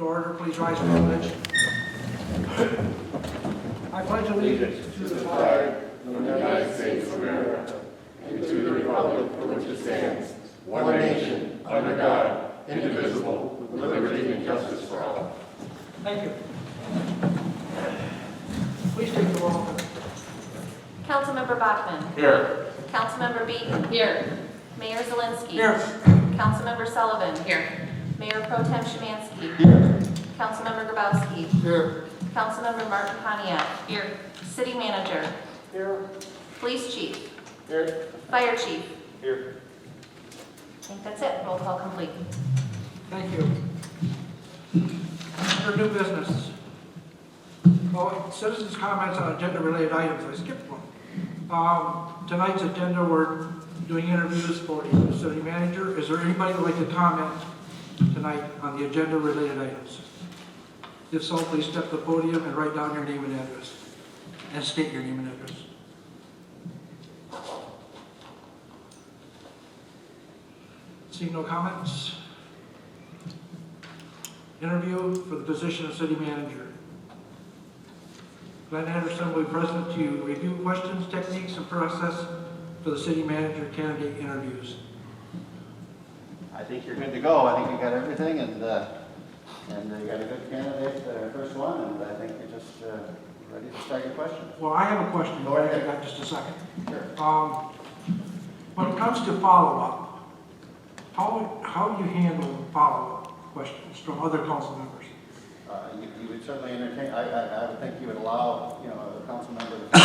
to order. Please rise for the pledge. I pledge allegiance to the flag of the United States of America, and to the republic for which it stands, one nation, under God, indivisible, with liberty and justice for all. Thank you. Please take the roll. Councilmember Bachman. Here. Councilmember Beaton. Here. Mayor Zielinski. Here. Councilmember Sullivan. Here. Mayor Pro Tem Szymanski. Here. Councilmember Grabowski. Here. Councilmember Martin Pontiac. Here. City Manager. Here. Police Chief. Here. Fire Chief. Here. I think that's it. Roll call complete. Thank you. Under new business. Oh, citizens' comments on agenda-related items. I skipped one. Tonight's agenda, we're doing interviews for the city manager. Is there anybody who would like to comment tonight on the agenda-related items? If so, please step to the podium and write down your name and address, and state your name and address. Seeing no comments. Interview for the position of city manager. Glenn Anderson will be present to review questions, techniques, and process for the city manager candidate interviews. I think you're good to go. I think you got everything, and you got a good candidate, first one, and I think you're just ready to start your question. Well, I have a question. Go ahead. I got just a second. Sure. When it comes to follow-up, how do you handle follow-up questions from other council members? You would certainly entertain. I would think you would allow, a council member to. I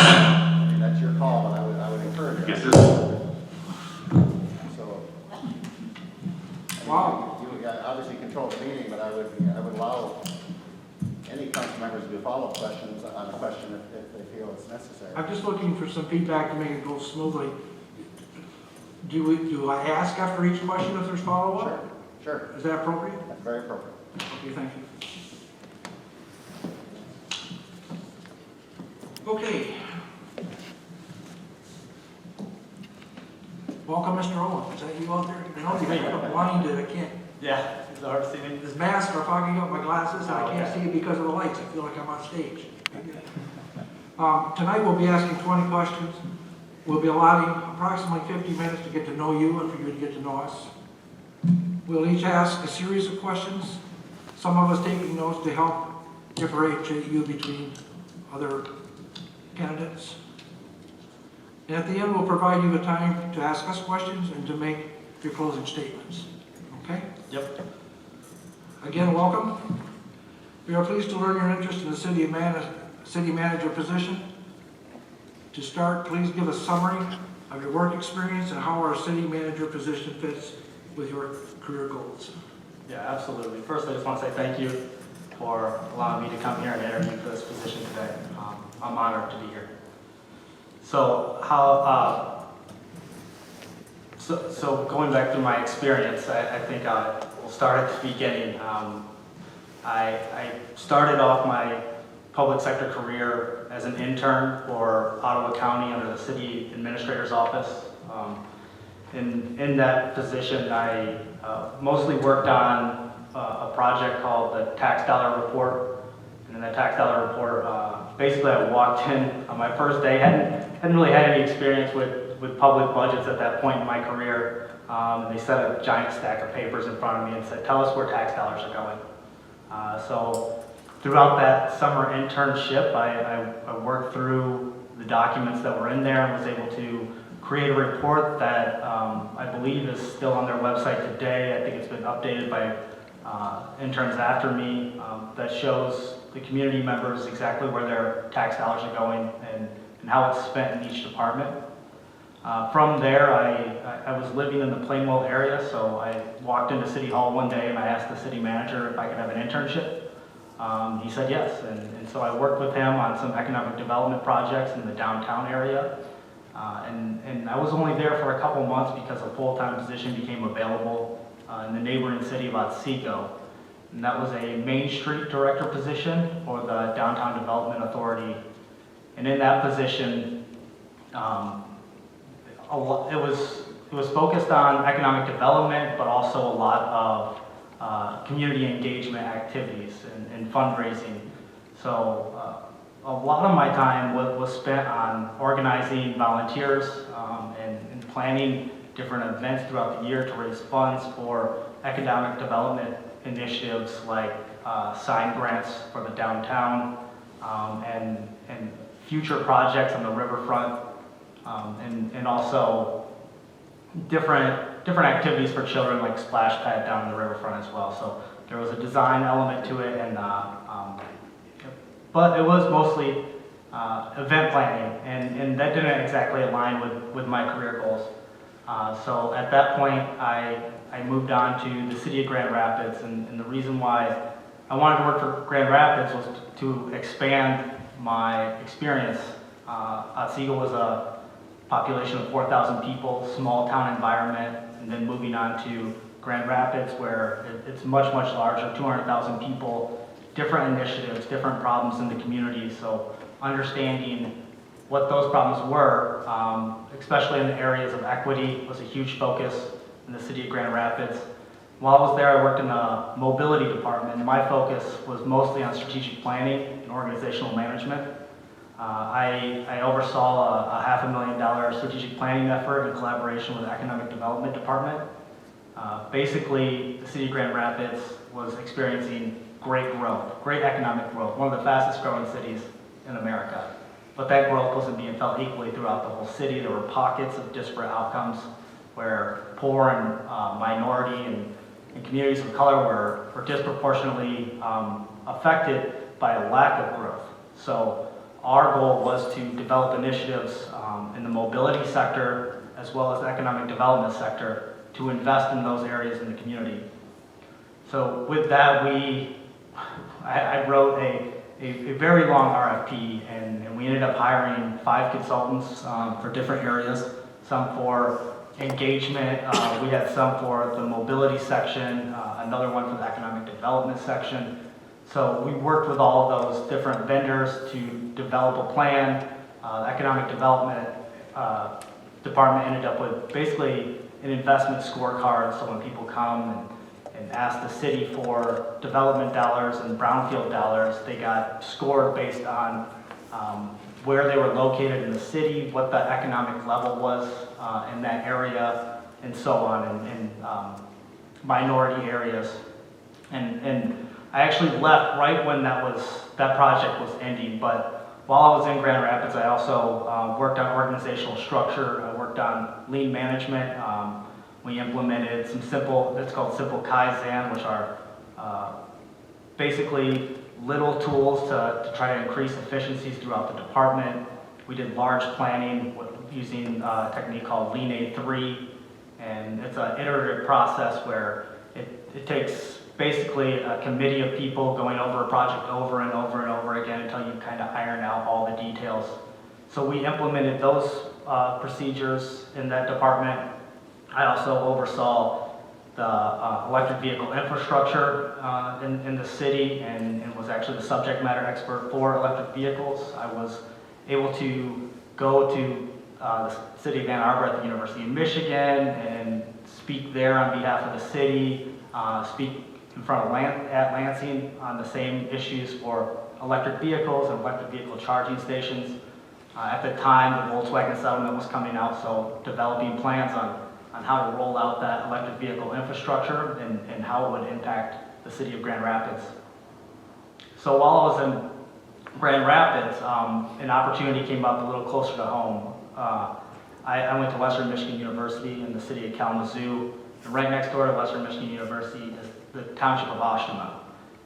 mean, that's your call, but I would encourage it. Yes, sir. So. Wow. You obviously control the meeting, but I would allow any council members to do follow-up questions on a question if they feel it's necessary. I'm just looking for some feedback to make it go smoothly. Do I ask after each question if there's follow-up? Sure. Is that appropriate? That's very appropriate. Okay, thank you. Okay. Welcome, Mr. Owen. Is that you out there? I know you have a blinded, I can't. Yeah, it's hard to see me. This mask are fogging up my glasses, and I can't see it because of the lights. I feel like I'm on stage. Tonight we'll be asking 20 questions. We'll be allotting approximately 50 minutes to get to know you and for you to get to know us. We'll each ask a series of questions, some of us taking notes to help differentiate you between other candidates. And at the end, we'll provide you with time to ask us questions and to make your closing statements. Okay? Yep. Again, welcome. We are pleased to learn your interest in the city manager position. To start, please give a summary of your work experience and how our city manager position fits with your career goals. Yeah, absolutely. First, I just want to say thank you for allowing me to come here and interview for this position today. I'm honored to be here. So so going back through my experience, I think we'll start at the beginning. I started off my public sector career as an intern for Ottawa County under the city administrator's office. In that position, I mostly worked on a project called the Tax Dollar Report. And in that Tax Dollar Report, basically I walked in on my first day, hadn't really had any experience with public budgets at that point in my career. And they set a giant stack of papers in front of me and said, tell us where tax dollars are going. So throughout that summer internship, I worked through the documents that were in there and was able to create a report that I believe is still on their website today. I think it's been updated by interns after me that shows the community members exactly where their tax dollars are going and how it's spent in each department. From there, I was living in the Plainwell area, so I walked into City Hall one day and I asked the city manager if I could have an internship. He said yes, and so I worked with him on some economic development projects in the downtown area. And I was only there for a couple months because a full-time position became available in the neighboring city of Otsego. And that was a Main Street Director position for the Downtown Development Authority. And in that position, it was focused on economic development, but also a lot community engagement activities and fundraising. So a lot of my time was spent on organizing volunteers and planning different events throughout the year to raise funds for economic development initiatives like sign grants for the downtown and future projects on the riverfront, and also different activities for children like splash pad down in the riverfront as well. So there was a design element to it, and but it was mostly event planning, and that didn't exactly align with my career goals. So at that point, I moved on to the city of Grand Rapids, and the reason why I wanted to work for Grand Rapids was to expand my experience. Otsego was a population of 4,000 people, small town environment, and then moving on to Grand Rapids where it's much, much larger, 200,000 people, different initiatives, different problems in the community. So understanding what those problems were, especially in the areas of equity, was a huge focus in the city of Grand Rapids. While I was there, I worked in the mobility department. My focus was mostly on strategic planning and organizational management. I oversaw a $500,000 strategic planning effort in collaboration with the economic development department. Basically, the city of Grand Rapids was experiencing great growth, great economic growth, one of the fastest growing cities in America. But that growth wasn't being felt equally throughout the whole city. There were pockets of disparate outcomes where poor and minority and communities of color were disproportionately affected by a lack of growth. So our goal was to develop initiatives in the mobility sector as well as the economic development sector to invest in those areas in the community. So with that, I wrote a very long RFP, and we ended up hiring 5 consultants for different areas, some for engagement, we had some for the mobility section, another one for the economic development section. So we worked with all of those different vendors to develop a plan. The economic development department ended up with basically an investment scorecard, so when people come and ask the city for development dollars and brownfield dollars, they got scored based on where they were located in the city, what the economic level was in that area, and so on, in minority areas. And I actually left right when that project was ending, but while I was in Grand Rapids, I also worked on organizational structure. I worked on lean management. We implemented some it's called simple Kaizen, which are basically little tools to try to increase efficiencies throughout the department. We did large planning using a technique called Lean A3, and it's an iterative process where it takes basically a committee of people going over a project over and over and over again until you kind of iron out all the details. So we implemented those procedures in that department. I also oversaw the electric vehicle infrastructure in the city and was actually the subject matter expert for electric vehicles. I was able to go to the city of Ann Arbor at the University of Michigan and speak there on behalf of the city, speak in front of at Lansing on the same issues for electric vehicles and electric vehicle charging stations. At the time, the Volkswagen settlement was coming out, so developing plans on how to roll out that electric vehicle infrastructure and how it would impact the city of Grand Rapids. So while I was in Grand Rapids, an opportunity came up a little closer to home. I went to Western Michigan University in the city of Kalamazoo, and right next door to Western Michigan University is the township of Oshtemo.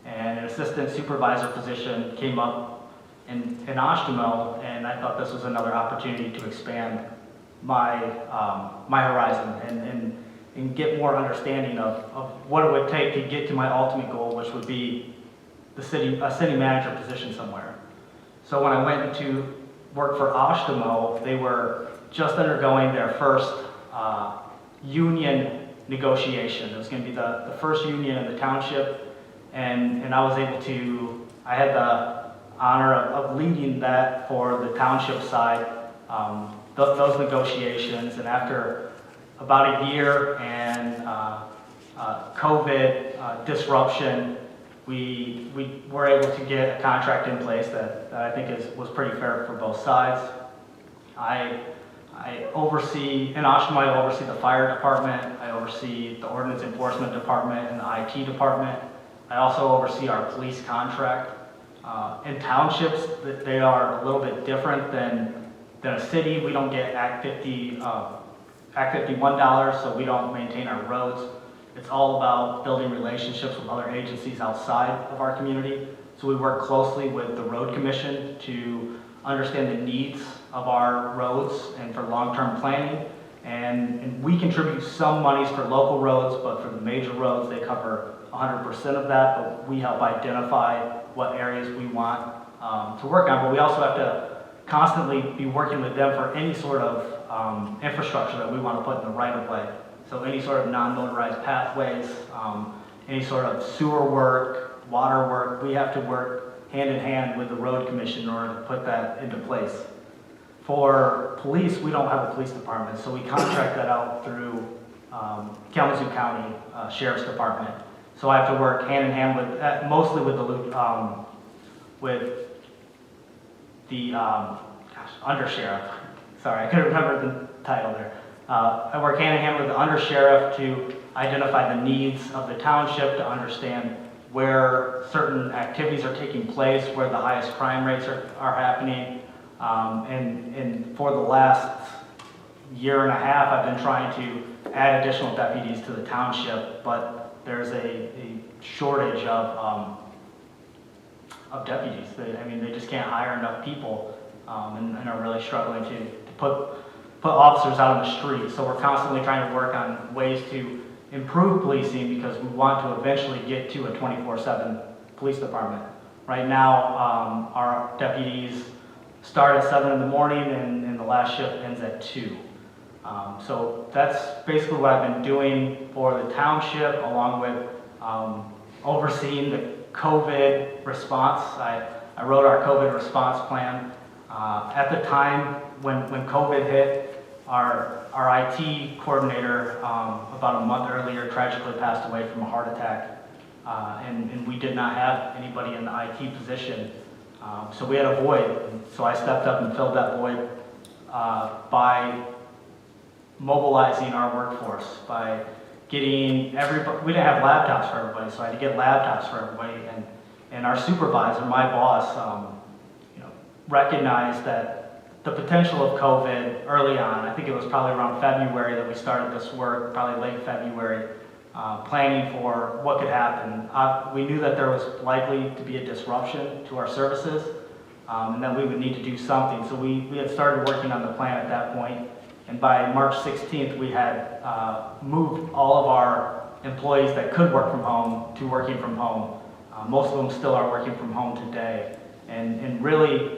And an assistant supervisor position came up in Oshtemo, and I thought this was another opportunity to expand my horizon and get more understanding of what it would take to get to my ultimate goal, which would be a city manager position somewhere. So when I went to work for Oshtemo, they were just undergoing their first union negotiation. It was going to be the first union in the township, and I was able to, I had the honor of leading that for the township side, those negotiations. And after about a year and COVID disruption, we were able to get a contract in place that I think was pretty fair for both sides. I oversee, in Oshkosh, I oversee the fire department, I oversee the ordinance enforcement department and the IT department. I also oversee our police contract. In townships, they are a little bit different than a city. We don't get Act 51 dollars, so we don't maintain our roads. It's all about building relationships with other agencies outside of our community. So we work closely with the road commission to understand the needs of our roads and for long-term planning. And we contribute some monies for local roads, but for the major roads, they cover 100% of that, but we help identify what areas we want to work on. But we also have to constantly be working with them for any sort of infrastructure that we want to put in the right of way. So any sort of non-motorized pathways, any sort of sewer work, water work, we have to work hand in hand with the road commission in order to put that into place. For police, we don't have a police department, so we contract that out through Kalamazoo County Sheriff's Department. So I have to work hand in hand with, mostly with the undersheriff. Sorry, I couldn't remember the title there. I work hand in hand with the undersheriff to identify the needs of the township, to understand where certain activities are taking place, where the highest crime rates are happening. And for the last year and a half, I've been trying to add additional deputies to the township, but there's a shortage of deputies. They just can't hire enough people, and are really struggling to put officers out on the street. So we're constantly trying to work on ways to improve policing because we want to eventually get to a 24/7 police department. Right now, our deputies start at 7 in the morning and the last shift ends at 2. So that's basically what I've been doing for the township, along with overseeing the COVID response. I wrote our COVID response plan. At the time when COVID hit, our IT coordinator about a month earlier tragically passed away from a heart attack, and we did not have anybody in the IT position. So we had a void, so I stepped up and filled that void by mobilizing our workforce, by getting everybody. We didn't have laptops for everybody, so I had to get laptops for everybody, and our supervisor, my boss, recognized that the potential of COVID early on. I think it was probably around February that we started this work, probably late February, planning for what could happen. We knew that there was likely to be a disruption to our services, and that we would need to do something. So we had started working on the plan at that point, and by March 16th, we had moved all of our employees that could work from home to working from home. Most of them still are working from home today, and really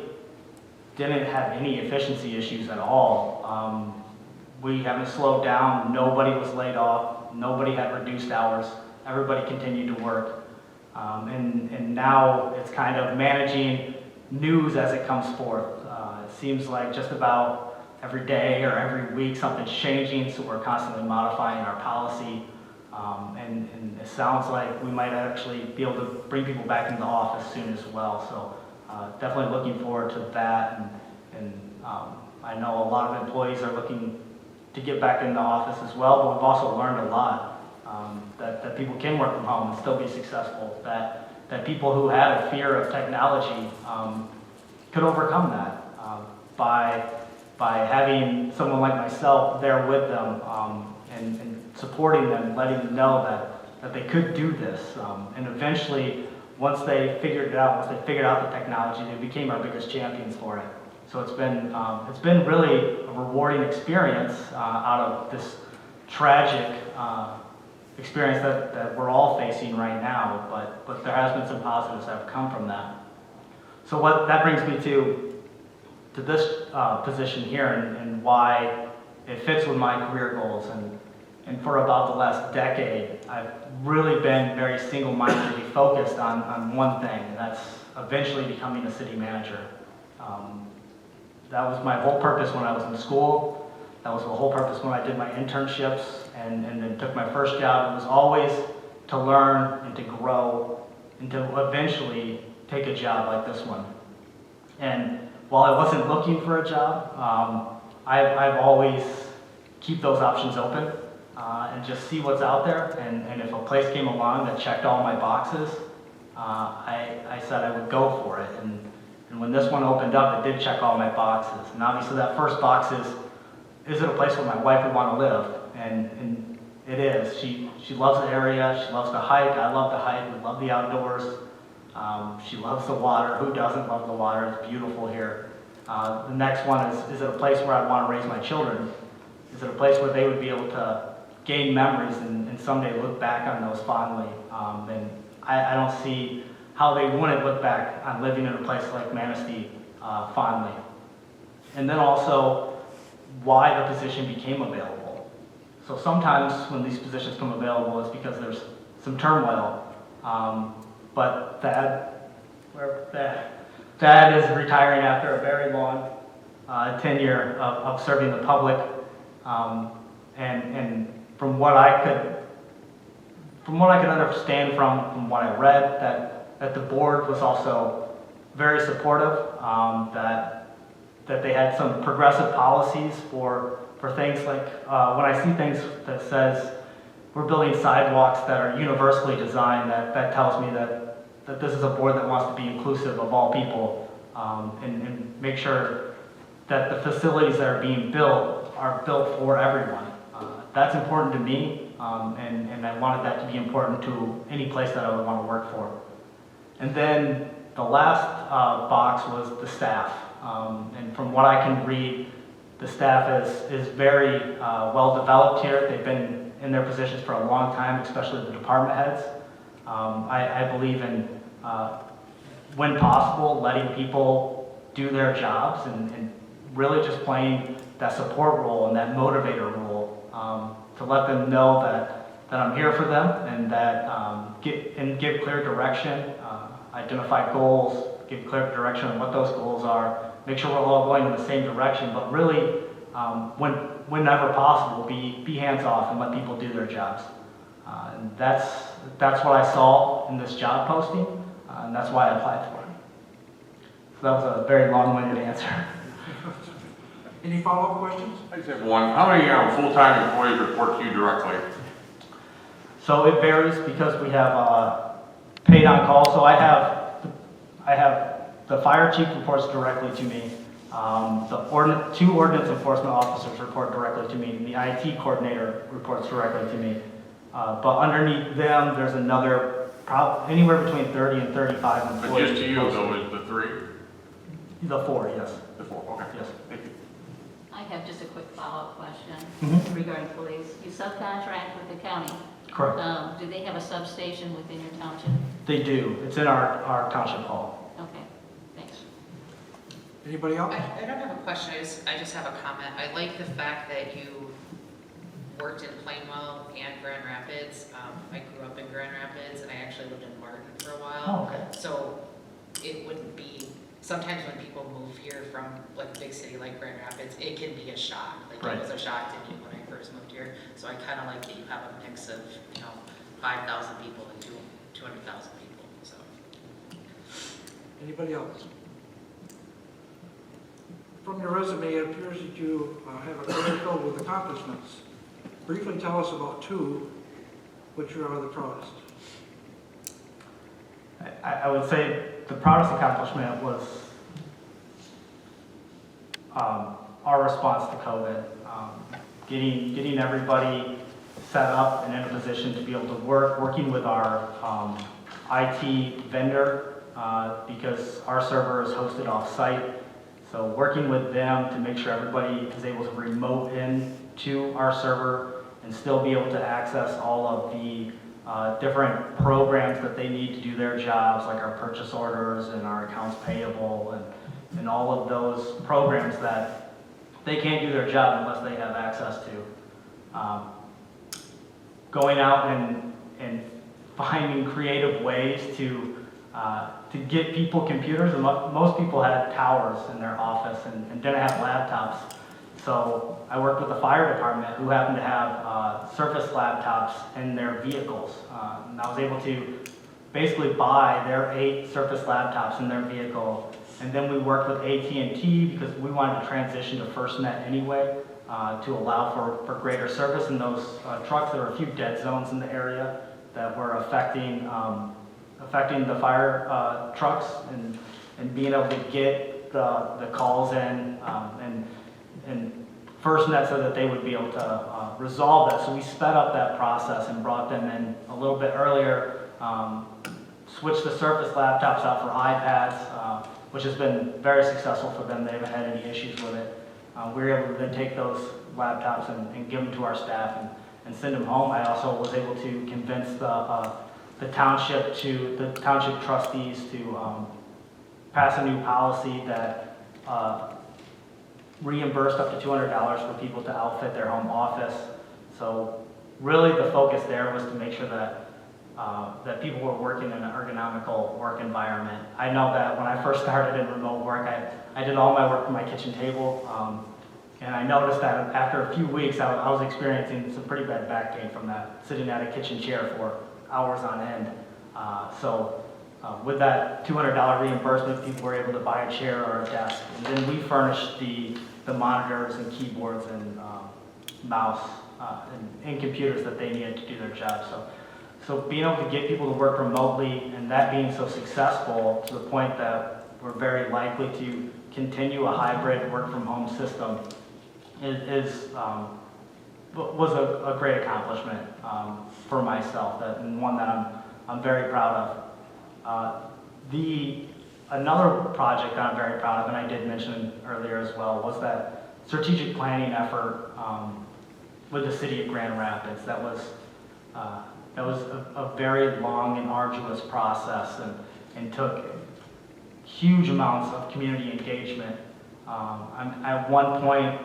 didn't have any efficiency issues at all. We haven't slowed down. Nobody was laid off. Nobody had reduced hours. Everybody continued to work. And now it's kind of managing news as it comes forth. It seems like just about every day or every week something's changing, so we're constantly modifying our policy. And it sounds like we might actually be able to bring people back into the office soon as well. So definitely looking forward to that. And I know a lot of employees are looking to get back in the office as well, but we've also learned a lot. That people can work from home and still be successful, that people who had a fear of technology could overcome that by having someone like myself there with them and supporting them, letting them know that they could do this. And eventually, once they figured out the technology, they became our biggest champions for it. So it's been really a rewarding experience out of this tragic experience that we're all facing right now, but there has been some positives that have come from that. So what that brings me to this position here and why it fits with my career goals. And for about the last decade, I've really been very single-mindedly focused on one thing, and that's eventually becoming a city manager. That was my whole purpose when I was in school. That was the whole purpose when I did my internships and then took my first job. It was always to learn and to grow and to eventually take a job like this one. And while I wasn't looking for a job, I've always keep those options open and just see what's out there. And if a place came along that checked all my boxes, I said I would go for it. And when this one opened up, it did check all my boxes. And obviously that first box is it a place where my wife would want to live? And it is. She loves the area, she loves to hike, I love to hike, we love the outdoors. She loves the water. Who doesn't love the water? It's beautiful here. The next one is it a place where I'd want to raise my children? Is it a place where they would be able to gain memories and someday look back on those fondly? And I don't see how they wouldn't look back on living in a place like Manistee fondly. And then also why the position became available. So sometimes when these positions come available, it's because there's some turmoil. But Dad is retiring after a very long tenure of serving the public. And from what I could understand from what I read, that the board was also very supportive, that they had some progressive policies for things like, when I see things that says we're building sidewalks that are universally designed, that tells me that this is a board that wants to be inclusive of all people, and make sure that the facilities that are being built are built for everyone. That's important to me, and I wanted that to be important to any place that I would want to work for. And then the last box was the staff. And from what I can read, the staff is very well developed here. They've been in their positions for a long time, especially the department heads. I believe in, when possible, letting people do their jobs and really just playing that support role and that motivator role, to let them know that I'm here for them and that give clear direction, identify goals, give clear direction on what those goals are, make sure we're all going in the same direction, but really, whenever possible, be hands-off and let people do their jobs. And that's what I saw in this job posting, and that's why I applied for it. So that was a very long-winded answer. Any follow-up questions? I just have one. How many full-time employees report to you directly? So it varies because we have paid on call. So I have the fire chief reports directly to me. Two ordinance enforcement officers report directly to me, and the IT coordinator reports directly to me. But underneath them, there's another, anywhere between 30 and 35 employees. But just to you, though, is the 3? The 4, yes. The 4, okay. Yes. Thank you. I have just a quick follow-up question Mhm. regarding police. You subcontract with the county. Correct. Do they have a substation within your township? They do. It's in our township hall. Okay, thanks. Anybody else? I don't have a question, I just have a comment. I like the fact that you worked in Plainwell and Grand Rapids. I grew up in Grand Rapids and I actually lived in Martin for a while. Oh, okay. So it wouldn't be, sometimes when people move here from like a big city like Grand Rapids, it can be a shock. Like Right. it was a shock to me when I first moved here. So I kind of like that you have a mix of, 5,000 people and 200,000 people, so. Anybody else? From your resume, it appears that you have a career filled with accomplishments. Briefly tell us about 2 which you are the proudest. I would say the proudest accomplishment was our response to COVID. Getting everybody set up and in a position to be able to working with our IT vendor, because our server is hosted off-site. So working with them to make sure everybody is able to remote in to our server and still be able to access all of the different programs that they need to do their jobs, like our purchase orders and our accounts payable and all of those programs that they can't do their job unless they have access to. Going out and finding creative ways to get people computers. And most people had towers in their office and didn't have laptops. So I worked with the fire department who happened to have Surface laptops in their vehicles. And I was able to basically buy their 8 Surface laptops in their vehicle. And then we worked with AT&T because we wanted to transition to FirstNet anyway to allow for greater service in those trucks. There were a few dead zones in the area that were affecting the fire trucks and being able to get the calls in and FirstNet so that they would be able to resolve that. So we sped up that process and brought them in a little bit earlier, switched the Surface laptops out for iPads, which has been very successful for them. They haven't had any issues with it. We were able to then take those laptops and give them to our staff and send them home. I also was able to convince the township trustees to pass a new policy that reimbursed up to $200 for people to outfit their home office. So really the focus there was to make sure that people were working in an ergonomical work environment. I know that when I first started in remote work, I did all my work from my kitchen table, and I noticed that after a few weeks, I was experiencing some pretty bad back pain from that, sitting at a kitchen chair for hours on end. So with that $200 reimbursement, people were able to buy a chair or a desk, and then we furnished the monitors and keyboards and mouse and computers that they needed to do their job. So being able to get people to work remotely and that being so successful to the point that we're very likely to continue a hybrid work from home system was a great accomplishment for myself and one that I'm very proud of. Another project that I'm very proud of, and I did mention earlier as well, was that strategic planning effort with the city of Grand Rapids. That was a very long and arduous process and took huge amounts of community engagement. At one point,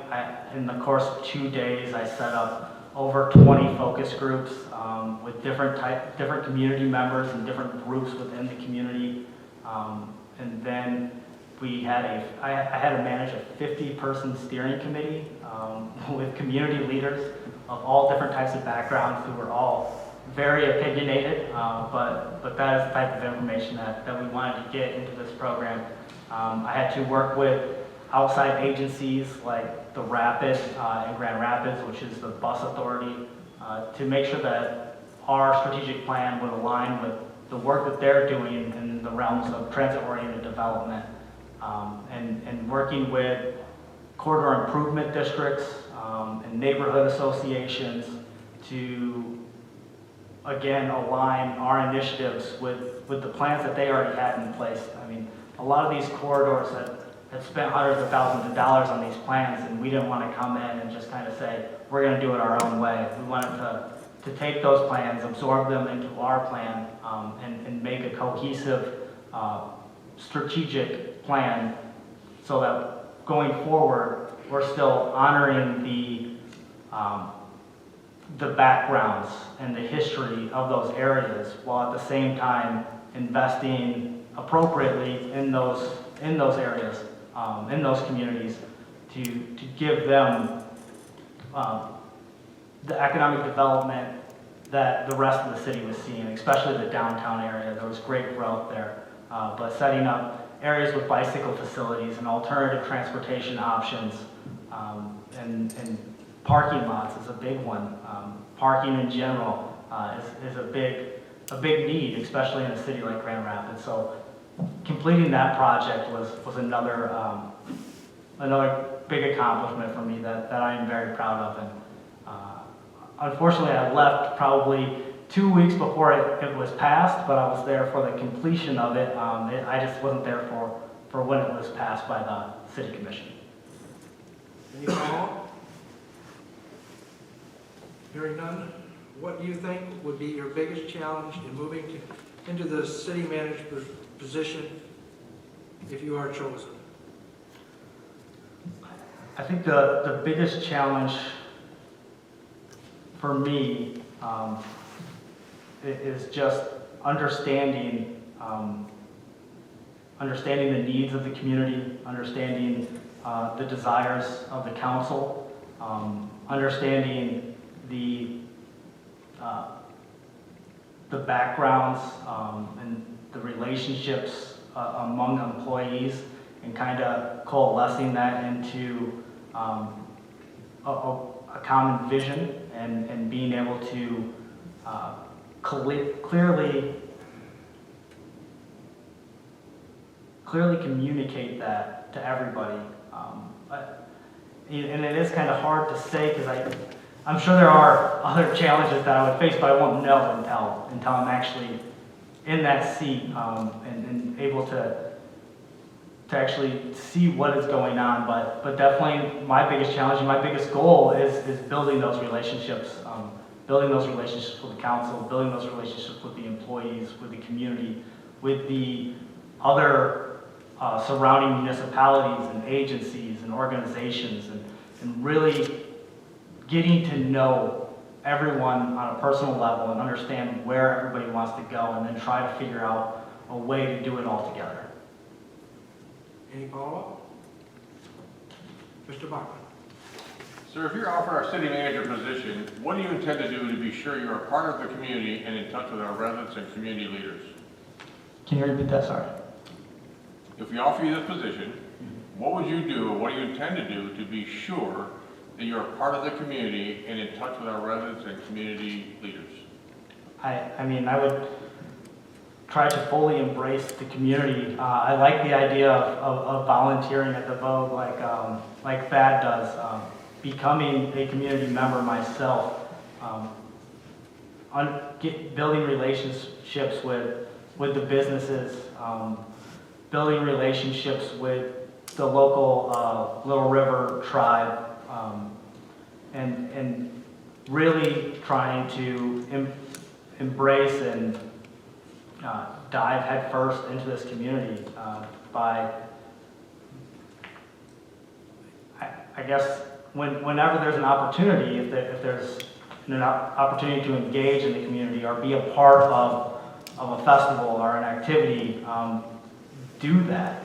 in the course of 2 days, I set up over 20 focus groups with different community members and different groups within the community. And then I had to manage a 50-person steering committee with community leaders of all different types of backgrounds who were all very opinionated, but that is the type of information that we wanted to get into this program. I had to work with outside agencies like the Rapid in Grand Rapids, which is the bus authority, to make sure that our strategic plan would align with the work that they're doing in the realms of transit-oriented development, and working with corridor improvement districts and neighborhood associations to, again, align our initiatives with the plans that they already had in place. I mean, a lot of these corridors had spent hundreds of thousands of dollars on these plans, and we didn't want to come in and just kind of say, we're going to do it our own way. We wanted to take those plans, absorb them into our plan, and make a cohesive, strategic plan so that going forward, we're still honoring the backgrounds and the history of those areas, while at the same time investing appropriately in those areas, in those communities, to give them the economic development that the rest of the city was seeing, especially the downtown area. There was great growth there, but setting up areas with bicycle facilities and alternative transportation options, and parking lots is a big one. Parking in general is a big need, especially in a city like Grand Rapids. So completing that project was another big accomplishment for me that I am very proud of. And unfortunately, I left probably 2 weeks before it was passed, but I was there for the completion of it. I just wasn't there for when it was passed by the city commission. Any follow-up? Hearing none, what do you think would be your biggest challenge in moving into the city manager position if you are chosen? I think the biggest challenge for me is just understanding understanding the needs of the community, understanding the desires of the council, understanding the backgrounds and the relationships among employees, and kind of coalescing that into a common vision, and being able to clearly communicate that to everybody. And it is kind of hard to say, because I'm sure there are other challenges that I would face, but I won't know until I'm actually in that seat, and able to actually see what is going on. But definitely my biggest challenge and my biggest goal is building those relationships, with the council, building those relationships with the employees, with the community, with the other surrounding municipalities and agencies and organizations, and really getting to know everyone on a personal level and understand where everybody wants to go, and then try to figure out a way to do it all together. Any follow-up? Mr. Bachman? Sir, if you're offered our city manager position, what do you intend to do to be sure you are part of the community and in touch with our residents and community leaders? Can you repeat that? Sorry. If we offer you this position, what would you do, or what do you intend to do to be sure that you're part of the community and in touch with our residents and community leaders? I mean, I would try to fully embrace the community. I like the idea of volunteering at the Vogue, like Thad does. Becoming a community member myself, building relationships with the businesses, building relationships with the local Little River tribe, and really trying to embrace and dive headfirst into this community by, I guess, whenever there's an opportunity, if there's an opportunity to engage in the community or be a part of a festival or an activity, do that.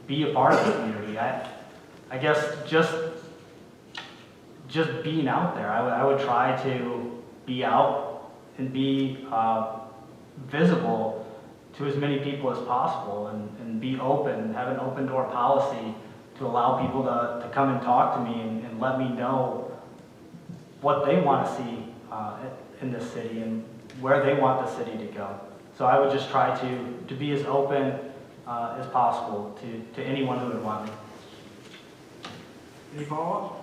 Be a part of the community. I guess just being out there, I would try to be out and be visible to as many people as possible, and be open, have an open door policy to allow people to come and talk to me and let me know what they want to see in this city and where they want the city to go. So I would just try to be as open as possible to anyone who would want me. Any follow-up?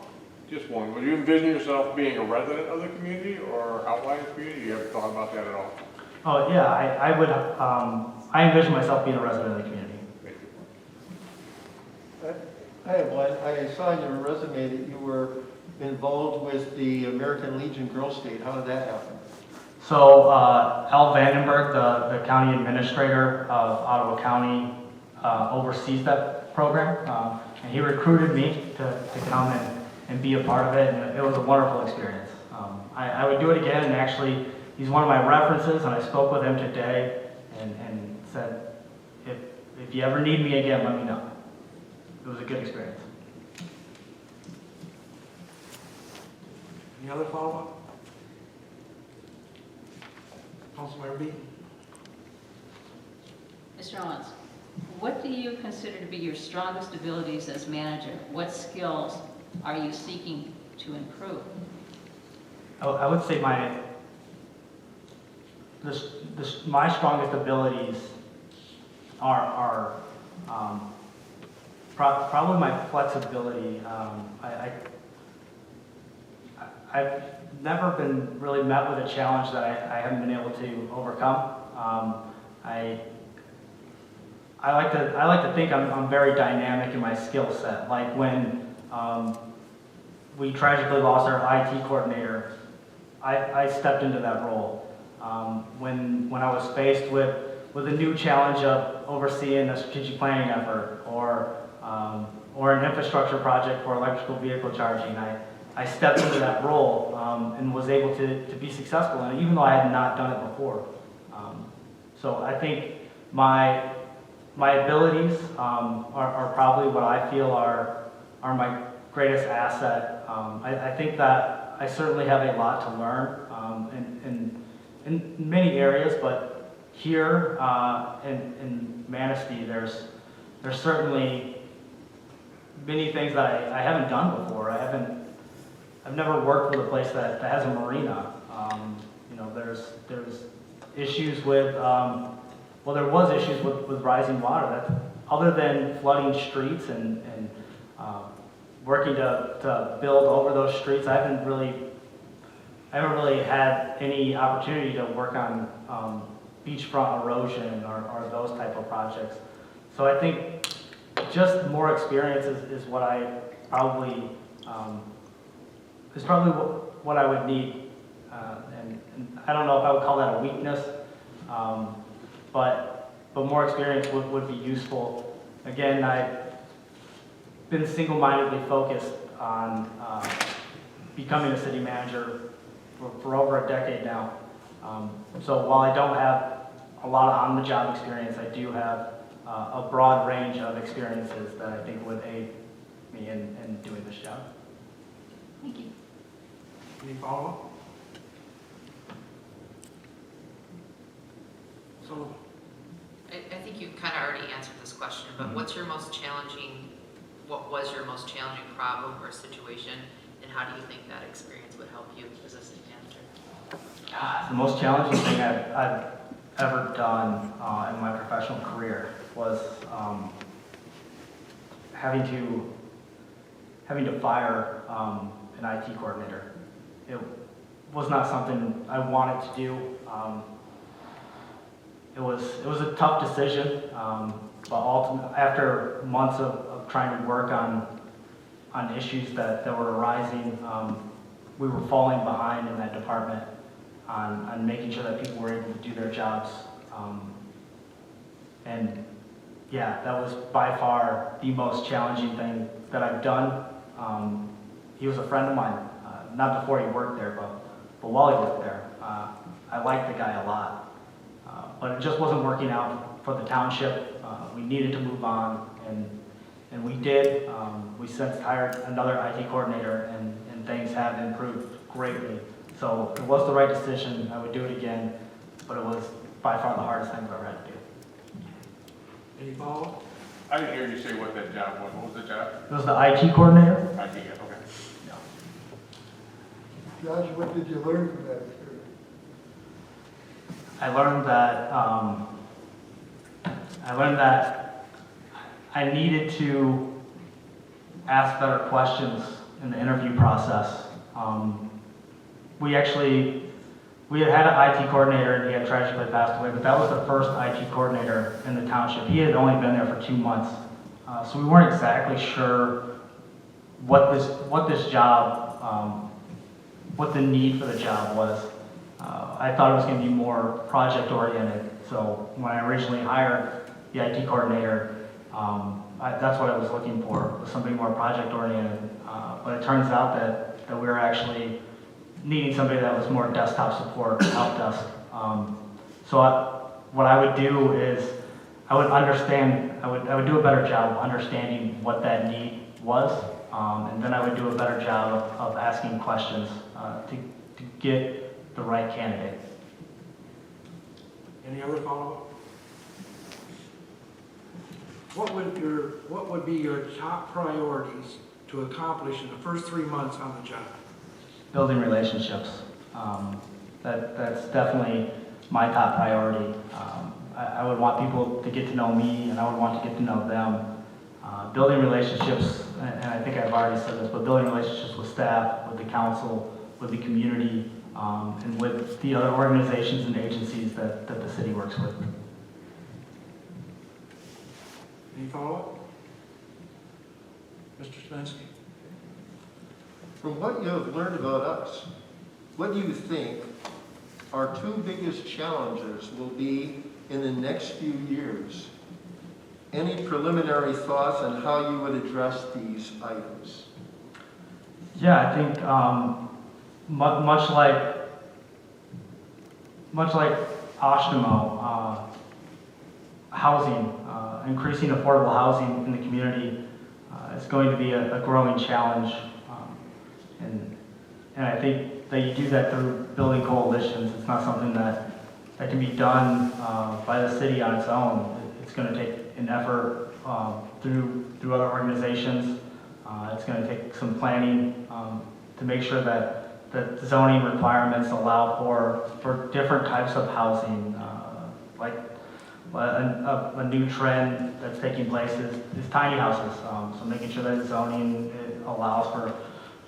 Just one. Would you envision yourself being a resident of the community or outlying the community? You haven't thought about that at all? Oh yeah, I would. I envision myself being a resident of the community. I have one. I saw in your resume that you were involved with the American Legion Girl State. How did that happen? So Al Vandenberg, the county administrator of Ottawa County, oversees that program, and he recruited me to come and be a part of it, and it was a wonderful experience. I would do it again, and actually, he's one of my references, and I spoke with him today and said, if you ever need me again, let me know. It was a good experience. Any other follow-up? Councilmember Beaton? Mr. Owens, what do you consider to be your strongest abilities as manager? What skills are you seeking to improve? I would say my strongest abilities are probably my flexibility. I've never been really met with a challenge that I haven't been able to overcome. I like to think I'm very dynamic in my skill set. Like when we tragically lost our IT coordinator, I stepped into that role. When I was faced with a new challenge of overseeing a strategic planning effort or an infrastructure project for electrical vehicle charging, I stepped into that role and was able to be successful in it, even though I had not done it before. So I think my my abilities are probably what I feel are my greatest asset. I think that I certainly have a lot to learn in many areas, but here in Manistee, there's certainly many things that I haven't done before. I've never worked with a place that has a marina. There's issues with, there was issues with rising water. That, other than flooding streets and working to build over those streets, I haven't really had any opportunity to work on beachfront erosion or those type of projects. So I think just more experience is what I probably what I would need. And I don't know if I would call that a weakness, but more experience would be useful. Again, I've been single-mindedly focused on becoming a city manager for over a decade now. So while I don't have a lot of on-the-job experience, I do have a broad range of experiences that I think would aid me in doing this job. Thank you. Any follow-up? So, I think you kind of already answered this question, but what was your most challenging problem or situation, and how do you think that experience would help you as a city manager? The most challenging thing I've ever done in my professional career was having to fire an IT coordinator. It was not something I wanted to do. It was a tough decision, but ultimately, after months of trying to work on issues that were arising, we were falling behind in that department on making sure that people were able to do their jobs. And yeah, that was by far the most challenging thing that I've done. He was a friend of mine, not before he worked there, but while he worked there. I liked the guy a lot. But it just wasn't working out for the township. We needed to move on, and we did. We since hired another IT coordinator, and things have improved greatly. So it was the right decision. I would do it again, but it was by far the hardest thing I've ever had to do. any follow-up? I didn't hear you say what that job was. What was the job? It was the IT coordinator. I think, okay. Josh, what did you learn from that experience? I learned that I needed to ask better questions in the interview process. We had an IT coordinator, and he had tragically passed away, but that was the first IT coordinator in the township. He had only been there for 2 months. So we weren't exactly sure what this job, what the need for the job was. I thought it was going to be more project oriented. So when I originally hired the IT coordinator, that's what I was looking for, was something more project oriented. But it turns out that we were actually needing somebody that was more desktop support, help desk. What I would do is I would do a better job of understanding what that need was, and then I would do a better job of asking questions to get the right candidate. Any other follow-up? What would be your top priorities to accomplish in the first 3 months on the job? Building relationships. That's definitely my top priority. I would want people to get to know me, and I would want to get to know them. Building relationships, and I think I've already said this, but building relationships with staff, with the council, with the community, and with the other organizations and agencies that the city works with. Any follow-up? Mr. Spenske? From what you have learned about us, what do you think our two biggest challenges will be in the next few years? Any preliminary thoughts on how you would address these items? Yeah, I think much like Oshtemo, housing, increasing affordable housing in the community is going to be a growing challenge. And I think that you do that through building coalitions. It's not something that can be done by the city on its own. It's going to take an effort through other organizations. It's going to take some planning to make sure that the zoning requirements allow for different types of housing. Like a new trend that's taking place is tiny houses. So making sure that zoning allows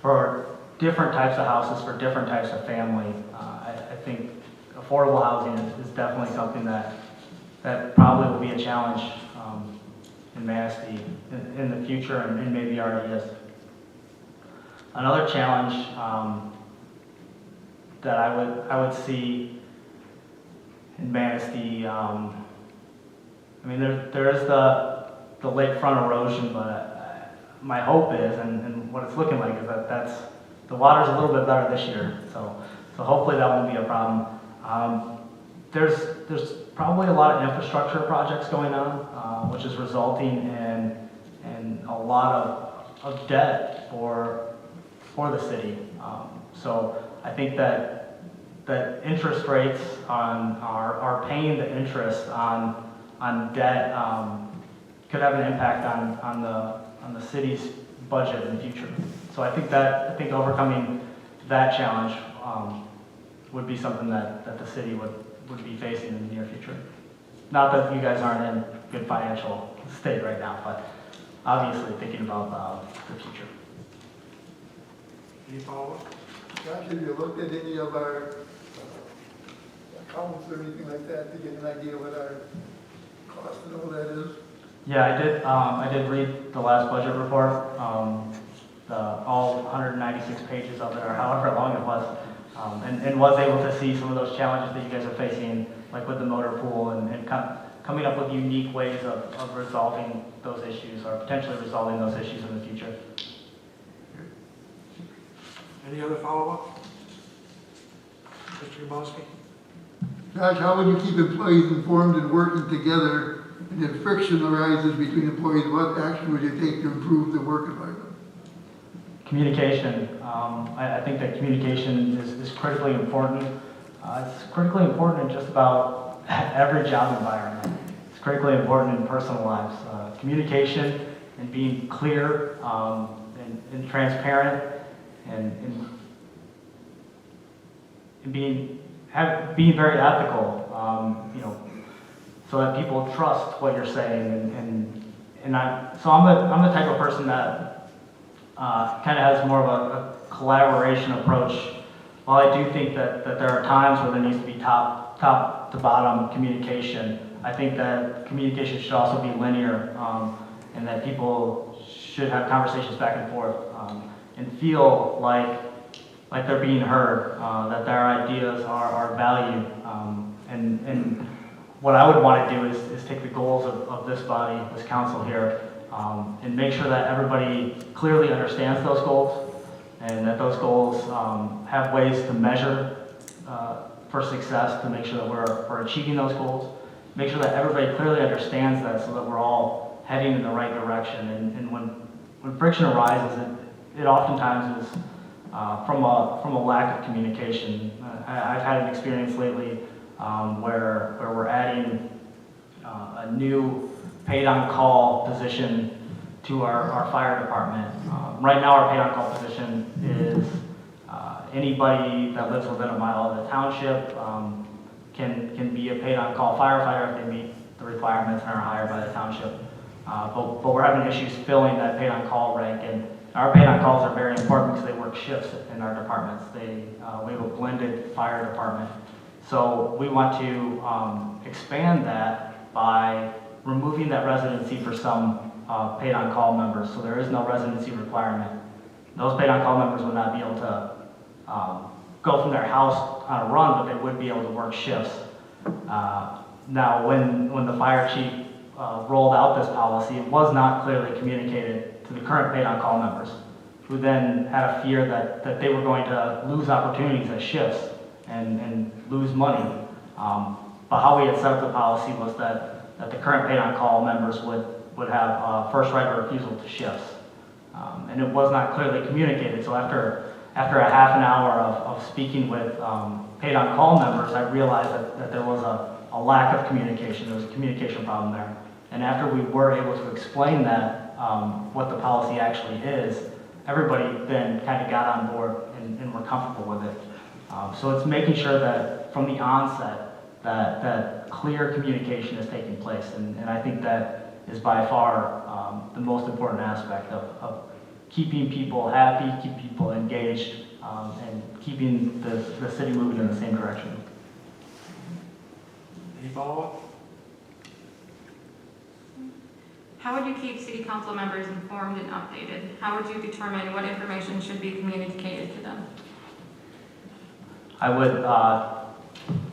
for different types of houses for different types of family. I think affordable housing is definitely something that probably will be a challenge in Manistee in the future, and maybe already is. Another challenge that I would see in Manistee, I mean, there is the lakefront erosion, but my hope is, and what it's looking like, is that the water's a little bit better this year, so hopefully that won't be a problem. There's probably a lot of infrastructure projects going on, which is resulting in a lot of debt for the city. So I think that interest rates are paying the interest on debt could have an impact on the city's budget in the future. So I think overcoming that challenge would be something that the city would be facing in the near future. Not that you guys aren't in good financial state right now, but obviously thinking about the future. Any follow-up? Josh, have you looked at any of our accounts or anything like that to get an idea what our cost and all that is? Yeah, I did read the last budget report. All 196 pages of it, or however long it was, and was able to see some of those challenges that you guys are facing, like with the motor pool, and coming up with unique ways of resolving those issues, or potentially resolving those issues in the future. Any other follow-up? Mr. Grabowski? Josh, how would you keep employees informed and working together, and if friction arises between employees, what action would you take to improve the work environment? Communication. I think that communication is critically important. It's critically important in just about every job environment. It's critically important in personal lives. Communication and being clear and transparent and being very ethical, so that people trust what you're saying. So I'm the type of person that kind of has more of a collaboration approach. While I do think that there are times where there needs to be top to bottom communication, I think that communication should also be linear, and that people should have conversations back and forth, and feel like they're being heard, that their ideas are valued. And what I would want to do is take the goals of this body, this council here, and make sure that everybody clearly understands those goals, and that those goals have ways to measure for success, to make sure that we're achieving those goals. Make sure that everybody clearly understands that, so that we're all heading in the right direction. And when friction arises, it oftentimes is from a lack of communication. I've had an experience lately where we're adding a new paid-on-call position to our fire department. Right now, our paid-on-call position is anybody that lives within a mile of the township can be a paid-on-call firefighter if they meet the requirements and are hired by the township. But we're having issues filling that paid-on-call rank, and our paid-on-calls are very important because they work shifts in our departments. We have a blended fire department. So we want to expand that by removing that residency for some paid-on-call members. So there is no residency requirement. Those paid-on-call members would not be able to go from their house on a run, but they would be able to work shifts. Now, when the fire chief rolled out this policy, it was not clearly communicated to the current paid-on-call members, who then had a fear that they were going to lose opportunities at shifts and lose money. But how we had set up the policy was that that the current paid-on-call members would have first right of refusal to shifts. And it was not clearly communicated, so after a half an hour of speaking with paid-on-call members, I realized that there was a lack of communication. There was a communication problem there. And after we were able to explain that, what the policy actually is, everybody then kind of got on board and were comfortable with it. So it's making sure that from the onset that clear communication is taking place. And I think that is by far the most important aspect of keeping people happy, keeping people engaged, and keeping the city moving in the same direction. Any follow-up? How would you keep city council members informed and updated? How would you determine what information should be communicated to them? I would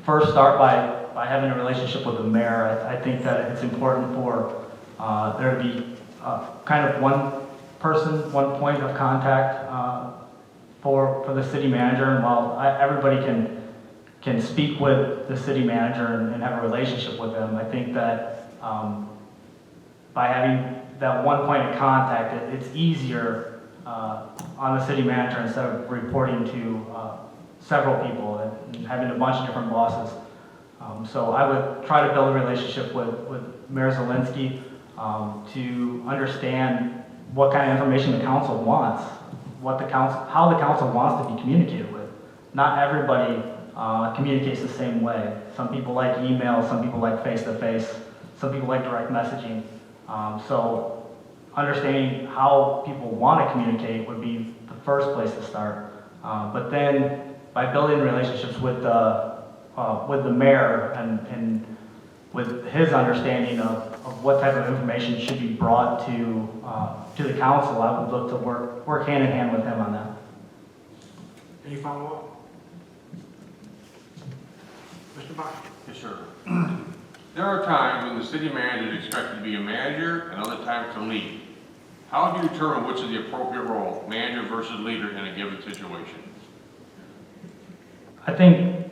first start by having a relationship with the mayor. I think that it's important for there to be kind of one person, one point of contact for the city manager. And while everybody can speak with the city manager and have a relationship with them, I think that by having that one point of contact, it's easier on the city manager instead of reporting to several people and having a bunch of different bosses. So I would try to build a relationship with Mayor Zielinski to understand what kind of information the council wants, how the council wants to be communicated with. Not everybody communicates the same way. Some people like email, some people like face-to-face, some people like direct messaging. So understanding how people want to communicate would be the first place to start. But then by building relationships with the mayor and with his understanding of what type of information should be brought to the council, I would look to work hand in hand with him on that. Any follow-up? Mr. Bach? Yes, sir. There are times when the city manager is expected to be a manager and other times to lead. How do you determine which is the appropriate role, manager versus leader in a given situation? I think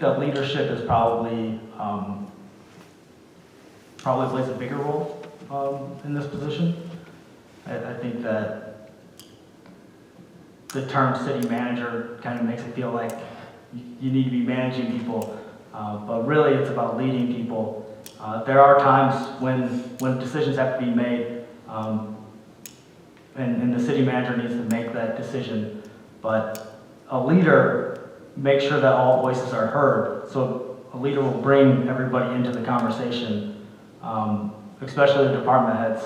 that leadership is probably plays a bigger role in this position. I think that the term city manager kind of makes it feel like you need to be managing people, but really it's about leading people. There are times when decisions have to be made, and the city manager needs to make that decision, but a leader makes sure that all voices are heard. So a leader will bring everybody into the conversation, especially the department heads.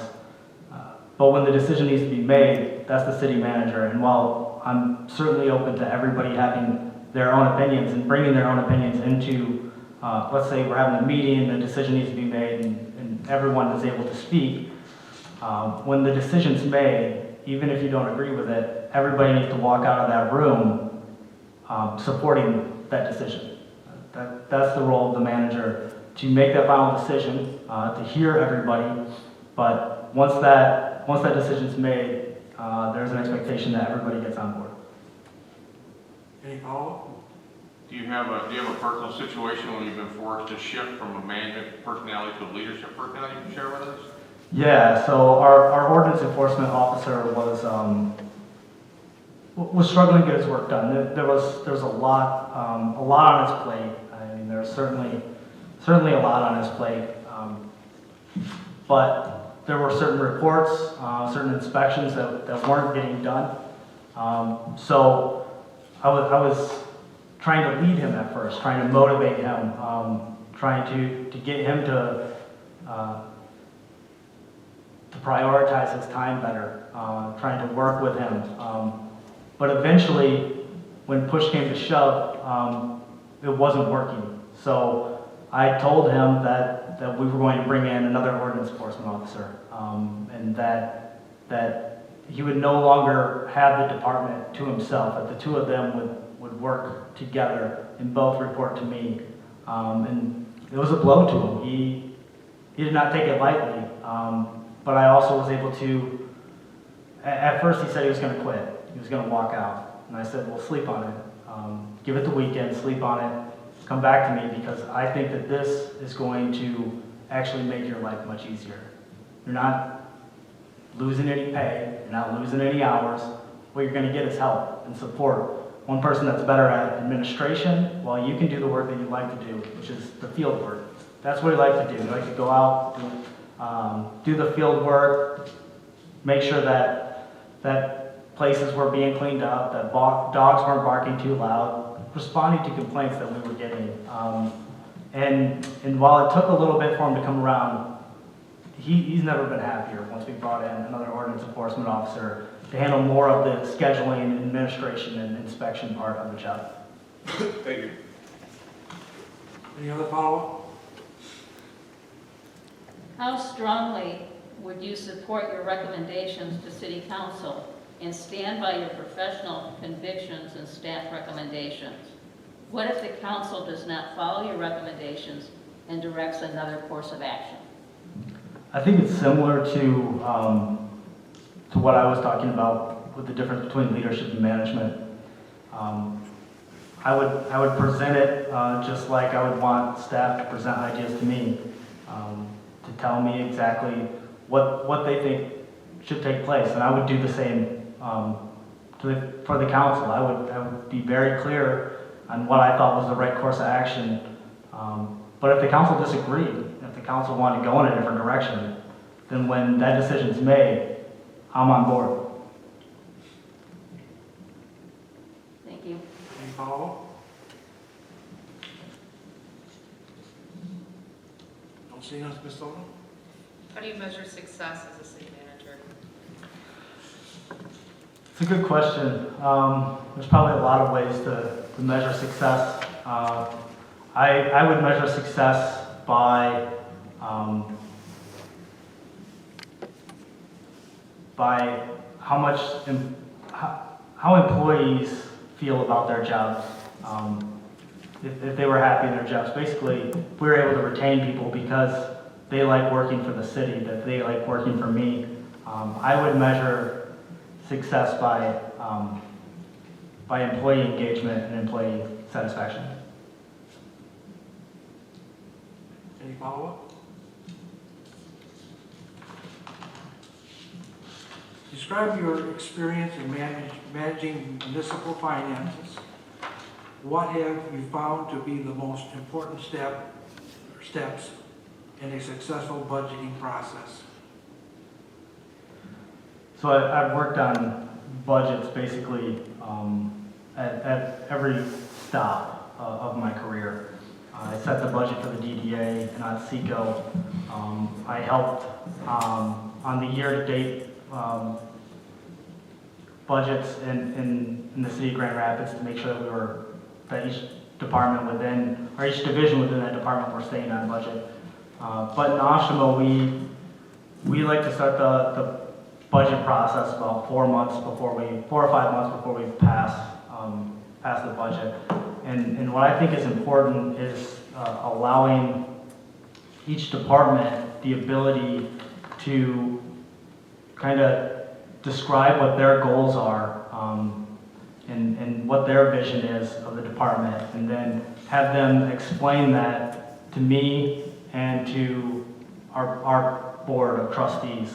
But when the decision needs to be made, that's the city manager. And while I'm certainly open to everybody having their own opinions and bringing their own opinions into, let's say we're having a meeting and a decision needs to be made and everyone is able to speak, when the decision's made, even if you don't agree with it, everybody needs to walk out of that room supporting that decision. That's the role of the manager, to make that final decision, to hear everybody, but once that decision's made, there's an expectation that everybody gets on board. Any follow-up? Do you have a personal situation where you've been forced to shift from a management personality to a leadership personality you can share with us? Yeah, so our ordinance enforcement officer was struggling to get his work done. There was a lot on his plate. I mean, there's certainly a lot on his plate, but there were certain reports, certain inspections that weren't getting done. So I was trying to lead him at first, trying to motivate him, trying to get him to prioritize his time better, trying to work with him. But eventually, when push came to shove, it wasn't working. So I told him that we were going to bring in another ordinance enforcement officer, and that he would no longer have the department to himself, that the two of them would work together and both report to me. And it was a blow to him. He did not take it lightly, but I also was able to, at first he said he was going to quit. He was going to walk out. And I said, well, sleep on it. Give it the weekend, sleep on it, come back to me, because I think that this is going to actually make your life much easier. You're not losing any pay, you're not losing any hours. What you're gonna get is help and support. One person that's better at administration, while you can do the work that you like to do, which is the field work. That's what you like to do. You like to go out, do the field work, make sure that places were being cleaned up, that dogs weren't barking too loud, responding to complaints that we were getting. And while it took a little bit for him to come around, he's never been happier once we brought in another ordinance enforcement officer to handle more of the scheduling, administration, and inspection part of the job. Thank you. Any other follow-up? How strongly would you support your recommendations to City Council and stand by your professional convictions and staff recommendations? What if the council does not follow your recommendations and directs another course of action? I think it's similar to what I was talking about with the difference between leadership and management. I would present it just like I would want staff to present ideas to me, to tell me exactly what they think should take place, and I would do the same for the council. I would be very clear on what I thought was the right course of action. But if the council disagreed, if the council wanted to go in a different direction, then when that decision's made, I'm on board. Thank you. Any follow-up? Don't see us, Ms. Sullivan? How do you measure success as a city manager? It's a good question. There's probably a lot of ways to measure success. I would measure success by how employees feel about their jobs. If they were happy in their jobs, basically, if we were able to retain people because they like working for the city, that they like working for me. I would measure success by employee engagement and employee satisfaction. Any follow-up? Describe your experience in managing municipal finances. What have you found to be the most important steps in a successful budgeting process? So I've worked on budgets basically at every stop of my career. I set the budget for the DDA and on SECO. I helped on the year-to-date budgets in the city of Grand Rapids to make sure that each department within, or each division within that department were staying on budget. But in Oshawa, we like to start the budget process about 4 or 5 months before we pass the budget. And what I think is important is allowing each department the ability to kind of describe what their goals are and what their vision is of the department, and then have them explain that to me and to our board of trustees.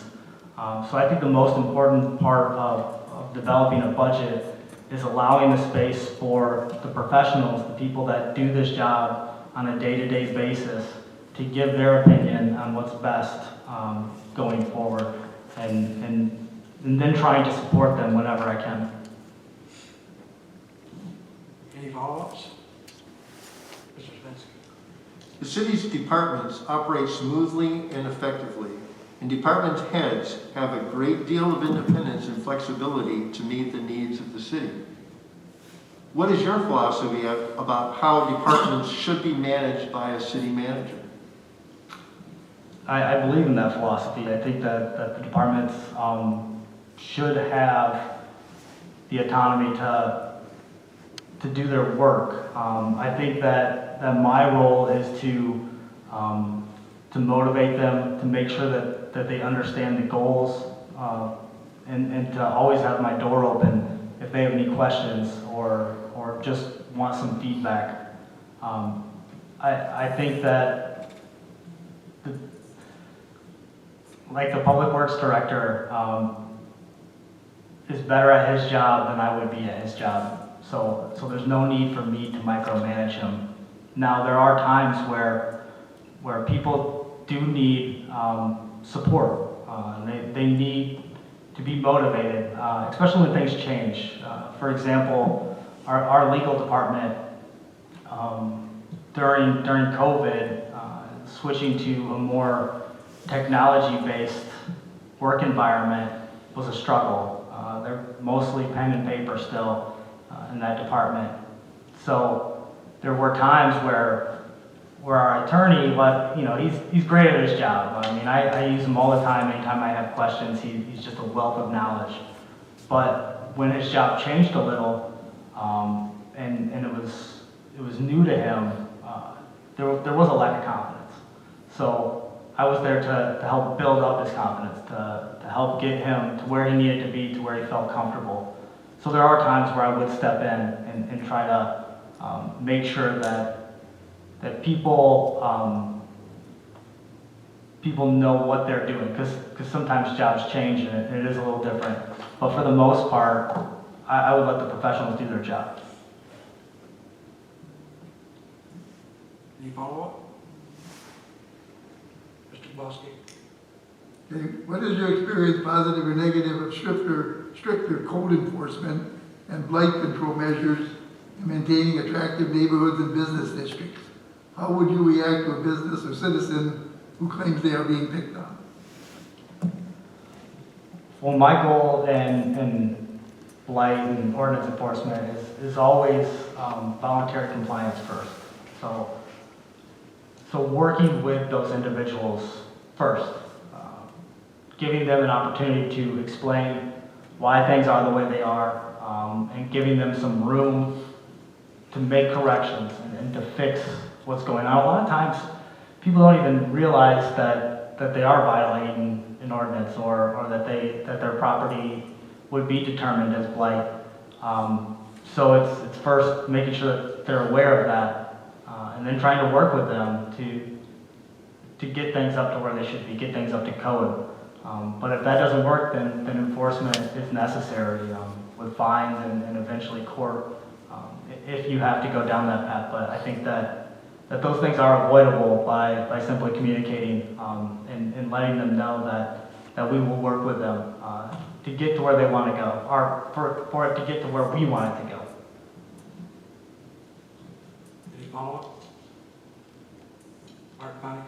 So I think the most important part of developing a budget is allowing the space for the professionals, the people that do this job on a day-to-day basis, to give their opinion on what's best going forward, and then trying to support them whenever I can. Any follow-ups? Mr. Spence? The city's departments operate smoothly and effectively, and department heads have a great deal of independence and flexibility to meet the needs of the city. What is your philosophy about how departments should be managed by a city manager? I believe in that philosophy. I think that the departments should have the autonomy to do their work. I think that my role is to motivate them, to make sure that they understand the goals, and to always have my door open if they have any questions or just want some feedback. I think that, like the Public Works Director, is better at his job than I would be at his job. So there's no need for me to micromanage him. Now, there are times where people do need support. They need to be motivated, especially when things change. For example, our legal department, during COVID, switching to a more technology-based work environment was a struggle. They're mostly pen and paper still in that department. So there were times where our attorney, he's great at his job. I mean, I use him all the time. Anytime I have questions, he's just a wealth of knowledge. But when his job changed a little, and it was new to him, there was a lack of confidence. So I was there to help build up his confidence, to help get him to where he needed to be, to where he felt comfortable. So there are times where I would step in and try to make sure that people know what they're doing, because sometimes jobs change and it is a little different. But for the most part, I would let the professionals do their job. Any follow-up? Mr. Kowalski? Okay, what is your experience, positive or negative, of stricter code enforcement and blight control measures in maintaining attractive neighborhoods and business districts? How would you react to a business or citizen who claims they are being picked on? Well, my goal in blight and ordinance enforcement is always voluntary compliance first. So working with those individuals first, giving them an opportunity to explain why things are the way they are, and giving them some room to make corrections and to fix what's going on. A lot of times, people don't even realize that they are violating an ordinance or that their property would be determined as blight. So it's first making sure that they're aware of that, and then trying to work with them to get things up to where they should be, get things up to code. But if that doesn't work, then enforcement is necessary with fines and eventually court if you have to go down that path. But I think that those things are avoidable by simply communicating and letting them know that we will work with them to get to where they want to go, or for it to get to where we want it to go. Any follow-up? Mark, Bonnie?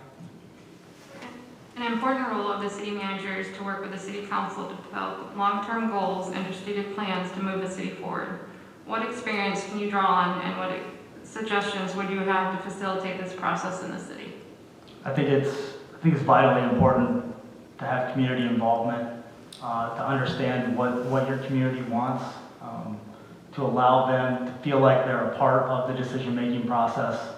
An important role of the city manager is to work with the city council to develop long-term goals and strategic plans to move the city forward. What experience can you draw on, and what suggestions would you have to facilitate this process in the city? I think it's vitally important to have community involvement, to understand what your community wants, to allow them to feel like they're a part of the decision-making process.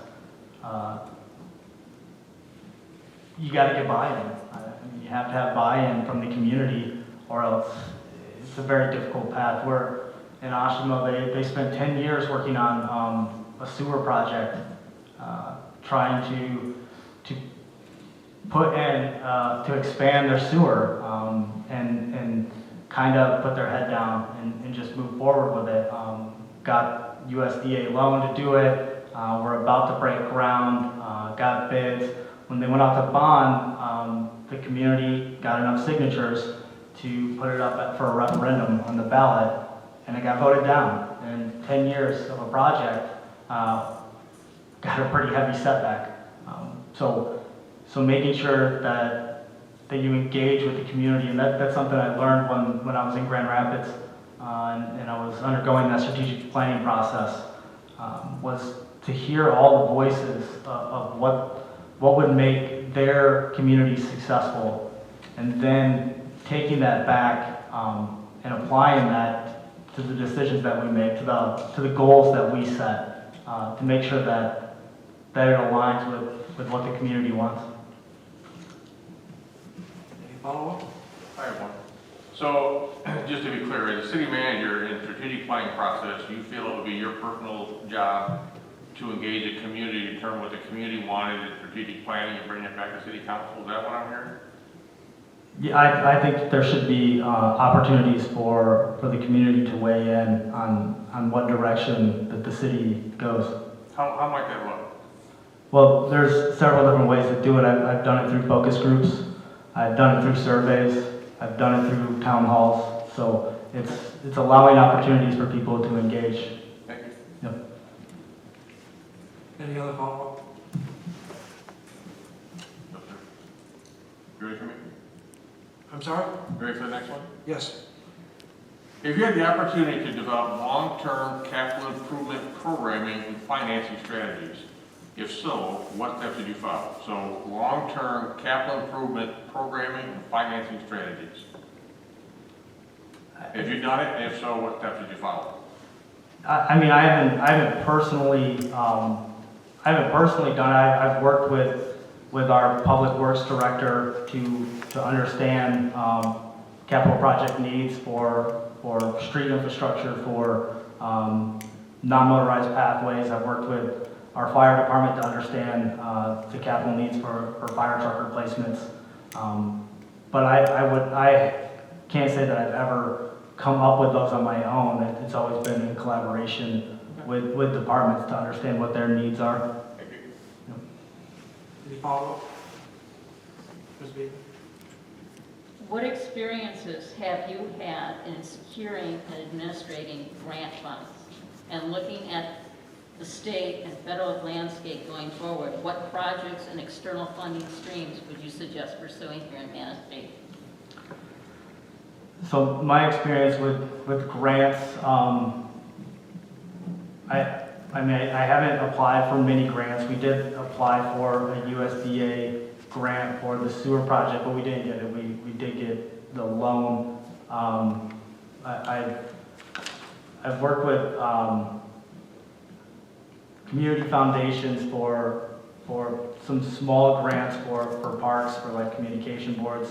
You got to get buy-in. You have to have buy-in from the community, or else it's a very difficult path. We're in Oshima, they spent 10 years working on a sewer project, trying to put in, to expand their sewer, and kind of put their head down and just move forward with it. Got USDA loan to do it. We're about to break ground, got bids. When they went out to bond, the community got enough signatures to put it up for a referendum on the ballot, and it got voted down. And 10 years of a project got a pretty heavy setback. So making sure that you engage with the community, and that's something I learned when I was in Grand Rapids, and I was undergoing that strategic planning process, was to hear all the voices of what would make their community successful, and then taking that back and applying that to the decisions that we make, to the goals that we set, to make sure that it aligns with what the community wants. Any follow-up? I have one. So, just to be clear, as a city manager in strategic planning process, you feel it would be your personal job to engage the community, to determine what the community wanted in strategic planning and bring it back to city council. Is that what I'm hearing? Yeah, I think there should be opportunities for the community to weigh in on what direction that the city goes. How might that look? Well, there's several different ways to do it. I've done it through focus groups. I've done it through surveys. I've done it through town halls. So it's allowing opportunities for people to engage. Thank you. Yep. Any other follow-up? No, sir. You ready for me? I'm sorry? You ready for the next one? Yes. If you had the opportunity to develop long-term capital improvement programming and financing strategies, if so, what steps did you follow? So, long-term capital improvement programming and financing strategies. Have you done it? And if so, what steps did you follow? I mean, I haven't personally done it. I've worked with our public works director to understand capital project needs for street infrastructure, for non-motorized pathways. I've worked with our fire department to understand the capital needs for fire truck replacements. But I can't say that I've ever come up with those on my own. It's always been in collaboration with departments to understand what their needs are. Thank you. Any follow-up? Ms. Beaton? What experiences have you had in securing and administrating grant funds? And looking at the state and federal landscape going forward, what projects and external funding streams would you suggest pursuing here in Manistee? So my experience with grants, I mean, I haven't applied for many grants. We did apply for a USDA grant for the sewer project, but we didn't get it. We did get the loan. I've worked with community foundations for some small grants for parks, for like communication boards.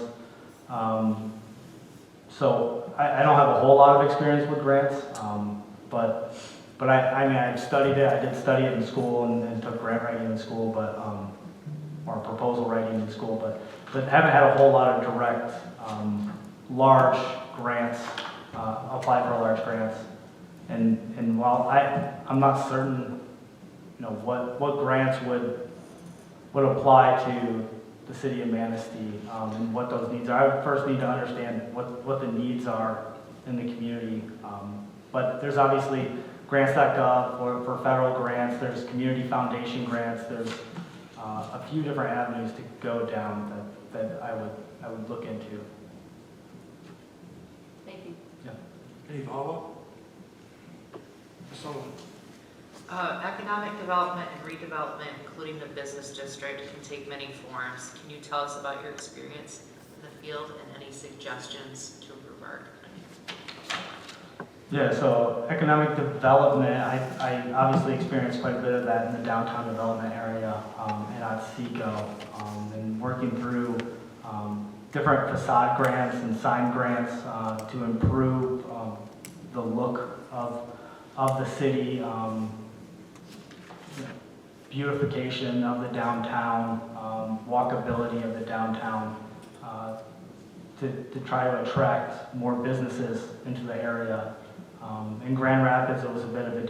So I don't have a whole lot of experience with grants, but I mean, I've studied it. I did study it in school and took grant writing in school, but or proposal writing in school, but haven't had a whole lot of direct large grants, apply for large grants. And while I'm not certain, you know, what grants would apply to the city of Manistee and what those needs are. I first need to understand what the needs are in the community. But there's obviously grants.gov for federal grants. There's community foundation grants. There's a few different avenues to go down that I would look into. Thank you. Yeah. Any follow-up? Ms. Sullivan? Economic development and redevelopment, including the business district, can take many forms. Can you tell us about your experience in the field and any suggestions to improve our economy? Yeah, so economic development, I obviously experienced quite a bit of that in the downtown development area and at SECO, and working through different facade grants and sign grants to improve the look of the city, beautification of the downtown, walkability of the downtown, to try to attract more businesses into the area. In Grand Rapids, it was a bit of a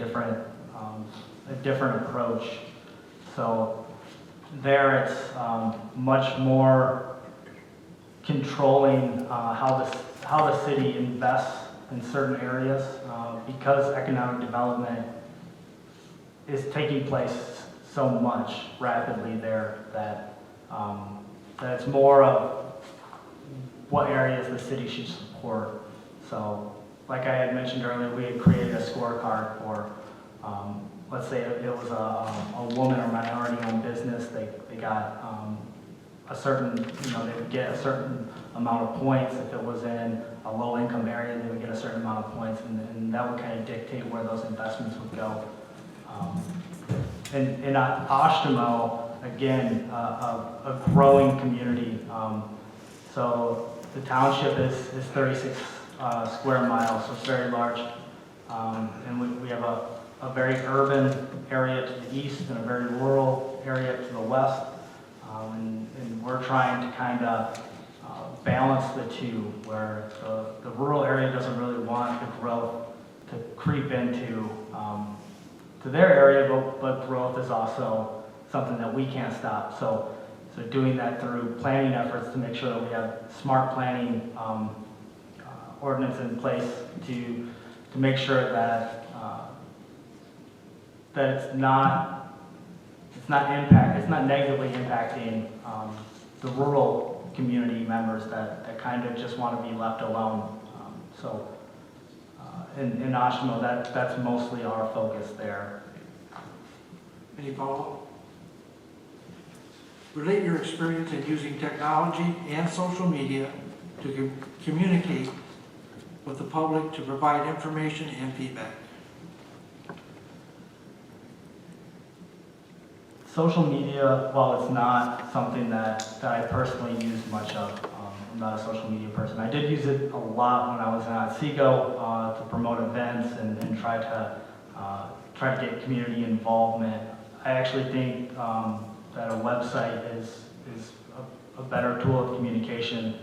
different approach. So there, it's much more controlling how the city invests in certain areas because economic development is taking place so much rapidly there that it's more of what areas the city should support. So, like I had mentioned earlier, we had created a scorecard for, let's say it was a woman or minority-owned business. They got a certain, they would get a certain amount of points. If it was in a low-income area, they would get a certain amount of points, and that would kind of dictate where those investments would go. In Oshtemo, again, a growing community. So the township is 36 square miles, so it's very large. And we have a very urban area to the east and a very rural area to the west. And we're trying to kind of balance the two, where the rural area doesn't really want the growth to creep into to their area, but growth is also something that we can't stop. So doing that through planning efforts to make sure that we have smart planning ordinance in place to make sure that that it's not negatively impacting the rural community members that kind of just want to be left alone. In Oshimo, that's mostly our focus there. Any follow-up? Relate your experience in using technology and social media to communicate with the public to provide information and feedback. Social media, while it's not something that I personally use much of, I'm not a social media person. I did use it a lot when I was in Otsego to promote events and try to get community involvement. I actually think that a website is a better tool of communication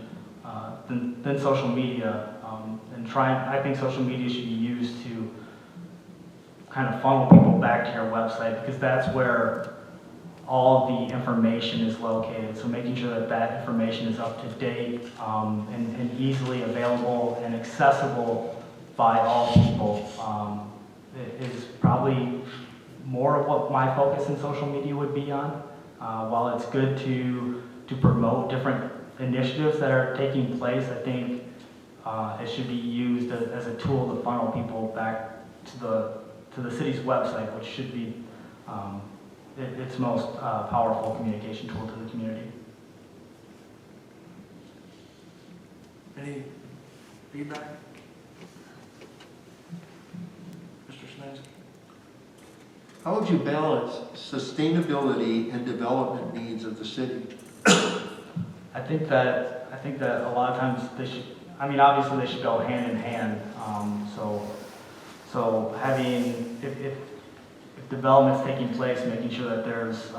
than social media. I think social media should be used to kind of funnel people back to your website, because that's where all the information is located. So making sure that information is up to date and easily available and accessible by all people is probably more of what my focus in social media would be on. While it's good to promote different initiatives that are taking place, I think it should be used as a tool to funnel people back to the city's website, which should be its most powerful communication tool to the community. Any feedback? Mr. Szymanski? How would you balance sustainability and development needs of the city? I think that a lot of times they should. I mean, obviously they should go hand in hand. So having if development's taking place, making sure that there's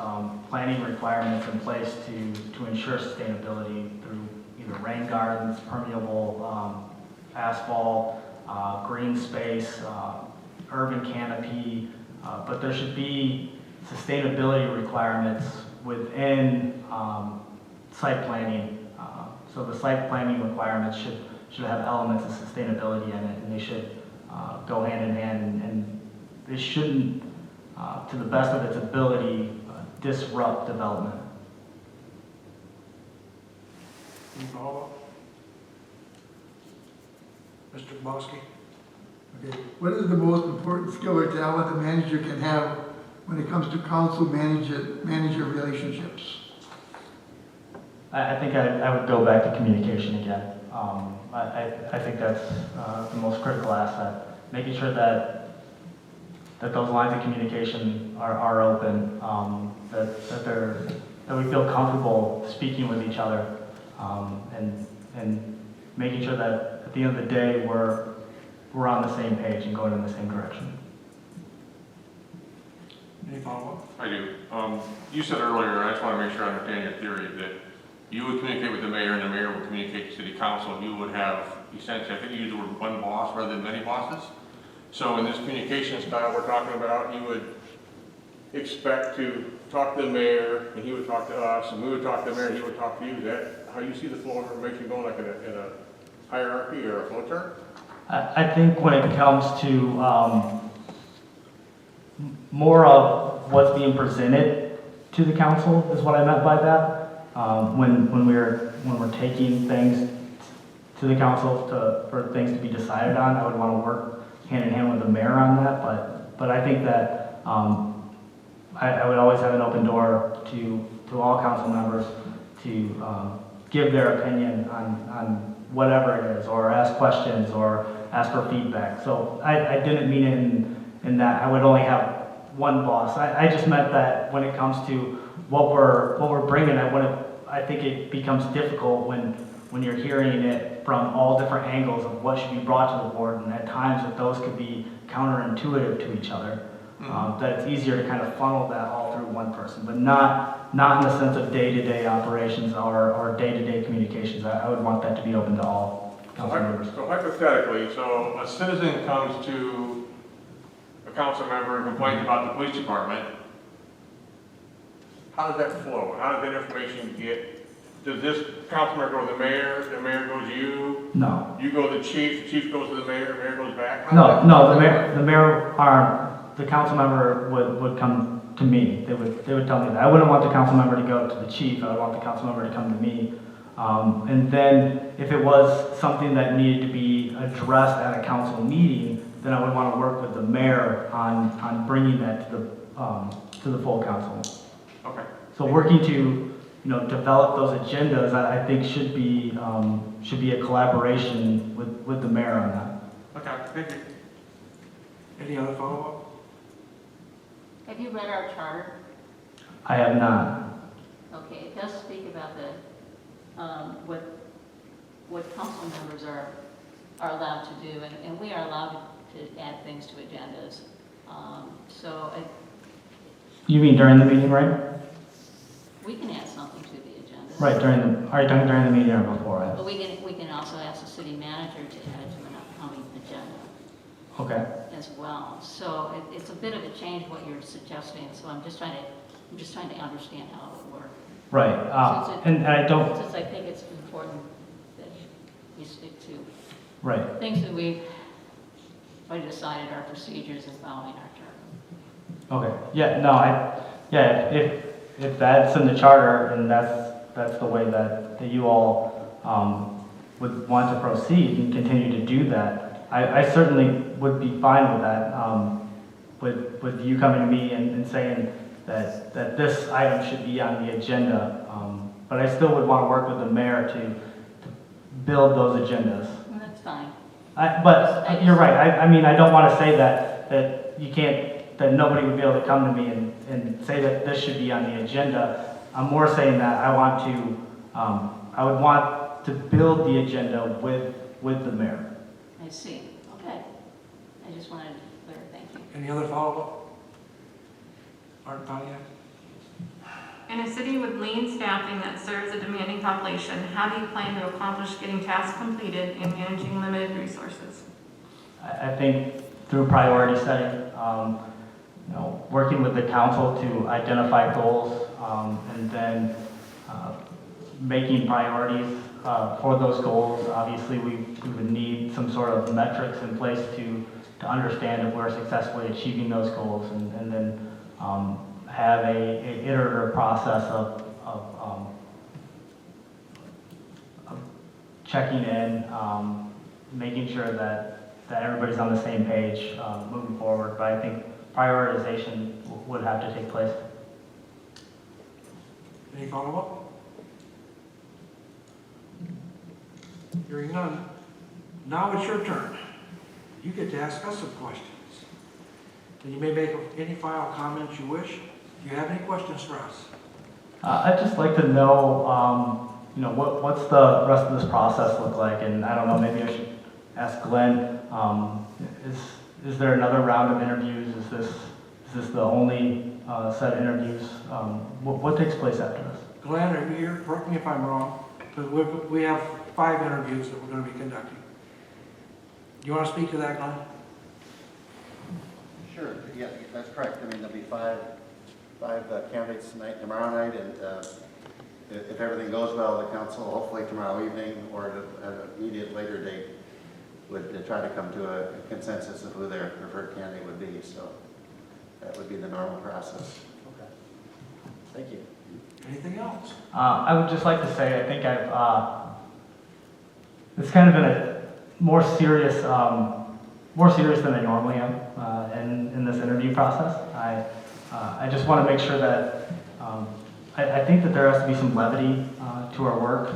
planning requirements in place to ensure sustainability through either rain gardens, permeable asphalt, green space, urban canopy, but there should be sustainability requirements within site planning. So the site planning requirements should have elements of sustainability in it, and they should go hand in hand, and they shouldn't, to the best of its ability, disrupt development. Any follow-up? Mr. Kowalski? Okay, what is the most important skill or talent a manager can have when it comes to council manager relationships? I think I would go back to communication again. I think that's the most critical asset. Making sure that those lines of communication are open, that we feel comfortable speaking with each other, and making sure that at the end of the day we're on the same page and going in the same direction. Any follow-up? I do. You said earlier, I just want to make sure I understand your theory, that you would communicate with the mayor and the mayor would communicate to city council, and you would have essentially, I think you used the word one boss rather than many bosses. So in this communication style we're talking about, you would expect to talk to the mayor and he would talk to us, and we would talk to the mayor and he would talk to you. Is that how you see the flow of information going, like in a hierarchy or a flow chart? I think when it comes to more of what's being presented to the council is what I meant by that. When we're taking things to the council for things to be decided on, I would want to work hand in hand with the mayor on that. But I think that I would always have an open door to all council members to give their opinion on whatever it is, or ask questions, or ask for feedback. So I didn't mean it in that I would only have one boss. I just meant that when it comes to what we're bringing, I think it becomes difficult when when you're hearing it from all different angles of what should be brought to the board, and at times that those could be counterintuitive to each other, that it's easier to kind of funnel that all through one person, but not in the sense of day-to-day operations or day-to-day communications. I would want that to be open to all council members. So hypothetically, so a citizen comes to a council member and complains about the police department. How does that flow? How does that information does this council member go to the mayor goes to you? No. You go to the chief goes to the mayor goes back? No, the council member would come to me. They would tell me that. I wouldn't want the council member to go to the chief. I would want the council member to come to me. And then if it was something that needed to be addressed at a council meeting, then I would want to work with the mayor on bringing that to the full council. Okay. So working to develop those agendas, I think should be a collaboration with the mayor on that. Okay, thank you. Any other follow-up? Have you read our charter? I have not. Okay, it does speak about what council members are allowed to do, and we are allowed to add things to agendas. You mean during the meeting, right? We can add something to the agenda. Right, are you talking during the meeting or before? But we can also ask the city manager to add it to an upcoming agenda Okay. as well. So it's a bit of a change what you're suggesting, so I'm just trying to understand how it would work. Right, and I don't, Since I think it's important that we stick to right, things that we've already decided our procedures and following our charter. okay, if that's in the charter and that's the way that you all would want to proceed and continue to do that, I certainly would be fine with that, with you coming to me and saying that this item should be on the agenda, but I still would want to work with the mayor to build those agendas. Well, that's fine. But you're right, I don't want to say that you can't, that nobody would be able to come to me and say that this should be on the agenda. I'm more saying that I would want to build the agenda with the mayor. I see. Okay. I just wanted to be clear. Thank you. Any other follow-up? Art Pontiac? In a city with lean staffing that serves a demanding population, how do you plan to accomplish getting tasks completed and managing limited resources? I think through priority setting, working with the council to identify goals, and then making priorities for those goals. Obviously, we would need some sort of metrics in place to understand if we're successfully achieving those goals, and then have a iterative process of checking in, making sure that everybody's on the same page moving forward. But I think prioritization would have to take place. Any follow-up? Hearing none. Now it's your turn. You get to ask us some questions. And you may make any final comments you wish. Do you have any questions for us? I'd just like to know, what's the rest of this process look like? And I don't know, maybe I should ask Glenn, is there another round of interviews? Is this the only set of interviews? What takes place after this? Glenn, are you here? Correct me if I'm wrong, but we have 5 interviews that we're going to be conducting. Do you want to speak to that, Glenn? Sure, yeah, that's correct. I mean, there'll be five candidates tonight, tomorrow night, and if everything goes well, the council, hopefully tomorrow evening or at an immediate later date, would try to come to a consensus of who their preferred candidate would be. So that would be the normal process. Okay. Thank you. Anything else? I would just like to say, I think it's kind of been a more serious than I normally am in this interview process. I just want to make sure that I think that there has to be some levity to our work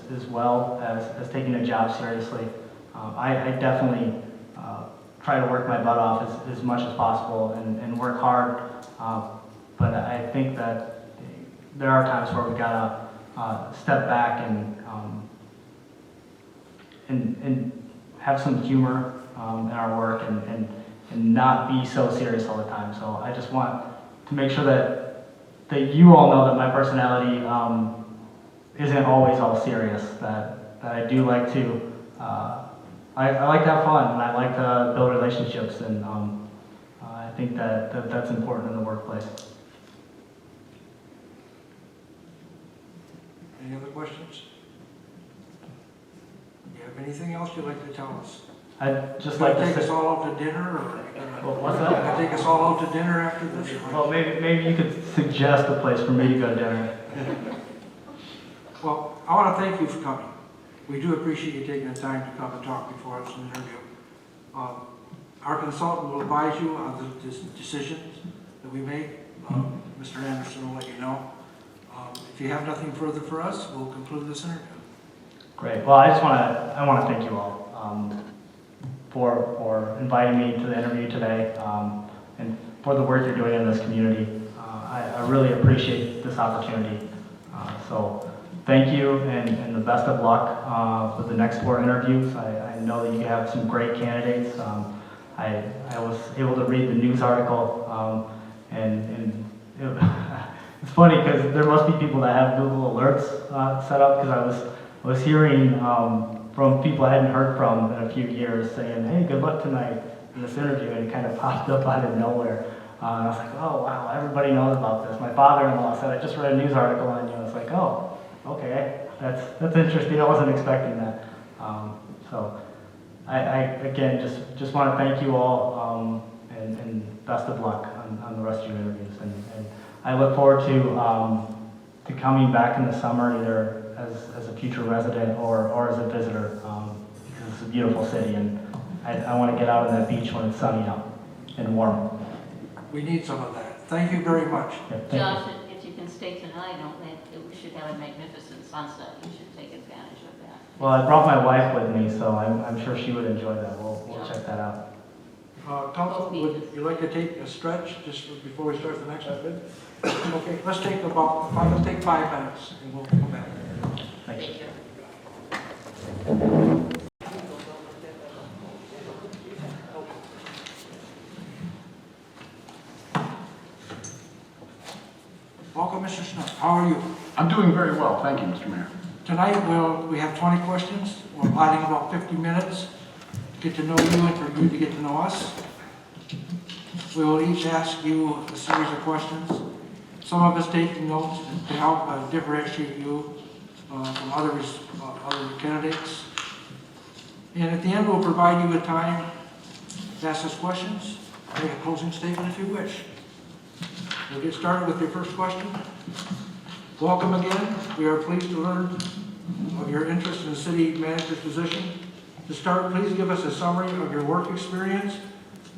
as well as taking a job seriously. I definitely try to work my butt off as much as possible and work hard, but I think that there are times where we've got to step back and and have some humor in our work and not be so serious all the time. So I just want to make sure that you all know that my personality isn't always all serious, that I do like to, I like to have fun, and I like to build relationships, and I think that's important in the workplace. Any other questions? Do you have anything else you'd like to tell us? I'd just You like gonna to take us say, all out to dinner, or what's you that? gonna take us all out to dinner after this? Well, maybe you could suggest a place for me to go to dinner. Well, I want to thank you for coming. We do appreciate you taking the time to come and talk before us in the interview. Our consultant will advise you on the decisions that we make. Mr. Anderson will let you know. If you have nothing further for us, we'll conclude this interview. Great. Well, I want to thank you all for inviting me to the interview today and for the work you're doing in this community. I really appreciate this opportunity. So thank you and the best of luck with the next 4 interviews. I know that you have some great candidates. I was able to read the news article and it's funny because there must be people that have Google Alerts set up, because I was hearing from people I hadn't heard from in a few years saying, hey, good luck tonight in this interview, and it kind of popped up out of nowhere. And I was like, oh wow, everybody knows about this. My father-in-law said, I just read a news article on you. I was like, oh, okay, that's interesting. I wasn't expecting that. So I again just want to thank you all and best of luck on the rest of your interviews. And I look forward to coming back in the summer, either as a future resident or as a visitor, because it's a beautiful city, and I want to get out on that beach when it's sunny out and warm. We need some of that. Thank you very much. Yeah, thank you. Josh, if you can stay tonight, we should have a magnificent sunset. You should take advantage of that. Well, I brought my wife with me, so I'm sure she would enjoy that. We'll check that out. Council, would you like to take a stretch just before we start the next bit? Okay, let's take 5 minutes and we'll come back. Thank you. Thank you. Welcome, Mr. Snow. How are you? I'm doing very well, thank you, Mr. Mayor. Tonight, we have 20 questions. We're allotting about 50 minutes to get to know you and for you to get to know us. We will each ask you a series of questions. Some of us taking notes to help differentiate you from other candidates. And at the end, we'll provide you with time to ask us questions, make a closing statement if you wish. We'll get started with your first question. Welcome again. We are pleased to learn of your interest in the city manager's position. To start, please give us a summary of your work experience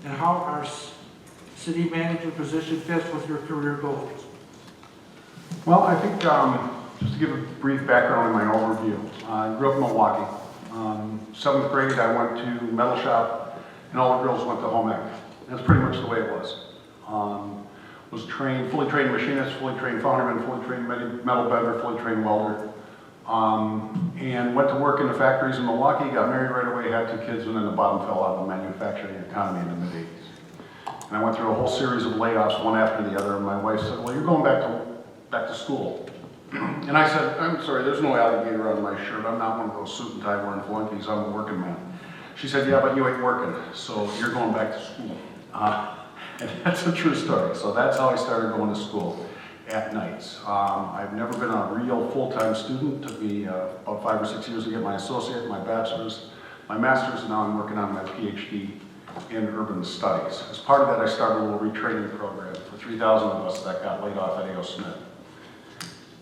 and how our city manager position fits with your career goals. Well, I think just to give a brief background in my overview, I grew up in Milwaukee. 7th grade, I went to metal shop, and all the girls went to home ec. That's pretty much the way it was. Was fully trained machinist, fully trained founderman, fully trained metal bender, fully trained welder. And went to work in the factories in Milwaukee, got married right away, had 2 kids, and then the bottom fell out of the manufacturing economy in the mid-80s. And I went through a whole series of layoffs, one after the other, and my wife said, well, you're going back to school. And I said, I'm sorry, there's no alligator on my shirt. I'm not one of those suit and tie wearing flunkies. I'm a working man. She said, yeah, but you ain't working, so you're going back to school. And that's a true story. So that's how I started going to school at nights. I've never been a real full-time student. It took me about 5 or 6 years to get my associate, my bachelor's, my master's, and now I'm working on my PhD in urban studies. As part of that, I started a little retraining program for 3,000 of us that got laid off at A.O. Smith.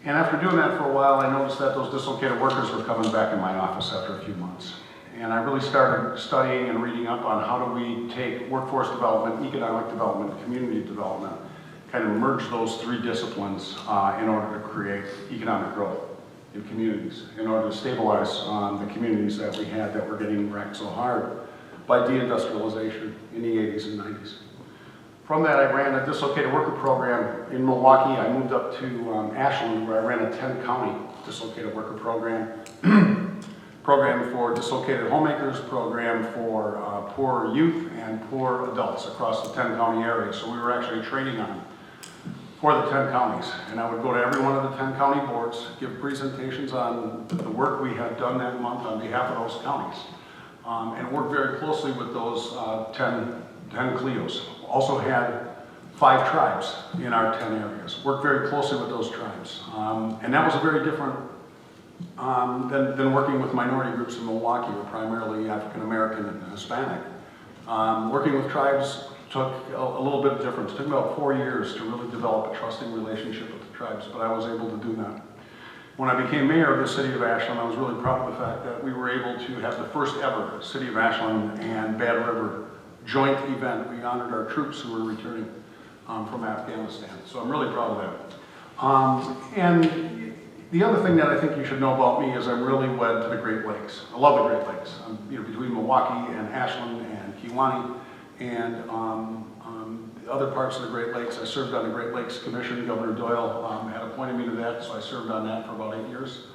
And after doing that for a while, I noticed that those dislocated workers were coming back in my office after a few months. And I really started studying and reading up on how do we take workforce development, economic development, community development, kind of merge those 3 disciplines in order to create economic growth in communities, in order to stabilize the communities that we had that were getting wrecked so hard by deindustrialization in the 80s and 90s. From that, I ran a dislocated worker program in Milwaukee. I moved up to Ashland, where I ran a 10-county dislocated worker program program for dislocated homemakers, program for poor youth and poor adults across the 10 county area. So we were actually training on for the 10 counties. And I would go to every one of the 10 county boards, give presentations on the work we had done that month on behalf of those counties. And work very closely with those 10 CLEOs. Also had 5 tribes in our 10 areas. Worked very closely with those tribes. And that was a very different than working with minority groups in Milwaukee, were primarily African American and Hispanic. Working with tribes took a little bit different. It took about 4 years to really develop a trusting relationship with the tribes, but I was able to do that. When I became mayor of the city of Ashland, I was really proud of the fact that we were able to have the first ever City of Ashland and Bad River joint event. We honored our troops who were returning from Afghanistan. So I'm really proud of that. And the other thing that I think you should know about me is I'm really wed to the Great Lakes. I love the Great Lakes. I'm between Milwaukee and Ashland and Kewaunee and the other parts of the Great Lakes. I served on the Great Lakes Commission. Governor Doyle had appointed me to that, so I served on that for about 8 years.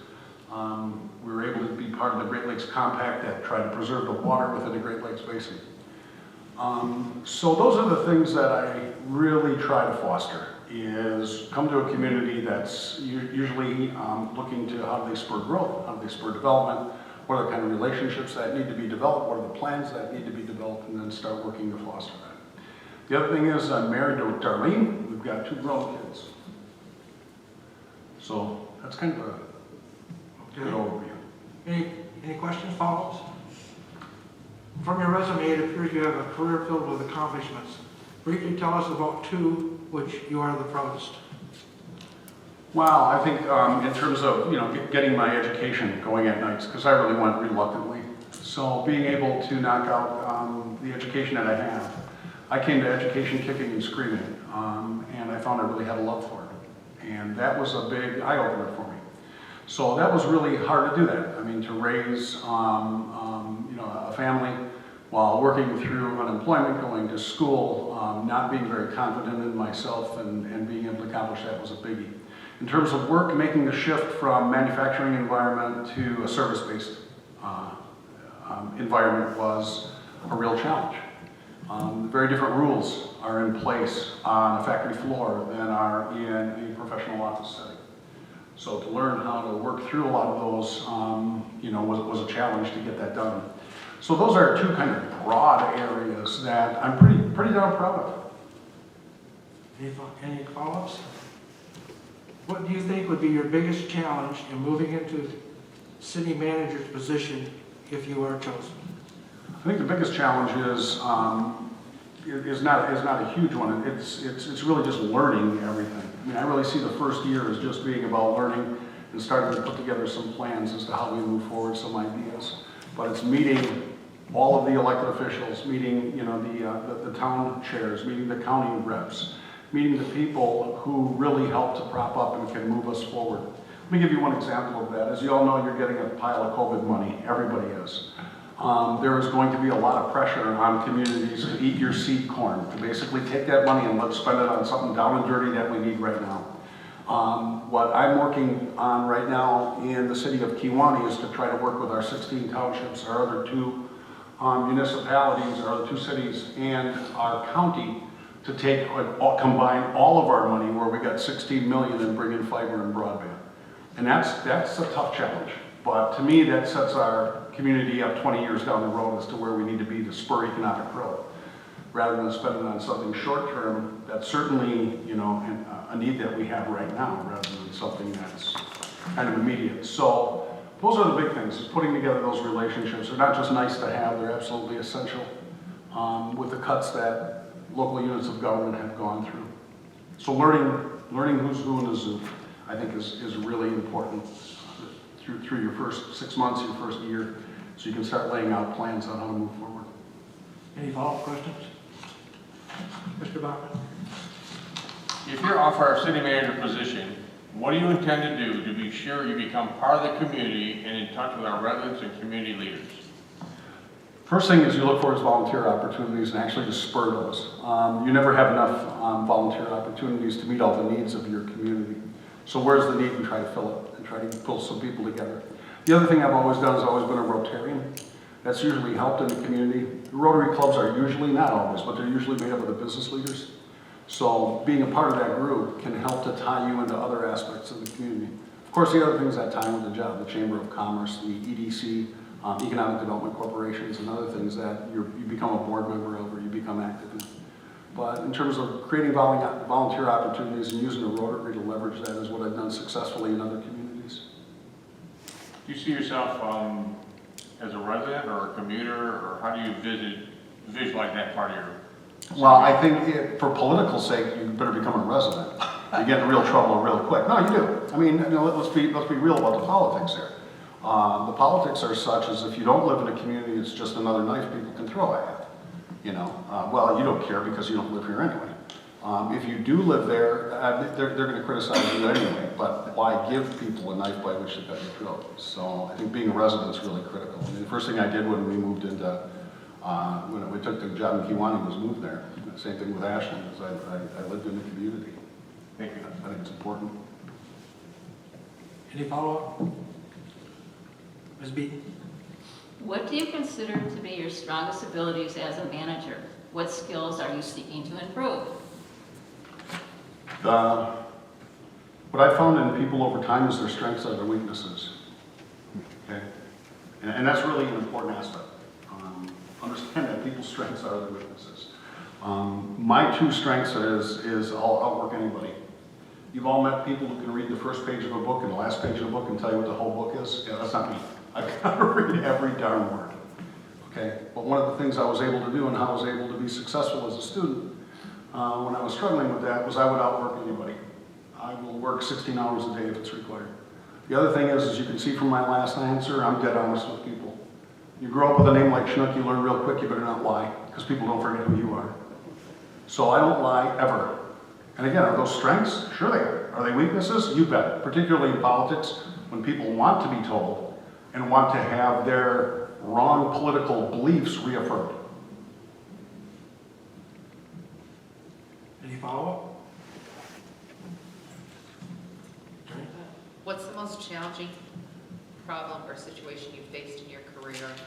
We were able to be part of the Great Lakes Compact that tried to preserve the water within the Great Lakes Basin. So those are the things that I really try to foster, is come to a community that's usually looking to how do they spur growth, how do they spur development, what are the kind of relationships that need to be developed, what are the plans that need to be developed, and then start working to foster that. The other thing is I'm married to Darlene. We've got 2 grown kids. So that's kind of a good overview. Any questions, follow-ups? From your resume, it appears you have a career filled with accomplishments. Briefly tell us about 2 which you are the proudest. Well, I think in terms of getting my education going at nights, because I really went reluctantly. So being able to knock out the education that I have, I came to education kicking and screaming, and I found I really had a love for it. And that was a big eye-opener for me. So that was really hard to do that. I mean, to raise a family while working through unemployment, going to school, not being very confident in myself and being able to accomplish that was a biggie. In terms of work, making the shift from manufacturing environment to a service-based environment was a real challenge. Very different rules are in place on a factory floor than are in a professional office setting. So to learn how to work through a lot of those, was a challenge to get that done. So those are 2 kind of broad areas that I'm pretty darn proud of. Any follow-ups? What do you think would be your biggest challenge in moving into city manager's position if you are chosen? I think the biggest challenge is not a huge one. It's really just learning everything. I mean, I really see the first year as just being about learning and starting to put together some plans as to how we move forward, some ideas. But it's meeting all of the elected officials, meeting the town chairs, meeting the county reps, meeting the people who really help to prop up and can move us forward. Let me give you one example of that. As you all know, you're getting a pile of COVID money. Everybody is. There is going to be a lot of pressure on communities to eat your seed corn, to basically take that money and let's spend it on something down and dirty that we need right now. What I'm working on right now in the city of Kewaunee is to try to work with our 16 townships, our other 2 municipalities, our other 2 cities, and our county to combine all of our money, where we got 16 million, and bring in fiber and broadband. And that's a tough challenge. But to me, that sets our community up 20 years down the road as to where we need to be to spur economic growth, rather than spending on something short-term that's certainly, a need that we have right now, rather than something that's kind of immediate. So those are the big things, is putting together those relationships. They're not just nice to have, they're absolutely essential with the cuts that local units of government have gone through. So learning who's who in the zoo, I think is really important through your first 6 months, your first year, so you can start laying out plans on how to move forward. Any follow-up questions? Mr. Bachman? If you're offered a city manager position, what do you intend to do to be sure you become part of the community and in touch with our residents and community leaders? First thing is you look for is volunteer opportunities and actually just spur those. You never have enough volunteer opportunities to meet all the needs of your community. So where's the need, and try to fill it and try to pull some people together. The other thing I've always done is always been a Rotarian. That's usually helped in the community. Rotary clubs are usually, not always, but they're usually made up of the business leaders. So being a part of that group can help to tie you into other aspects of the community. Of course, the other things that tie with the job, the Chamber of Commerce, the EDC, Economic Development Corporations, and other things that you become a board member of or you become active in. But in terms of creating volunteer opportunities and using the Rotary to leverage that is what I've done successfully in other communities. Do you see yourself as a resident or a commuter, or how do you visualize that part of your? Well, I think for political sake, you better become a resident. You get in real trouble real quick. No, you do. I mean, let's be real about the politics here. The politics are such as if you don't live in a community, it's just another knife people can throw at you. Well, you don't care because you don't live here anyway. If you do live there, they're going to criticize you anyway, but why give people a knife by which to cut your throat? So I think being a resident is really critical. I mean, the first thing I did when we moved into, when we took the job in Kiwanee was move there. Same thing with Ashland, because I lived in the community. Thank you. I think it's important. Any follow-up? Ms. Beaton? What do you consider to be your strongest abilities as a manager? What skills are you seeking to improve? What I've found in people over time is their strengths are their weaknesses. Okay? And that's really an important aspect. Understand that people's strengths are their weaknesses. My two strengths is I'll outwork anybody. You've all met people who can read the first page of a book and the last page of a book and tell you what the whole book is. Yeah, that's not me. I've got to read every darn word. Okay? But one of the things I was able to do and how I was able to be successful as a student when I was struggling with that was I would outwork anybody. I will work 16 hours a day if it's required. The other thing is, as you can see from my last answer, I'm dead honest with people. You grow up with a name like Schnook, you learn real quick, you better not lie, because people don't forget who you are. So I don't lie ever. And again, are those strengths? Sure they are. Are they weaknesses? You bet. Particularly in politics, when people want to be told and want to have their wrong political beliefs reaffirmed. Any follow-up? What's the most challenging problem or situation you faced in your career? And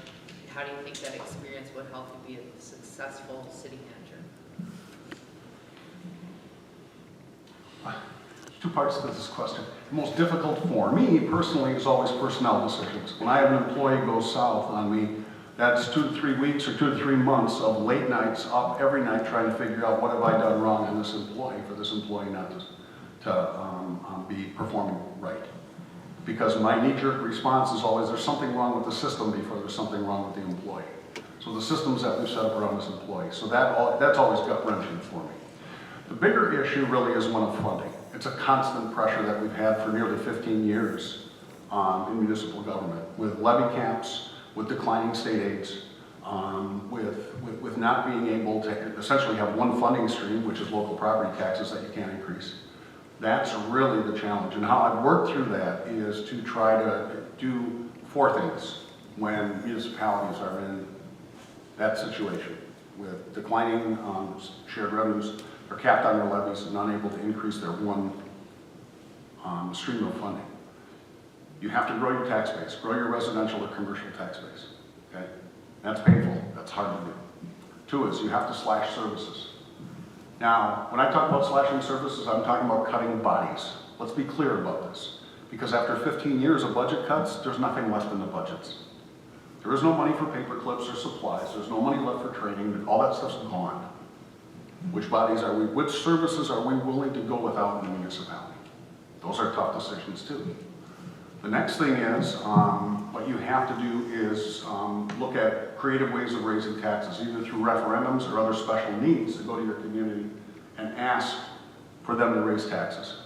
how do you think that experience would help you be a successful city manager? Two parts to this question. The most difficult for me personally is always personnel decisions. When I have an employee go south on me, that's 2 to 3 weeks or 2 to 3 months of late nights up every night trying to figure out what have I done wrong on this employee for this employee not to be performing right. Because my knee-jerk response is always there's something wrong with the system before there's something wrong with the employee. So the systems that we've set up around this employee. So that's always gut-wrenching for me. The bigger issue really is one of funding. It's a constant pressure that we've had for nearly 15 years in municipal government, with levy caps, with declining state aids, with not being able to essentially have one funding stream, which is local property taxes that you can't increase. That's really the challenge. And how I've worked through that is to try to do 4 things when municipalities are in that situation, with declining shared revenues, they're capped on their levies and unable to increase their one stream of funding. You have to grow your tax base, grow your residential or commercial tax base, okay? That's painful, that's hard to do. 2 is you have to slash services. Now, when I talk about slashing services, I'm talking about cutting bodies. Let's be clear about this, because after 15 years of budget cuts, there's nothing left in the budgets. There is no money for paper clips or supplies, there's no money left for training, all that stuff's gone. Which bodies are we, which services are we willing to go without in the municipality? Those are tough decisions too. The next thing is, what you have to do is look at creative ways of raising taxes, either through referendums or other special needs to go to your community and ask for them to raise taxes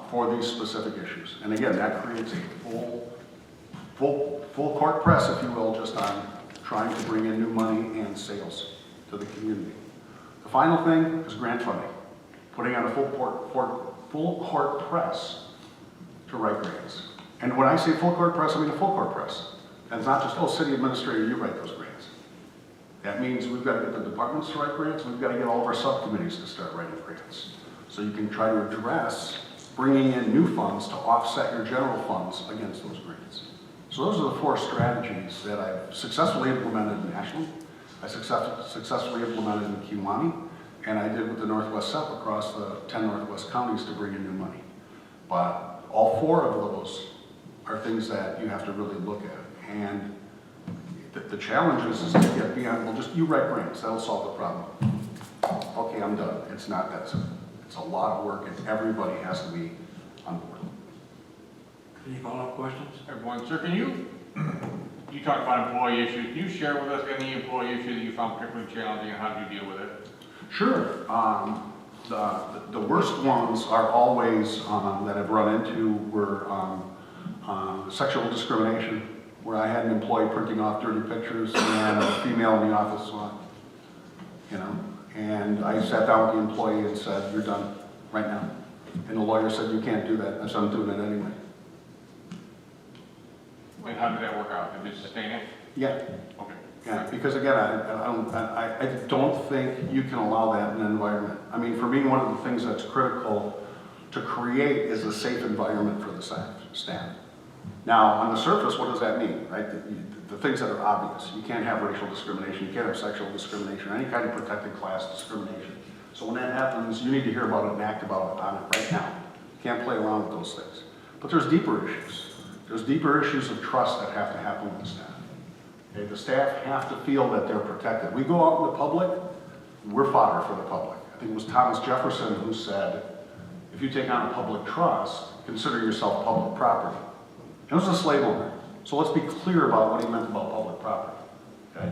for these specific issues. And again, that creates a full court press, if you will, just on trying to bring in new money and sales to the community. The final thing is grant funding, putting on a full court press to write grants. And when I say full court press, I mean a full court press. And it's not just, oh, city administrator, you write those grants. That means we've got to get the departments to write grants, we've got to get all of our subcommittees to start writing grants. So you can try to address bringing in new funds to offset your general funds against those grants. So those are the 4 strategies that I've successfully implemented nationally. I successfully implemented in Kiwani, and I did with the Northwest SEP across the 10 Northwest counties to bring in new money. But all 4 of those are things that you have to really look at. And the challenge is to get beyond, well, just you write grants, that'll solve the problem. Okay, I'm done. It's not that simple. It's a lot of work, and everybody has to be on board. Any follow-up questions? Everyone, sir, you talked about employee issues. Can you share with us any employee issue that you found particularly challenging and how did you deal with it? Sure. The worst ones are always that I've run into were sexual discrimination, where I had an employee printing off dirty pictures and a female in the office saw it, and I sat down with the employee and said, "You're done right now." And the lawyer said, "You can't do that." I said, "I'm doing it anyway." And how did that work out? Did you sustain it? Yeah. Okay. Yeah, because again, I don't think you can allow that in an environment. I mean, for me, one of the things that's critical to create is a safe environment for the staff. Now, on the surface, what does that mean, right? The things that are obvious. You can't have racial discrimination, you can't have sexual discrimination, any kind of protected class discrimination. So when that happens, you need to hear about it and act about it on it right now. You can't play around with those things. But there's deeper issues. There's deeper issues of trust that have to happen with the staff. Okay, the staff have to feel that they're protected. We go out in the public, we're fodder for the public. I think it was Thomas Jefferson who said, if you take on a public trust, consider yourself public property. It was a slave owner. So let's be clear about what he meant about public property. Okay?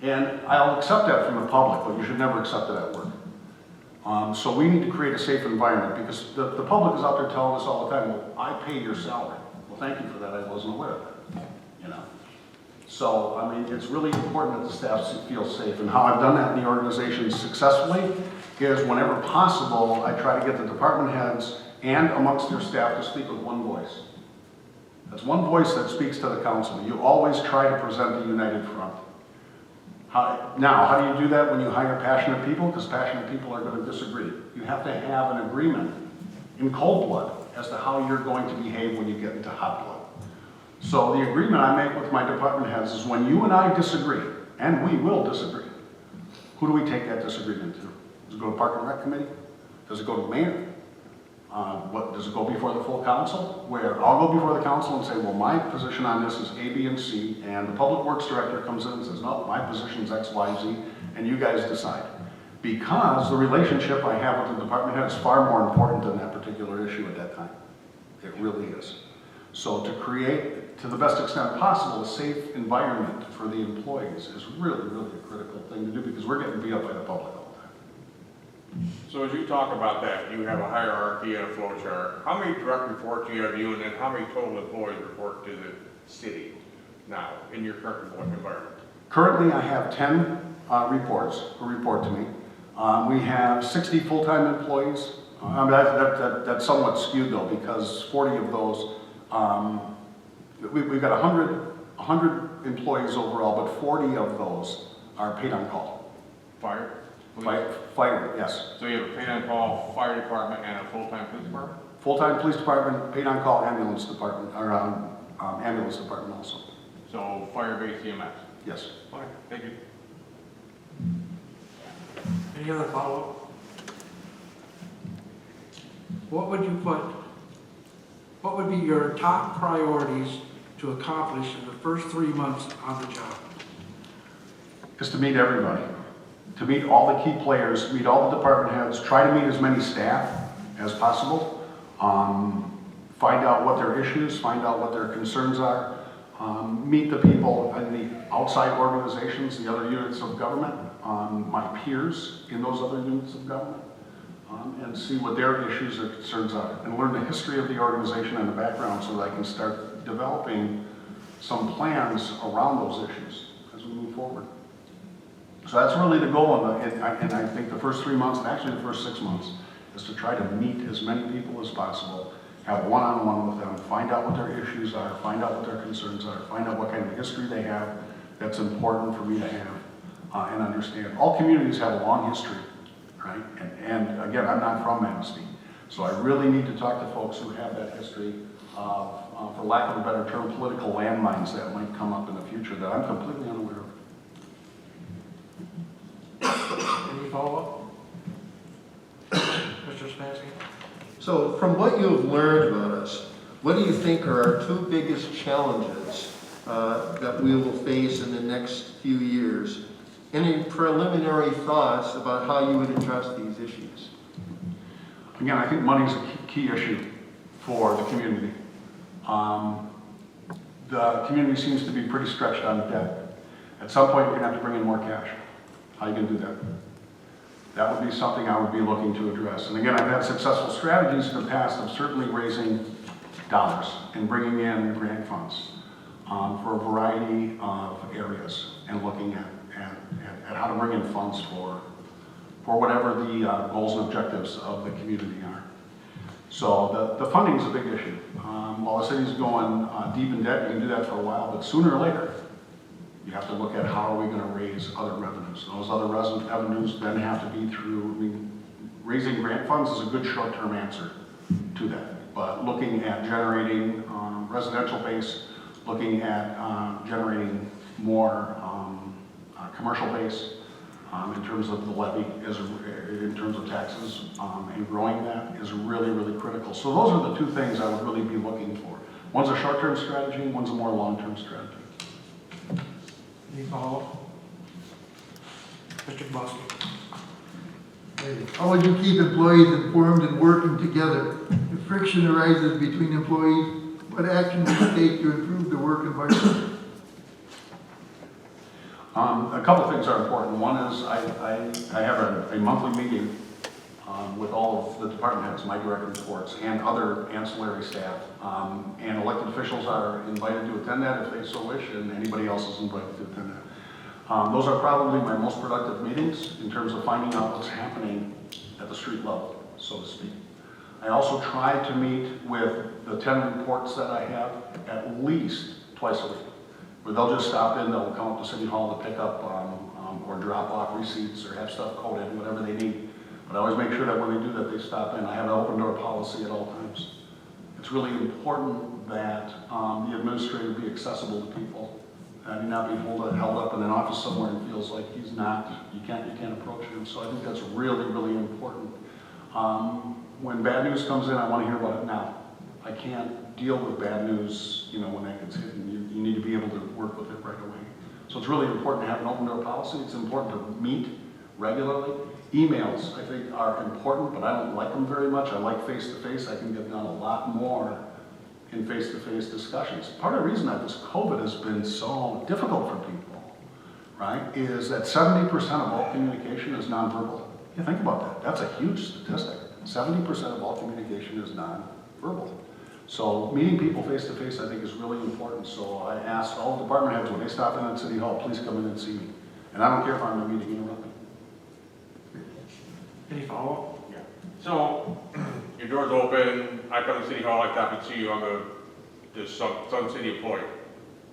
And I'll accept that from the public, but you should never accept it at work. So we need to create a safe environment because the public is out there telling us all the time, well, I pay your salary. Well, thank you for that. I wasn't aware of that. So, I mean, it's really important that the staff feel safe. And how I've done that in the organization successfully is whenever possible, I try to get the department heads and amongst their staff to speak with one voice. That's one voice that speaks to the council. You always try to present a united front. Now, how do you do that when you hire passionate people? Because passionate people are going to disagree. You have to have an agreement in cold blood as to how you're going to behave when you get into hot blood. So the agreement I make with my department heads is when you and I disagree, and we will disagree, who do we take that disagreement to? Does it go to Park and Rec Committee? Does it go to the mayor? Does it go before the full council? Where I'll go before the council and say, well, my position on this is A, B, and C, and the public works director comes in and says, no, my position is X, Y, Z, and you guys decide. Because the relationship I have with the department head is far more important than that particular issue at that time. It really is. So to create, to the best extent possible, a safe environment for the employees is really, really a critical thing to do because we're getting beat up by the public all the time. So as you talk about that, you have a hierarchy and a flow chart. How many direct reports do you have and then how many total employees report to the city now in your current environment? Currently, I have 10 reports who report to me. We have 60 full-time employees. That's somewhat skewed though because 40 of those, we've got 100 employees overall, but 40 of those are paid on call. Fire? Fire, yes. So you have a paid on call fire department and a full-time police department? Full-time police department, paid on call ambulance department, or ambulance department also. So fire-based EMS? Yes. Okay, thank you. Any other follow-up? What would be your top priorities to accomplish in the first 3 months on the job? Is to meet everybody, to meet all the key players, meet all the department heads, try to meet as many staff as possible, find out what their issues, find out what their concerns are, meet the people in the outside organizations, the other units of government, my peers in those other units of government, and see what their issues or concerns are, and learn the history of the organization and the background so that I can start developing some plans around those issues as we move forward. So that's really the goal, and I think the first 3 months, and actually the first 6 months, is to try to meet as many people as possible, have one-on-one with them, find out what their issues are, find out what their concerns are, find out what kind of history they have that's important for me to have and understand. All communities have a long history, right? And again, I'm not from Manistee, so I really need to talk to folks who have that history of for lack of a better term, political landmines that might come up in the future that I'm completely unaware of. Any follow-up? Mr. Smansky? So from what you've learned about us, what do you think are our two biggest challenges that we will face in the next few years? Any preliminary thoughts about how you would address these issues? Again, I think money is a key issue for the community. The community seems to be pretty stretched on debt. At some point, you're going to have to bring in more cash. How are you going to do that? That would be something I would be looking to address. And again, I've had successful strategies in the past of certainly raising dollars and bringing in grant funds for a variety of areas and looking at how to bring in funds for whatever the goals and objectives of the community are. So the funding is a big issue. While the city's going deep in debt, you can do that for a while, but sooner or later, you have to look at how are we going to raise other revenues. Those other revenues then have to be through, raising grant funds is a good short-term answer to that. But looking at generating residential base, looking at generating more commercial base in terms of the levy, in terms of taxes, and growing that is really, really critical. So those are the two things I would really be looking for. One's a short-term strategy, one's a more long-term strategy. Any follow-up? Mr. Kowalski? How would you keep employees informed and working together? If friction arises between employees, what action would you take to improve the work environment? A couple things are important. One is I have a monthly meeting with all of the department heads, my direct reports, and other ancillary staff. And elected officials are invited to attend that if they so wish, and anybody else is invited to attend that. Those are probably my most productive meetings in terms of finding out what's happening at the street level, so to speak. I also try to meet with the 10 reports that I have at least twice a week, where they'll just stop in, they'll come up to City Hall to pick up or drop off receipts or have stuff coded, whatever they need. But I always make sure that when they do that, they stop in. I have an open door policy at all times. It's really important that the administrator be accessible to people and not be held up in an office somewhere and feels like he's not, you can't approach him. So I think that's really, really important. When bad news comes in, I want to hear about it now. I can't deal with bad news, when that gets hidden. You need to be able to work with it right away. So it's really important to have an open door policy. It's important to meet regularly. Emails, I think, are important, but I don't like them very much. I like face-to-face. I can get done a lot more in face-to-face discussions. Part of the reason that this COVID has been so difficult for people, right, is that 70% of all communication is nonverbal. Yeah, think about that. That's a huge statistic. 70% of all communication is nonverbal. So meeting people face-to-face, I think, is really important. So I ask all the department heads when they stop in at City Hall, please come in and see me. And I don't care if I'm in a meeting interrupted. Any follow-up? Yeah. So, your door's open, I come to City Hall, I stop and see you, I'm the Sun City employee.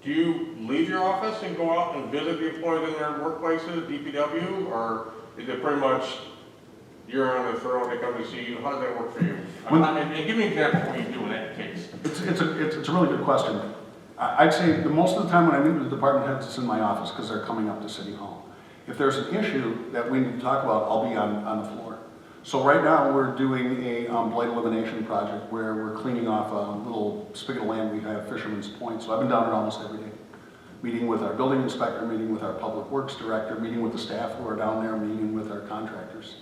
Do you leave your office and go out and visit the employees in their workplaces, DPW, or is it pretty much you're on the throne, they come to see you? How does that work for you? And give me an example of what you do in that case. It's a really good question. I'd say the most of the time when I meet with the department heads, it's in my office because they're coming up to City Hall. If there's an issue that we need to talk about, I'll be on the floor. So right now we're doing a blight elimination project where we're cleaning off a little spigot of land we have, Fisherman's Point. So I've been down there almost every day, meeting with our building inspector, meeting with our public works director, meeting with the staff who are down there, meeting with our contractors.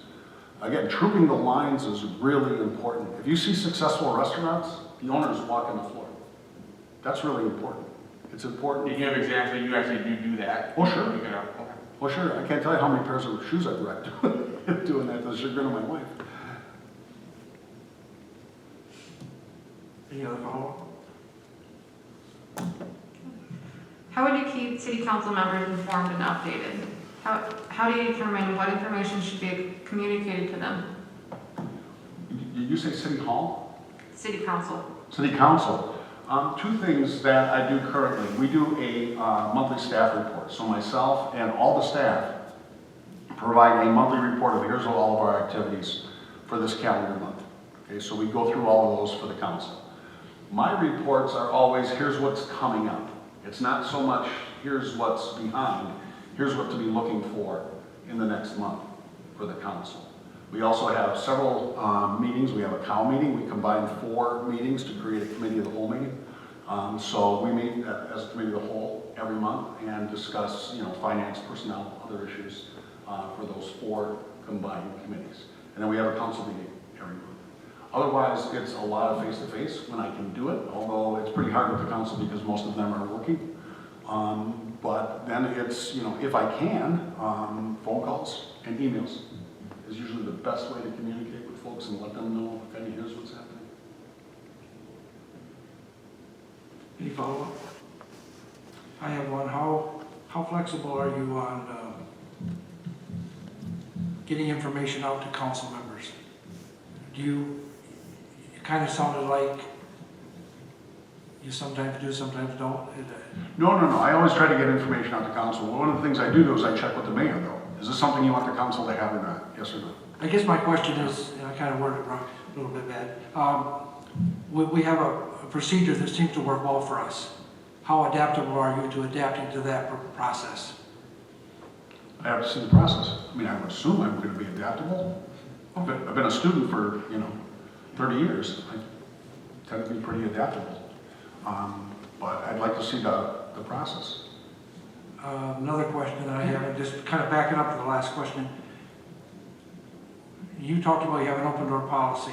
Again, trooping the lines is really important. If you see successful restaurants, the owners walk on the floor. That's really important. It's important. Did you have examples that you actually do that? Oh, sure. Okay. Well, sure. I can't tell you how many pairs of shoes I've wrecked doing that to the chagrin of my wife. Any other follow-up? How would you keep city council members informed and updated? How do you determine what information should be communicated to them? Did you say City Hall? City council. City Council. Two things that I do currently. We do a monthly staff report. So myself and all the staff provide a monthly report of here's all of our activities for this calendar month. Okay, so we go through all of those for the council. My reports are always, here's what's coming up. It's not so much, here's what's behind, here's what to be looking for in the next month for the council. We also have several meetings. We have a cow meeting. We combine 4 meetings to create a committee of the whole meeting. So we meet as a committee of the whole every month and discuss, finance, personnel, other issues for those 4 combined committees. And then we have a council meeting every month. Otherwise, it's a lot of face-to-face when I can do it, although it's pretty hard with the council because most of them are working. But then it's, if I can, phone calls and emails is usually the best way to communicate with folks and let them know if any here's what's happening. Any follow-up? I have one. How flexible are you on getting information out to council members? It kind of sounded like you sometimes do, sometimes don't. No. I always try to get information out to council. One of the things I do is I check with the mayor though. Is this something you want the council to have or not? Yes or no? I guess my question is, and I kind of worded it wrong, a little bit bad. We have a procedure that seems to work well for us. How adaptable are you to adapting to that process? I have to see the process. I mean, I would assume I'm going to be adaptable. I've been a student for, 30 years. I tend to be pretty adaptable. But I'd like to see the process. Another question that I have, and just kind of backing up to the last question. You talked about you have an open door policy.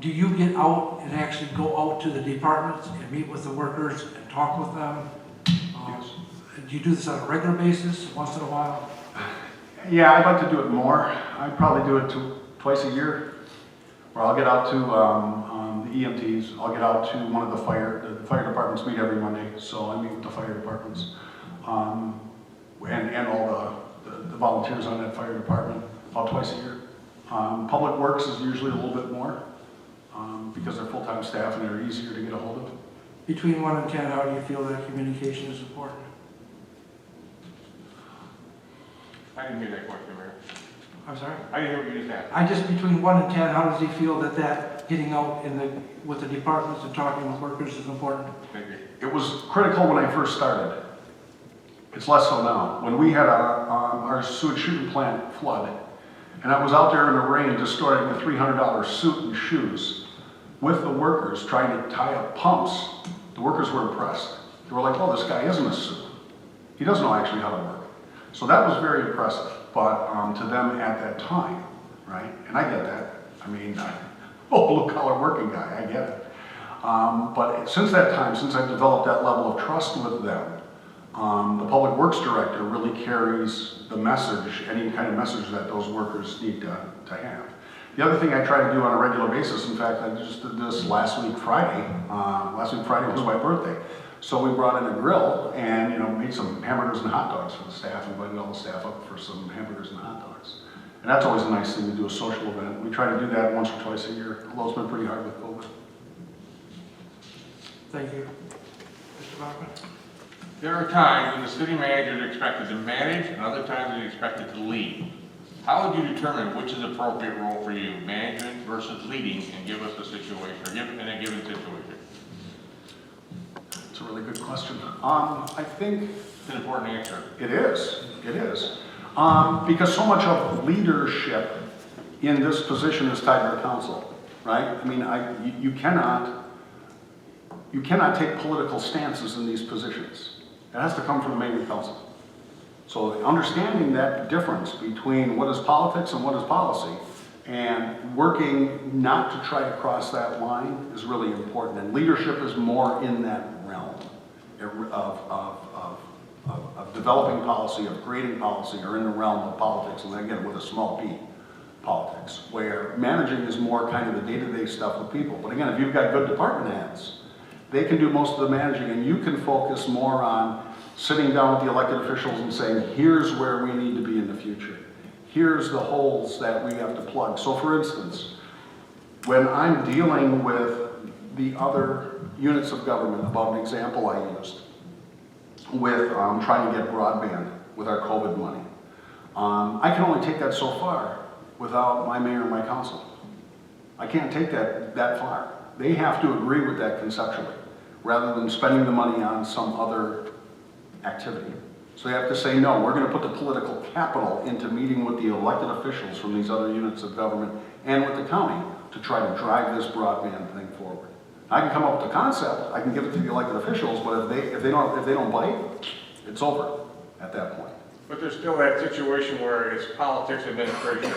Do you get out and actually go out to the departments and meet with the workers and talk with them? Yes. Do you do this on a regular basis, once in a while? Yeah, I'd like to do it more. I probably do it twice a year, where I'll get out to the EMTs. I'll get out to one of the fire departments meet every Monday, so I meet with the fire departments and all the volunteers on that fire department about twice a year. Public Works is usually a little bit more because they're full-time staff and they're easier to get a hold of. Between 1 and 10, how do you feel that communication is important? I didn't hear that question, Mayor. I'm sorry? I didn't hear what you just asked. I just, between 1 and 10, how does he feel that getting out with the departments and talking with workers is important? Thank you. It was critical when I first started. It's less so now. When we had our sewage treatment plant flood, and I was out there in the rain distorting a $300 suit and shoes with the workers trying to tie up pumps, the workers were impressed. They were like, oh, this guy isn't a suit. He doesn't know actually how to work. So that was very impressive, but to them at that time, right? And I get that. I mean, blue-collar working guy, I get it. But since that time, since I've developed that level of trust with them, the Public Works Director really carries the message, any kind of message that those workers need to have. The other thing I try to do on a regular basis, in fact, I just did this last week Friday. Last week Friday was my birthday. So we brought in a grill and, made some hamburgers and hot dogs for the staff, invited all the staff up for some hamburgers and hot dogs. And that's always a nice thing to do, a social event. We try to do that once or twice a year, although it's been pretty hard with COVID. Thank you. Mr. Bachman? There are times when the city manager is expected to manage and other times he's expected to lead. How would you determine which is the appropriate role for you, management versus leading, and give us a situation, or in a given situation? It's a really good question. I think It's an important answer. it is. Because so much of leadership in this position is tied to the council, right? I mean, you cannot take political stances in these positions. It has to come from the mayor and council. So understanding that difference between what is politics and what is policy, and working not to try to cross that line is really important. And leadership is more in that realm of developing policy, of creating policy, or in the realm of politics, and again, with a small p, politics, where managing is more kind of the day-to-day stuff with people. But again, if you've got good department heads, they can do most of the managing, and you can focus more on sitting down with the elected officials and saying, here's where we need to be in the future. Here's the holes that we have to plug. So for instance, when I'm dealing with the other units of government, about an example I used, with trying to get broadband with our COVID money, I can only take that so far without my mayor and my council. I can't take that far. they have to agree with that conceptually, rather than spending the money on some other activity. So they have to say, no, we're gonna put the political capital into meeting with the elected officials from these other units of government and with the county to try to drive this broadband thing forward. I can come up with the concept, I can give it to the elected officials, but if they don't bite, it's over at that point. But there's still that situation where it's politics administration.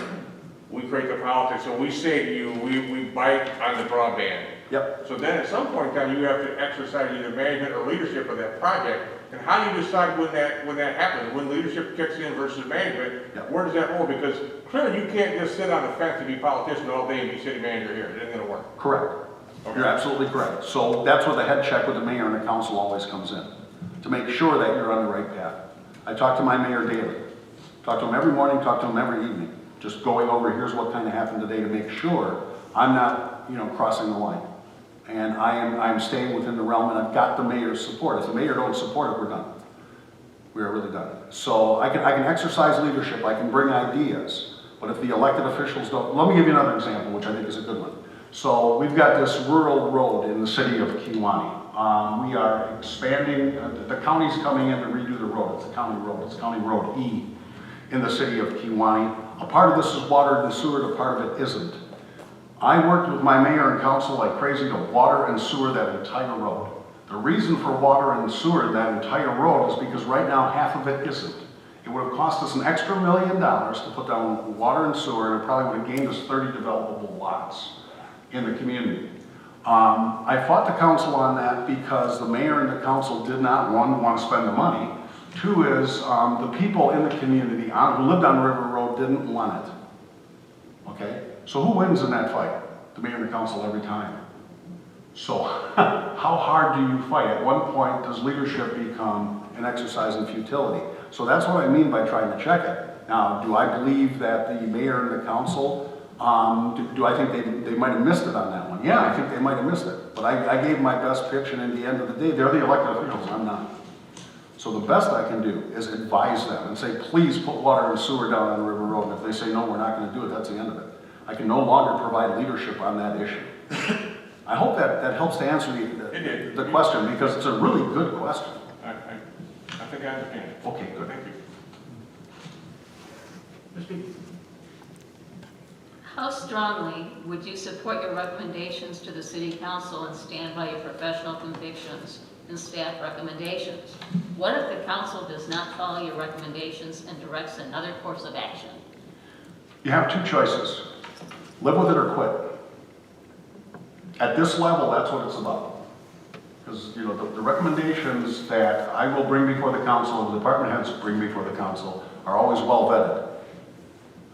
We create the politics, so we say to you, we bite on the broadband. Yep. So then at some point in time, you have to exercise either management or leadership of that project. And how do you decide when that happens, when leadership kicks in versus management? Yep. Where does that roll? Because clearly you can't just sit on the fence and be politician all day and be city manager here. It isn't gonna work. Correct. Okay. You're absolutely correct. So that's where the head check with the mayor and the council always comes in, to make sure that you're on the right path. I talk to my mayor daily. Talk to him every morning, talk to him every evening. Just going over, here's what kind of happened today to make sure I'm not, crossing the line. And I'm staying within the realm, and I've got the mayor's support. If the mayor don't support it, we're done. We are really done. So I can exercise leadership, I can bring ideas, but if the elected officials don't, let me give you another example, which I think is a good one. So we've got this rural road in the city of Kewanee. We are expanding, the county's coming in to redo the road. It's a county road, it's County Road E in the city of Kewanee. A part of this is watered and sewered, a part of it isn't. I worked with my mayor and council like crazy to water and sewer that entire road. The reason for water and sewer that entire road is because right now half of it isn't. It would have cost us an extra $1 million to put down water and sewer, and it probably would have gained us 30 developable lots in the community. I fought the council on that because the mayor and the council did not, one, want to spend the money. Two is the people in the community who lived on River Road didn't want it. Okay? So who wins in that fight? The mayor and the council every time. So how hard do you fight? At one point, does leadership become an exercise in futility? So that's what I mean by trying to check it. Now, do I believe that the mayor and the council, do I think they might have missed it on that one? Yeah, I think they might have missed it. But I gave my best pitch, and at the end of the day, they're the elected officials, I'm not. So the best I can do is advise them and say, please put water and sewer down on River Road. And if they say, no, we're not going to do it, that's the end of it. I can no longer provide leadership on that issue. I hope that helps to answer the question, because it's a really good question. I think I understand. Okay, good. Thank you. Manistee? How strongly would you support your recommendations to the city council and stand by your professional convictions and staff recommendations? What if the council does not follow your recommendations and directs another course of action? You have two choices. Live with it or quit. At this level, that's what it's about. Because, the recommendations that I will bring before the council, and the department heads bring before the council, are always well vetted.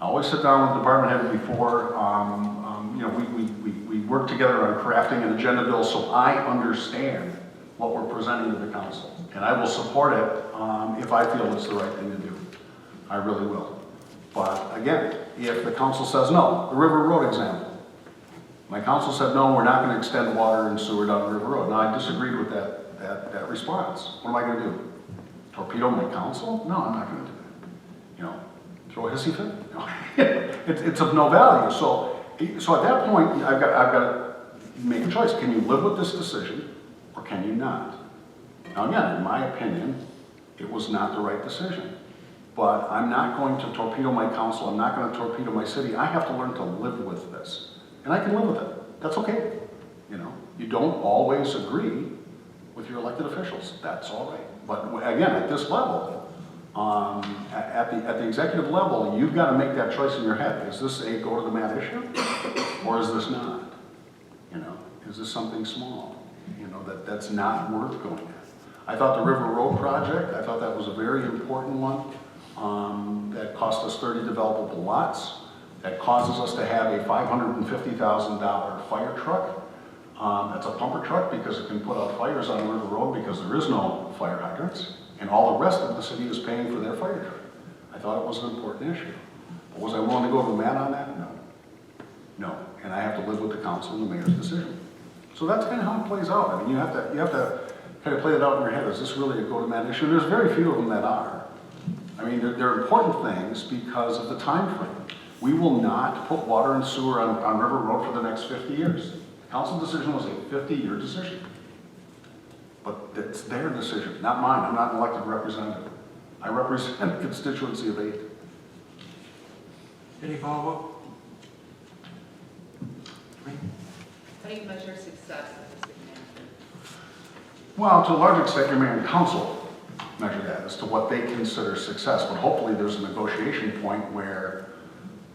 I always sit down with the department head before, we work together on crafting an agenda bill so I understand what we're presenting to the council. And I will support it if I feel it's the right thing to do. I really will. But again, if the council says no, the River Road example. My council said, no, we're not going to extend water and sewer down River Road. Now, I disagreed with that response. What am I going to do? Torpedo my council? No, I'm not going to do that. Throw a hissy fit? No. It's of no value. So at that point, I've got to make a choice. Can you live with this decision, or can you not? Now, again, in my opinion, it was not the right decision. But I'm not going to torpedo my council. I'm not going to torpedo my city. I have to learn to live with this. And I can live with it. That's okay. You don't always agree with your elected officials. That's all right. But again, at this level, at the executive level, you've got to make that choice in your head. Is this a go to the mat issue, or is this not? Is this something small? That's not worth going at. I thought the River Road project, I thought that was a very important one. That cost us 30 developable lots. That causes us to have a $550,000 fire truck. That's a pumper truck because it can put out fires on River Road because there is no fire hydrants. And all the rest of the city is paying for their fire truck. I thought it was an important issue. But was I willing to go to the mat on that? No. No. And I have to live with the council and the mayor's decision. So that's kind of how it plays out. I mean, you have to kind of play it out in your head. Is this really a go-to-mat issue? There's very few of them that are. I mean, they're important things because of the time frame. We will not put water and sewer on River Road for the next 50 years. Council decision was a 50-year decision. But it's their decision, not mine. I'm not an elected representative. I represent a constituency of 8. Any follow-up? How do you measure success as a city manager? Well, to a large extent, your mayor and council measure that as to what they consider success, but hopefully there's a negotiation point where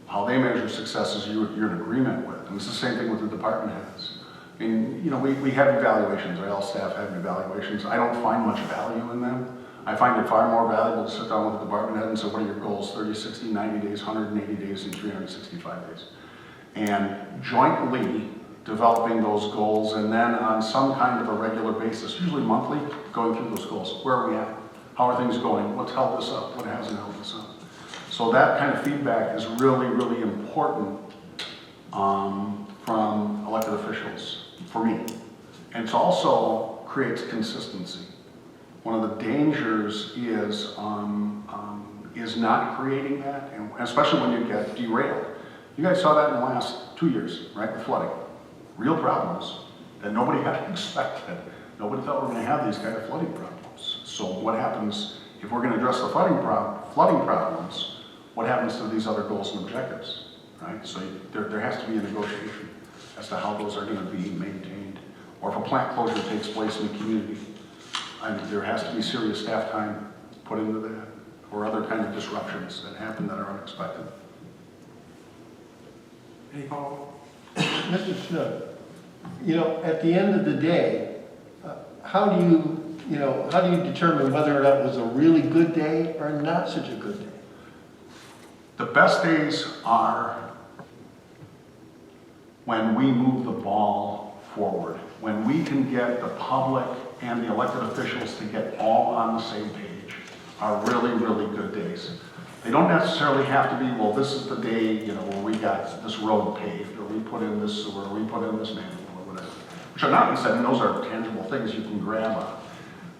how they measure success is you're in agreement with. And it's the same thing with the department heads. I mean, we have evaluations, right? All staff have evaluations. I don't find much value in them. I find it far more valuable to sit down with the department head and say, what are your goals? 30, 60, 90 days, 180 days, and 365 days. And jointly developing those goals, and then on some kind of a regular basis, usually monthly, going through those goals. Where are we at? How are things going? What's held us up? What hasn't held us up? So that kind of feedback is really, really important from elected officials, for me. And it also creates consistency. One of the dangers is not creating that, and especially when you get derailed. You guys saw that in the last 2 years, right, with flooding. Real problems that nobody had expected. Nobody thought we were going to have these kind of flooding problems. So what happens if we're going to address the flooding problems? What happens to these other goals and objectives, right? So there has to be a negotiation as to how those are going to be maintained. Or if a plant closure takes place in the community, there has to be serious staff time put into that, or other kind of disruptions that happen that are unexpected. Any follow-up? Mr. Snook, at the end of the day, how do you determine whether or not it was a really good day or not such a good day? The best days are when we move the ball forward, when we can get the public and the elected officials to get all on the same page, are really, really good days. They don't necessarily have to be, well, this is the day, where we got this road paved, or we put in this sewer, or we put in this manhole, or whatever. Which are not saying those are tangible things you can grab on.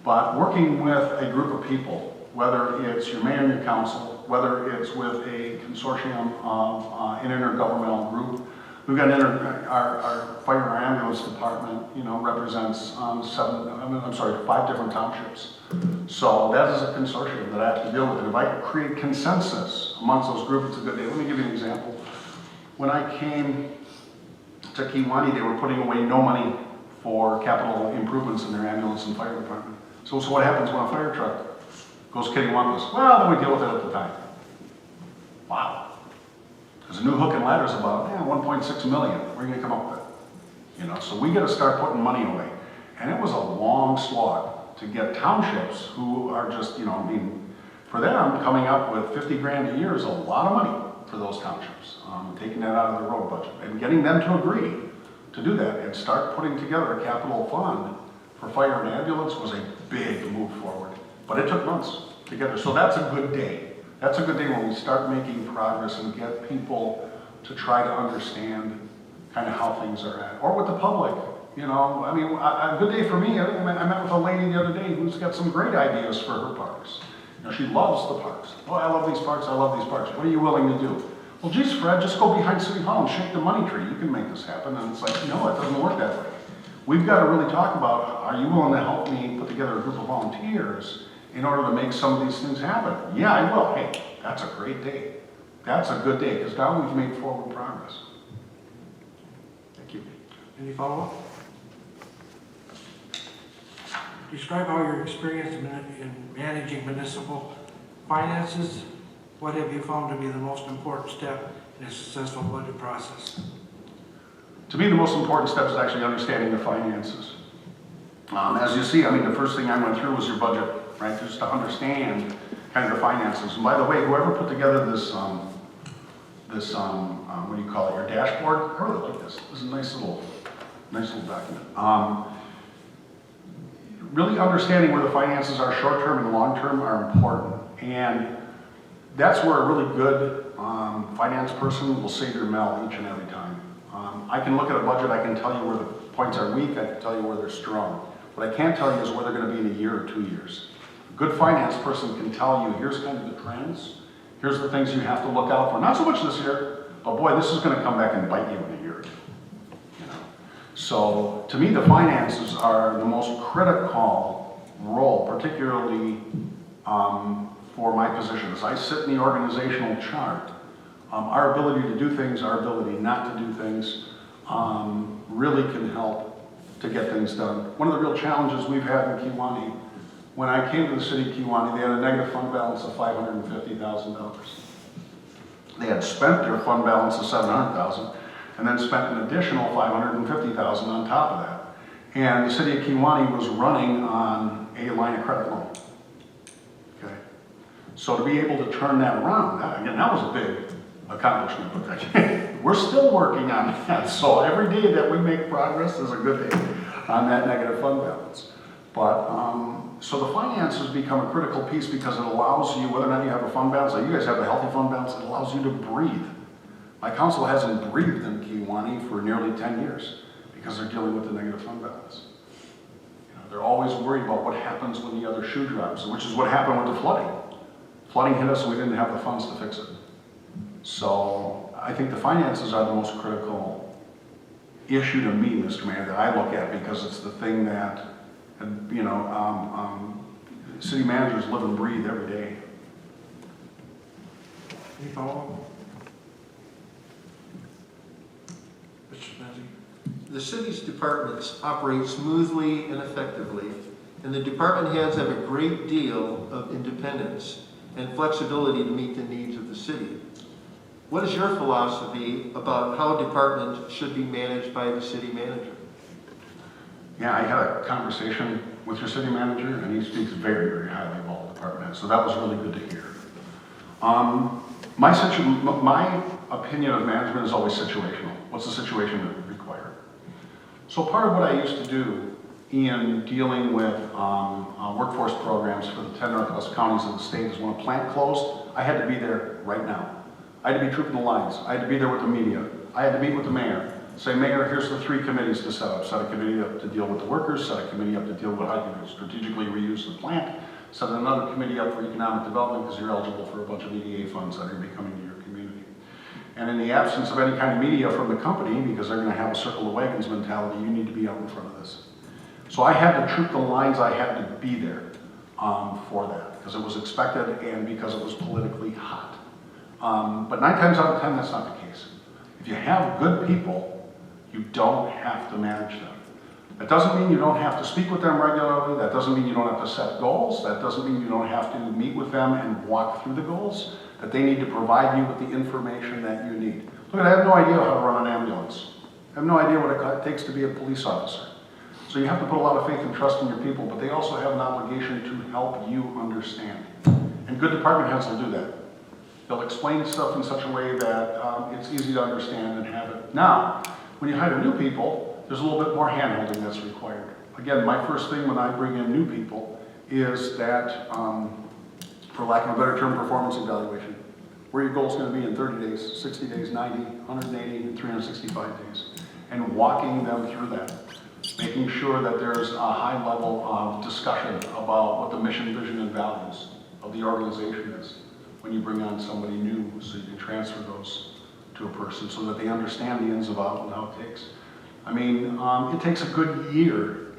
But working with a group of people, whether it's your mayor and your council, whether it's with a consortium of an intergovernmental group. We've got our fire and ambulance department, represents 5 different townships. So that is a consortium that I have to deal with. And if I create consensus amongst those groups, it's a good day. Let me give you an example. When I came to Kiwani, they were putting away no money for capital improvements in their ambulance and fire department. So what happens when a fire truck goes kittywampus? Well, then we deal with it at the time. Wow. Because a new hook and ladder is about 1.6 million. Where are you going to come up with it? So we got to start putting money away. And it was a long slog to get townships who are just, for them, coming up with 50 grand a year is a lot of money for those townships. Taking that out of their road budget and getting them to agree to do that and start putting together a capital fund for fire and ambulance was a big move forward. But it took months to get there. So that's a good day. That's a good day when we start making progress and get people to try to understand kind of how things are at. Or with the public, a good day for me. I met with a lady the other day who's got some great ideas for her parks. She loves the parks. Oh, I love these parks, I love these parks. What are you willing to do? Well, geez, Fred, just go behind City Hall and shake the money tree. You can make this happen. And it's like, no, it doesn't work that way. We've got to really talk about, are you willing to help me put together a group of volunteers in order to make some of these things happen? Yeah, I will. Hey, that's a great day. That's a good day, because now we've made forward progress. Thank you. Any follow-up? Describe how your experience in managing municipal finances. What have you found to be the most important step in a successful budget process? To me, the most important step is actually understanding the finances. As you see, the first thing I went through was your budget, right? Just to understand kind of the finances. And by the way, whoever put together this, what do you call it, your dashboard? I really like this. This is a nice little document. Really understanding where the finances are short-term and long-term are important. And that's where a really good finance person will save your mel each and every time. I can look at a budget, I can tell you where the points are weak, I can tell you where they're strong. What I can't tell you is where they're going to be in a year or 2 years. A good finance person can tell you, here's kind of the trends, here's the things you have to look out for. Not so much this year, but boy, this is going to come back and bite you in a year or two. So to me, the finances are the most critical role, particularly for my position. As I sit in the organizational chart, our ability to do things, our ability not to do things, really can help to get things done. One of the real challenges we've had in Kewanee, when I came to the city of Kewanee, they had a negative fund balance of $550,000. They had spent their fund balance of $700,000 and then spent an additional $550,000 on top of that. And the city of Kewanee was running on a line of credit loan. Okay. So to be able to turn that around, that was a big accomplishment. But we're still working on that. So every day that we make progress is a good day on that negative fund balance. But so the finances become a critical piece because it allows you, whether or not you have a fund balance, like you guys have a healthy fund balance, it allows you to breathe. My council hasn't breathed in Kewanee for nearly 10 years because they're dealing with the negative fund balance. You know, they're always worried about what happens when the other shoe drops, which is what happened with the flooding. Flooding hit us and we didn't have the funds to fix it. So I think the finances are the most critical issue to me, Mr. Mayor, that I look at because it's the thing that, you know, city managers live and breathe every day. Any follow-up? Mr. Smezzi? The city's departments operate smoothly and effectively, and the department heads have a great deal of independence and flexibility to meet the needs of the city. What is your philosophy about how departments should be managed by the city manager? Yeah, I had a conversation with your city manager, and he speaks very, very highly of all the department heads, so that was really good to hear. My opinion of management is always situational. What's the situation that we require? So part of what I used to do in dealing with workforce programs for the 10 Northwest counties of the state is when a plant closed, I had to be there right now. I had to be trooping the lines. I had to be there with the media. I had to meet with the mayor. Say, Mayor, here's the 3 committees to set up. Set a committee up to deal with the workers, set a committee up to deal with how you strategically reuse the plant, set another committee up for economic development because you're eligible for a bunch of EDA funds that are going to be coming to your community. And in the absence of any kind of media from the company, because they're going to have a circle of wagons mentality, you need to be out in front of this. So I had to troop the lines. I had to be there for that because it was expected and because it was politically hot. But 9 times out of 10, that's not the case. If you have good people, you don't have to manage them. That doesn't mean you don't have to speak with them regularly. That doesn't mean you don't have to set goals. That doesn't mean you don't have to meet with them and walk through the goals. That they need to provide you with the information that you need. Look, I have no idea how to run an ambulance. I have no idea what it takes to be a police officer. So you have to put a lot of faith and trust in your people, but they also have an obligation to help you understand. And good department heads will do that. They'll explain stuff in such a way that it's easy to understand and have it. Now, when you hire new people, there's a little bit more hand-holding that's required. Again, my first thing when I bring in new people is that, for lack of a better term, performance evaluation. Where your goal's going to be in 30 days, 60 days, 90, 180, and 365 days. And walking them through that. Making sure that there's a high level of discussion about what the mission, vision, and values of the organization is when you bring on somebody new, so you can transfer those to a person so that they understand the ins and outs and how it takes. I mean, it takes a good year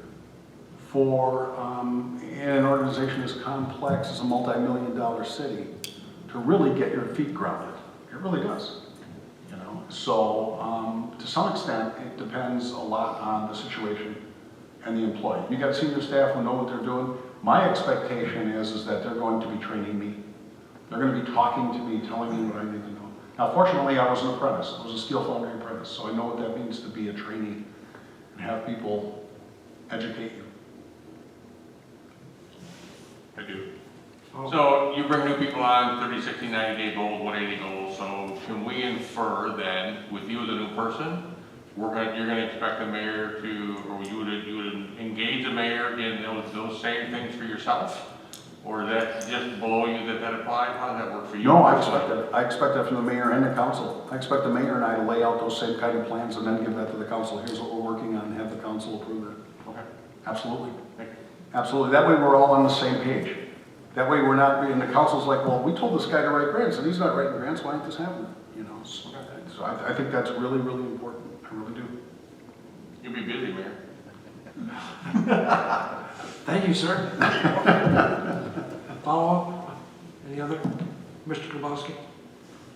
for an organization as complex as a multi-million-dollar city to really get your feet grounded. It really does. You know, so to some extent, it depends a lot on the situation and the employee. You got senior staff who know what they're doing. My expectation is that they're going to be training me. They're going to be talking to me, telling me what I need to know. Now, fortunately, I was an apprentice. I was a steel foundry apprentice, so I know what that means to be a trainee and have people educate you. I do. So you bring new people on, 30, 60, 90-day goals, 180 goals. So can we infer then, with you as a new person, you're going to expect the mayor to, or you would engage the mayor in those same things for yourself? Or is that just below you that applies? How does that work for you? No, I expect that from the mayor and the council. I expect the mayor and I to lay out those same kind of plans and then give that to the council. Here's what we're working on and have the council approve it. Okay. Absolutely. Thank you. Absolutely. That way we're all on the same page. That way we're not, and the council's like, well, we told this guy to write grants and he's not writing grants. Why ain't this happening? You know, so I think that's really, really important. I really do. You'll be busy, Mayor. Thank you, sir. Follow-up? Any other? Mr. Grabowski?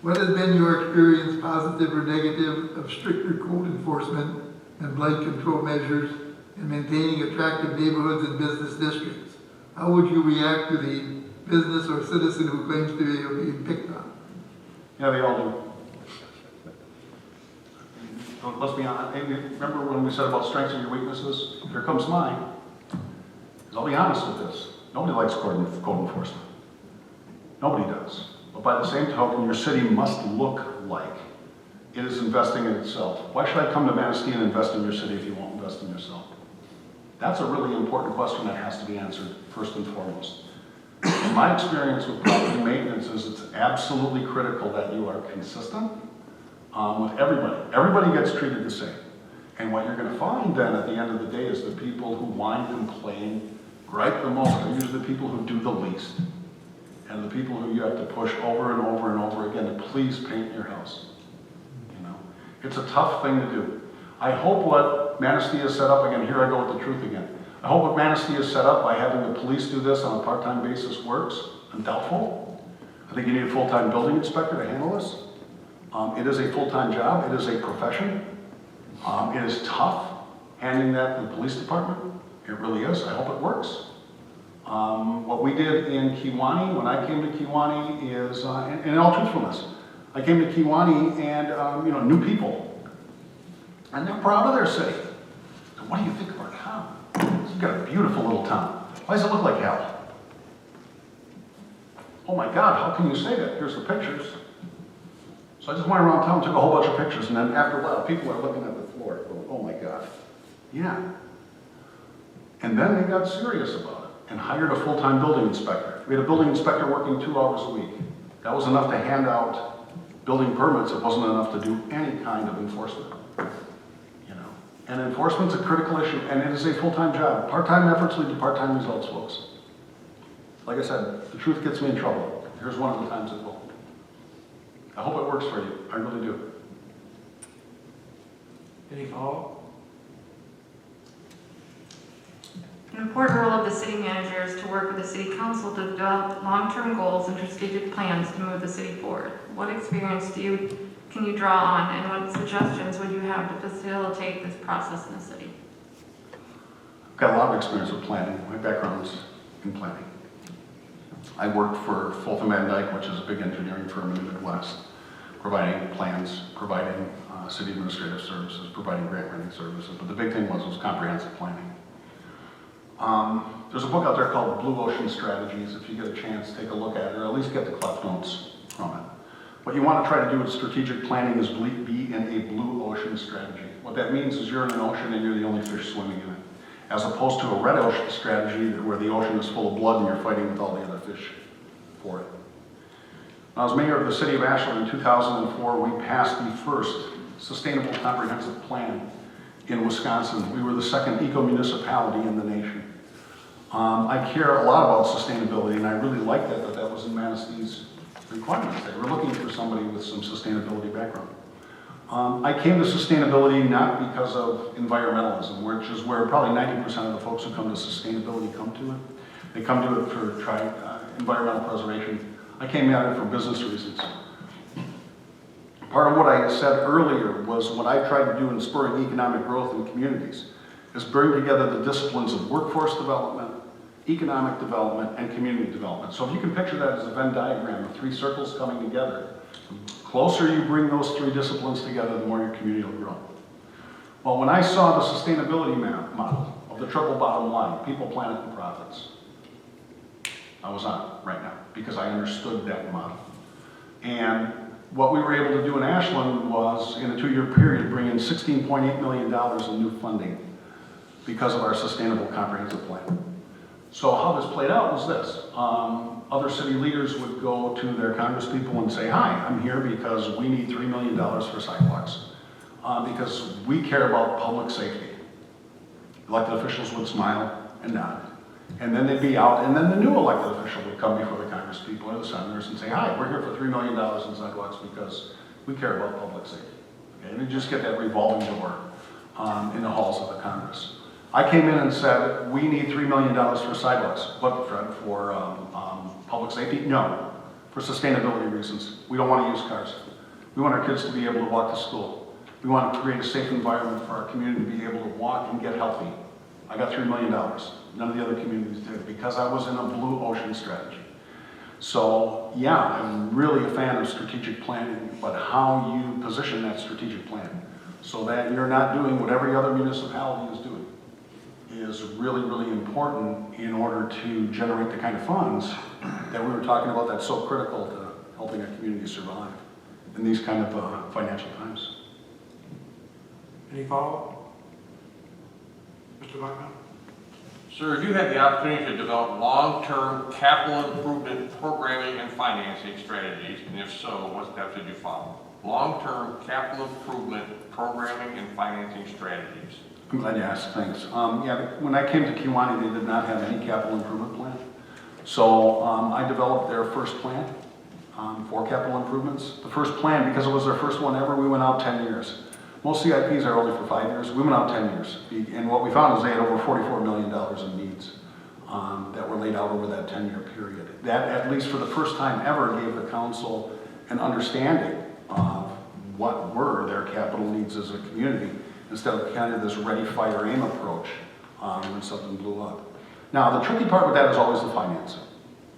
What has been your experience, positive or negative, of stricter code enforcement and blight control measures in maintaining attractive neighborhoods and business districts? How would you react to the business or citizen who claims to be being picked on? Yeah, they all do. Let's be honest, hey, remember when we said about strengths and your weaknesses? Here comes mine. 'Cause I'll be honest with this. Nobody likes code enforcement. Nobody does. But by the same token, your city must look like it is investing in itself. Why should I come to Manistee and invest in your city if you won't invest in yourself? That's a really important question that has to be answered first and foremost. In my experience with property maintenance is it's absolutely critical that you are consistent with everybody. Everybody gets treated the same. And what you're going to find then at the end of the day is the people who whine, complain, gripe the most are usually the people who do the least. And the people who you have to push over and over and over again to please paint your house. You know, it's a tough thing to do. I hope what Manistee has set up, again, here I go with the truth again. I hope what Manistee has set up by having the police do this on a part-time basis works. I'm doubtful. I think you need a full-time building inspector to handle this. It is a full-time job. It is a profession. It is tough handing that to the police department. It really is. I hope it works. What we did in Kiwani, when I came to Kiwani, is, and in all truthfulness, I came to Kiwani and, new people. And they're proud of their city. So what do you think of our town? You've got a beautiful little town. Why does it look like hell? Oh my God, how can you say that? Here's the pictures. So I just went around town, took a whole bunch of pictures, and then after a while, people are looking at the floor, going, oh my God. Yeah. And then they got serious about it and hired a full-time building inspector. We had a building inspector working 2 hours a week. That was enough to hand out building permits. It wasn't enough to do any kind of enforcement. And enforcement's a critical issue, and it is a full-time job. Part-time efforts lead to part-time results, folks. Like I said, the truth gets me in trouble. Here's one of the times it will. I hope it works for you. I really do. Any follow-up? An important role of the city manager is to work with the city council to develop long-term goals and strategic plans to move the city forward. What experience can you draw on, and what suggestions would you have to facilitate this process in the city? I've got a lot of experience with planning. My background's in planning. I worked for Fulton Van Dyke, which is a big engineering firm in the Midwest, providing plans, providing city administrative services, providing grant writing services. But the big thing was comprehensive planning. There's a book out there called Blue Ocean Strategies. If you get a chance, take a look at it, or at least get the Cliff Notes from it. What you want to try to do with strategic planning is be in a blue ocean strategy. What that means is you're in an ocean and you're the only fish swimming in it, as opposed to a red ocean strategy where the ocean is full of blood and you're fighting with all the other fish for it. When I was mayor of the city of Ashland in 2004, we passed the first sustainable comprehensive plan in Wisconsin. We were the second eco-municipality in the nation. I care a lot about sustainability, and I really like that was in Manistee's requirements. They were looking for somebody with some sustainability background. I came to sustainability not because of environmentalism, which is where probably 90% of the folks who come to sustainability come to it. They come to it for environmental preservation. I came at it for business reasons. Part of what I said earlier was what I tried to do in spurring economic growth in communities is bring together the disciplines of workforce development, economic development, and community development. So if you can picture that as a Venn diagram of 3 circles coming together, the closer you bring those 3 disciplines together, the more your community will grow. Well, when I saw the sustainability model of the triple bottom line, people, planet, and profits, I was on it right now because I understood that model. And what we were able to do in Ashland was, in a 2-year period, bring in $16.8 million in new funding because of our sustainable comprehensive plan. So how this played out was this. Other city leaders would go to their congresspeople and say, hi, I'm here because we need $3 million for sidewalks, because we care about public safety. Elected officials would smile and nod. And then they'd be out, and then the new elected official would come before the congresspeople or the senators and say, hi, we're here for $3 million in sidewalks because we care about public safety. Okay? And you just get that revolving door. in the halls of the Congress. I came in and said, we need $3 million for sidewalks. What, Fred, for public safety? No, for sustainability reasons. We don't want to use cars. We want our kids to be able to walk to school. We want to create a safe environment for our community to be able to walk and get healthy. I got $3 million. None of the other communities did because I was in a blue ocean strategy. So yeah, I'm really a fan of strategic planning, but how you position that strategic plan so that you're not doing what every other municipality is doing is really, really important in order to generate the kind of funds that we were talking about that's so critical to helping a community survive in these kind of financial times. Any follow-up? Mr. Buckman? Sir, have you had the opportunity to develop long-term capital improvement programming and financing strategies? And if so, what steps did you follow? Long-term capital improvement programming and financing strategies. I'm glad you asked, thanks. Yeah, when I came to Kewanee, they did not have any capital improvement plan. So I developed their first plan for capital improvements. The first plan, because it was their first one ever, we went out 10 years. Most CIPs are only for 5 years. We went out 10 years. And what we found is they had over $44 million in needs that were laid out over that 10-year period. That, at least for the first time ever, gave the council an understanding of what were their capital needs as a community, instead of kind of this ready, fire, aim approach when something blew up. Now, the tricky part with that is always the financing,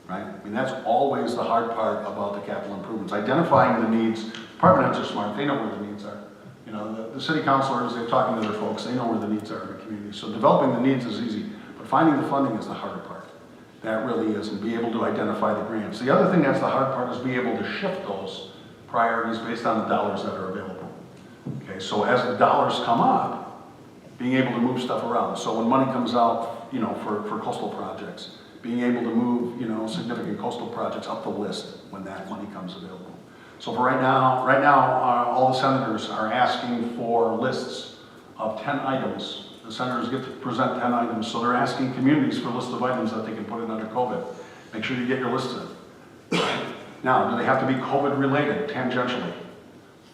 right? I mean, that's always the hard part about the capital improvements. Identifying the needs. Department heads are smart. They know where the needs are. You know, the city councilors, they're talking to their folks. They know where the needs are in the community. So developing the needs is easy, but finding the funding is the harder part. That really is, and be able to identify the grants. The other thing that's the hard part is be able to shift those priorities based on the dollars that are available. Okay, so as the dollars come up, being able to move stuff around. So when money comes out, you know, for coastal projects, being able to move, you know, significant coastal projects up the list when that money comes available. So for right now, all the senators are asking for lists of 10 items. The senators get to present 10 items, so they're asking communities for a list of items that they can put in under COVID. Make sure you get your lists in. Right? Now, do they have to be COVID related, tangentially?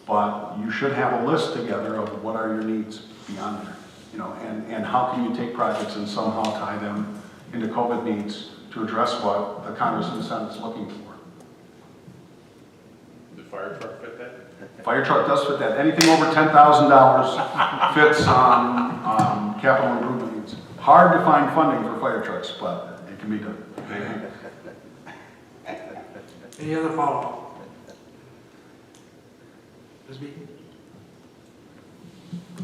But you should have a list together of what are your needs beyond there, you know, and how can you take projects and somehow tie them into COVID needs to address what the Congress and Senate is looking for. The fire truck fit that? Fire truck does fit that. Anything over $10,000 fits capital improvement needs. Hard to find funding for fire trucks, but it can be done. Any other follow-up? Ms. Beaton?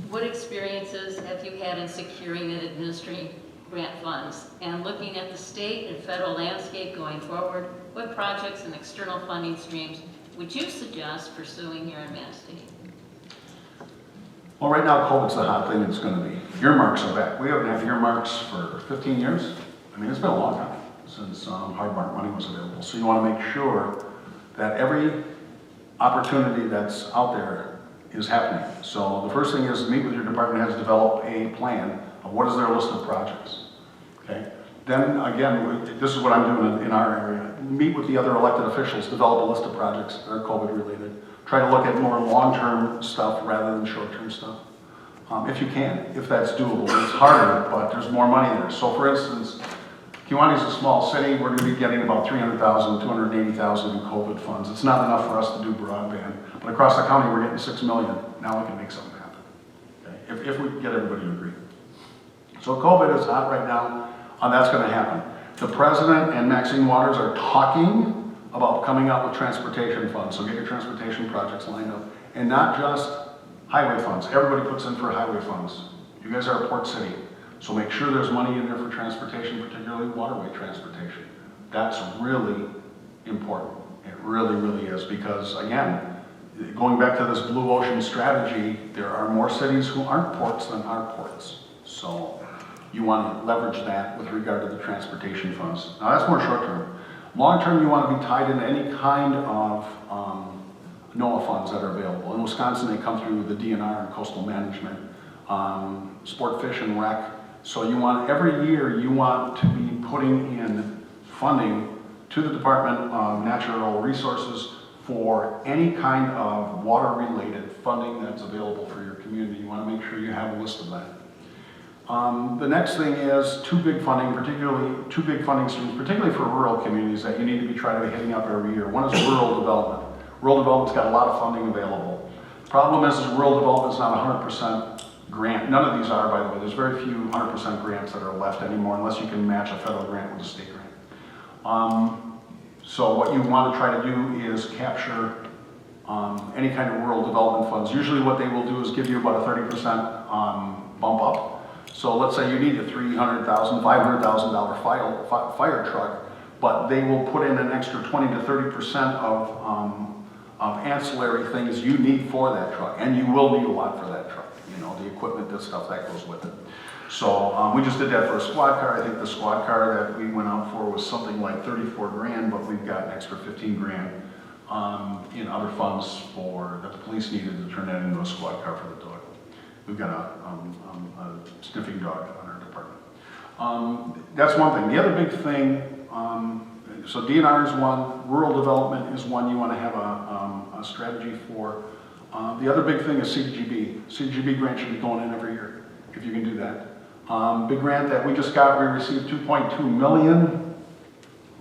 What experiences have you had in securing and administering grant funds? And looking at the state and federal landscape going forward, what projects and external funding streams would you suggest pursuing here in Manistee? Well, right now, COVID's the hot thing it's going to be. Earmarks are back. We haven't had earmarks for 15 years. I mean, it's been a long time since hard mark money was available. So you want to make sure that every opportunity that's out there is happening. So the first thing is meet with your department heads, develop a plan of what is their list of projects. Okay. Then again, this is what I'm doing in our area. Meet with the other elected officials, develop a list of projects that are COVID related. Try to look at more long-term stuff rather than short-term stuff. If you can, if that's doable. It's harder, but there's more money there. So for instance, Kewanee's a small city. We're going to be getting about $300,000, $280,000 in COVID funds. It's not enough for us to do broadband, but across the county we're getting $6 million. Now we can make something happen. Okay? If we can get everybody to agree. So COVID is hot right now. That's going to happen. The president and Maxine Waters are talking about coming up with transportation funds. So get your transportation projects lined up, and not just highway funds. Everybody puts in for highway funds. You guys are a port city. So make sure there's money in there for transportation, particularly waterway transportation. That's really important. It really, really is, because again, going back to this blue ocean strategy, there are more cities who aren't ports than are ports. So you want to leverage that with regard to the transportation funds. Now that's more short term. Long term, you want to be tied into any kind of NOAA funds that are available. In Wisconsin, they come through the DNR and coastal management, sport, fish, and rec. So you want, every year, you want to be putting in funding to the Department of Natural Resources for any kind of water-related funding that's available for your community. You want to make sure you have a list of that. The next thing is two big funding streams, particularly for rural communities that you need to be trying to be hitting up every year. One is rural development. Rural development's got a lot of funding available. Problem is rural development's not 100% grant. None of these are, by the way. There's very few 100% grants that are left anymore unless you can match a federal grant with a state grant. So what you want to try to do is capture any kind of rural development funds. Usually what they will do is give you about a 30% bump up. So let's say you need a $300,000, $500,000 fire truck, but they will put in an extra 20 to 30% of ancillary things you need for that truck, and you will need a lot for that truck. You know, the equipment, the stuff that goes with it. So we just did that for a squad car. I think the squad car that we went out for was something like 34 grand, but we've got an extra 15 grand in other funds that the police needed to turn that into a squad car for the dog. We've got a sniffing dog on our department. That's one thing. The other big thing, so DNR is one, rural development is one you want to have a strategy for. The other big thing is CDGB. CDGB grant should be going in every year, if you can do that. Big grant that we just got, we received 2.2 million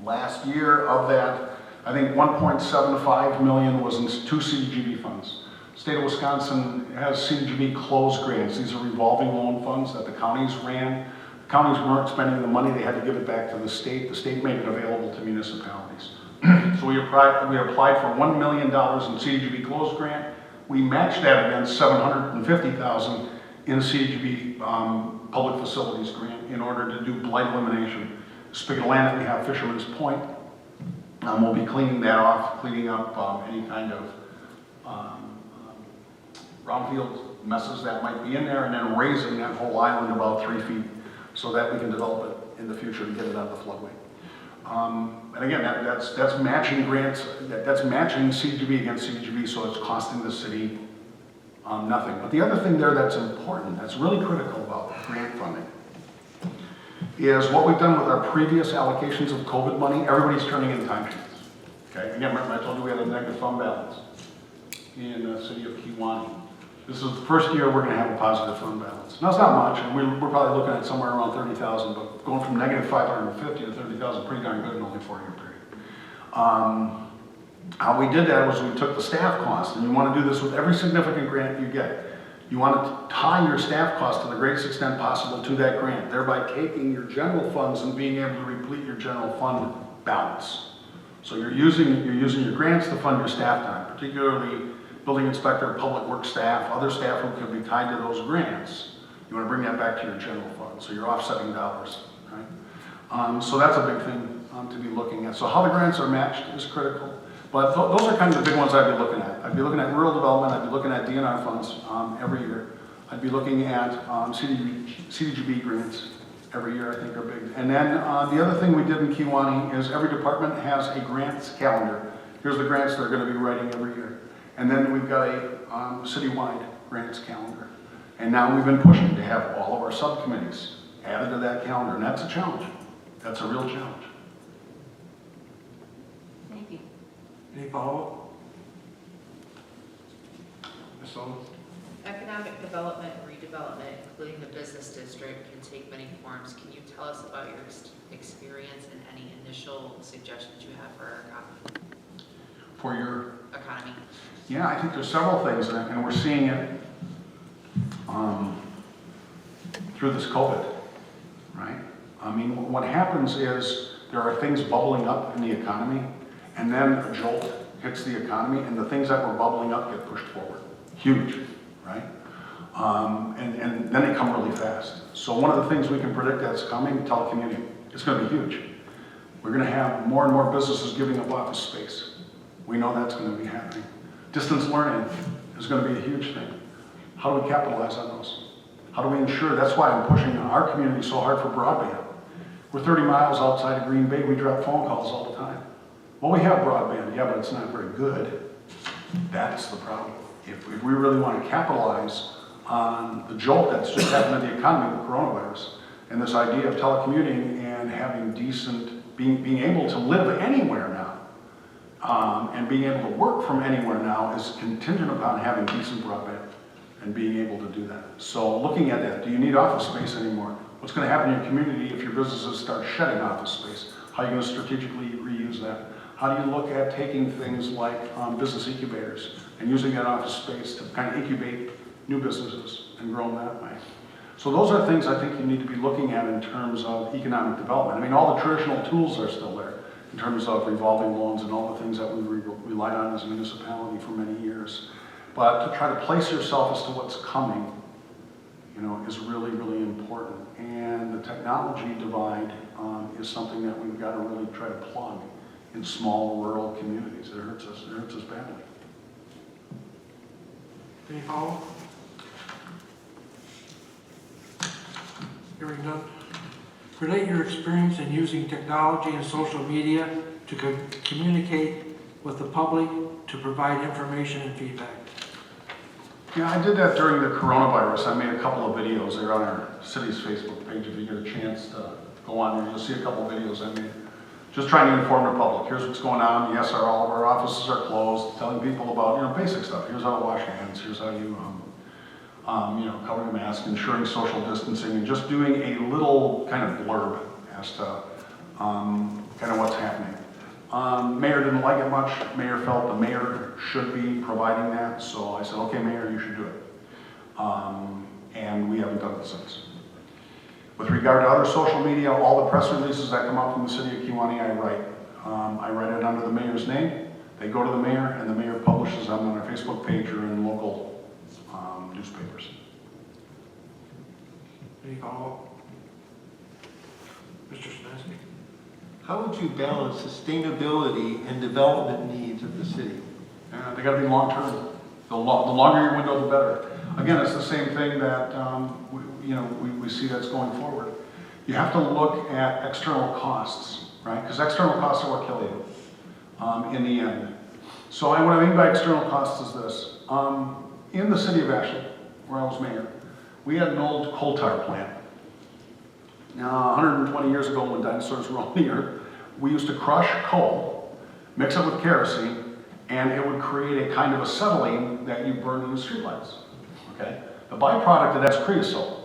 last year. Of that, I think 1.75 million was in 2 CDGB funds. State of Wisconsin has CDGB closed grants. These are revolving loan funds that the counties ran. The counties weren't spending the money, they had to give it back to the state. The state made it available to municipalities. So we applied for $1 million in CDGB closed grant. We matched that against $750,000 in CDGB public facilities grant in order to do blight elimination. This big of land that we have, Fisherman's Point, we'll be cleaning that off, cleaning up any kind of brownfield messes that might be in there, and then raising that whole island about 3 feet so that we can develop it in the future to get it out of the floodway. And again, that's matching grants, that's matching CDGB against CDGB, so it's costing the city nothing. But the other thing there that's important, that's really critical about grant funding, is what we've done with our previous allocations of COVID money. Everybody's turning in timesheets. Okay, again, remember I told you we had a negative fund balance in the city of Kewanee. This is the first year we're going to have a positive fund balance. Now, it's not much, and we're probably looking at somewhere around 30,000, but going from negative 550 to 30,000, pretty darn good in only a 4-year period. How we did that was we took the staff cost, and you want to do this with every significant grant you get. You want to tie your staff cost to the greatest extent possible to that grant, thereby taking your general funds and being able to replete your general fund balance. So you're using your grants to fund your staff time, particularly building inspector, public works staff, other staff who can be tied to those grants. You want to bring that back to your general fund, so you're offsetting dollars, right? So that's a big thing to be looking at. So how the grants are matched is critical, but those are kind of the big ones I'd be looking at. I'd be looking at rural development, I'd be looking at DNR funds every year. I'd be looking at CDGB grants every year, I think are big. And then the other thing we did in Kewanee is every department has a grants calendar. Here's the grants they're going to be writing every year. And then we've got a citywide grants calendar. And now we've been pushing to have all of our subcommittees added to that calendar, and that's a challenge. That's a real challenge. Thank you. Any follow-up? Ms. Sullivan? Economic development and redevelopment, including the business district, can take many forms. Can you tell us about your experience and any initial suggestions you have for our economy? For your Economy. Yeah, I think there's several things, and we're seeing it through this COVID, right? I mean, what happens is there are things bubbling up in the economy, and then a jolt hits the economy, and the things that were bubbling up get pushed forward. Huge, right? And then they come really fast. So one of the things we can predict that's coming, telecommuting. It's going to be huge. We're going to have more and more businesses giving up office space. We know that's going to be happening. Distance learning is going to be a huge thing. How do we capitalize on those? How do we ensure? That's why I'm pushing our community so hard for broadband. We're 30 miles outside of Green Bay. We drop phone calls all the time. Well, we have broadband, yeah, but it's not very good. That's the problem. If we really want to capitalize on the jolt that's just happened to the economy with coronavirus and this idea of telecommuting and having decent, being able to live anywhere now. and being able to work from anywhere now is contingent upon having decent broadband and being able to do that. So looking at that, do you need office space anymore? What's going to happen in your community if your businesses start shedding office space? How are you going to strategically reuse that? How do you look at taking things like business incubators and using that office space to kind of incubate new businesses and grow them that way? So those are things I think you need to be looking at in terms of economic development. I mean, all the traditional tools are still there in terms of revolving loans and all the things that we relied on as a municipality for many years. But to try to place yourself as to what's coming, is really, really important. And the technology divide is something that we've got to really try to plug in small rural communities. It hurts us badly. Any follow? Hearing none. Relate your experience in using technology and social media to communicate with the public, to provide information and feedback. Yeah, I did that during the coronavirus. I made a couple of videos. They're on our city's Facebook page. If you get a chance to go on there, you'll see a couple of videos I made. Just trying to inform the public. Here's what's going on. Yes, all of our offices are closed. Telling people about, basic stuff. Here's how to wash your hands. Here's how you, cover your mask, ensuring social distancing, and just doing a little kind of blurb as to kind of what's happening. Mayor didn't like it much. Mayor felt the mayor should be providing that. So I said, okay, Mayor, you should do it. And we haven't done it since. With regard to other social media, all the press releases that come out from the city of Kewanee, I write. I write it under the mayor's name. They go to the mayor, and the mayor publishes them on our Facebook page or in local newspapers. Any follow? Mr. Semansky? How would you balance sustainability and development needs of the city? They got to be long-term. The longer your window, the better. Again, it's the same thing that we see that's going forward. You have to look at external costs, right? Because external costs are what kill you in the end. So what I mean by external costs is this. In the city of Ashland, where I was mayor, we had an old coal tar plant. Now, 120 years ago when dinosaurs were on the earth, we used to crush coal, mix it with kerosene, and it would create a kind of acetylene that you burn in the streetlights. Okay? The byproduct of that's creosote,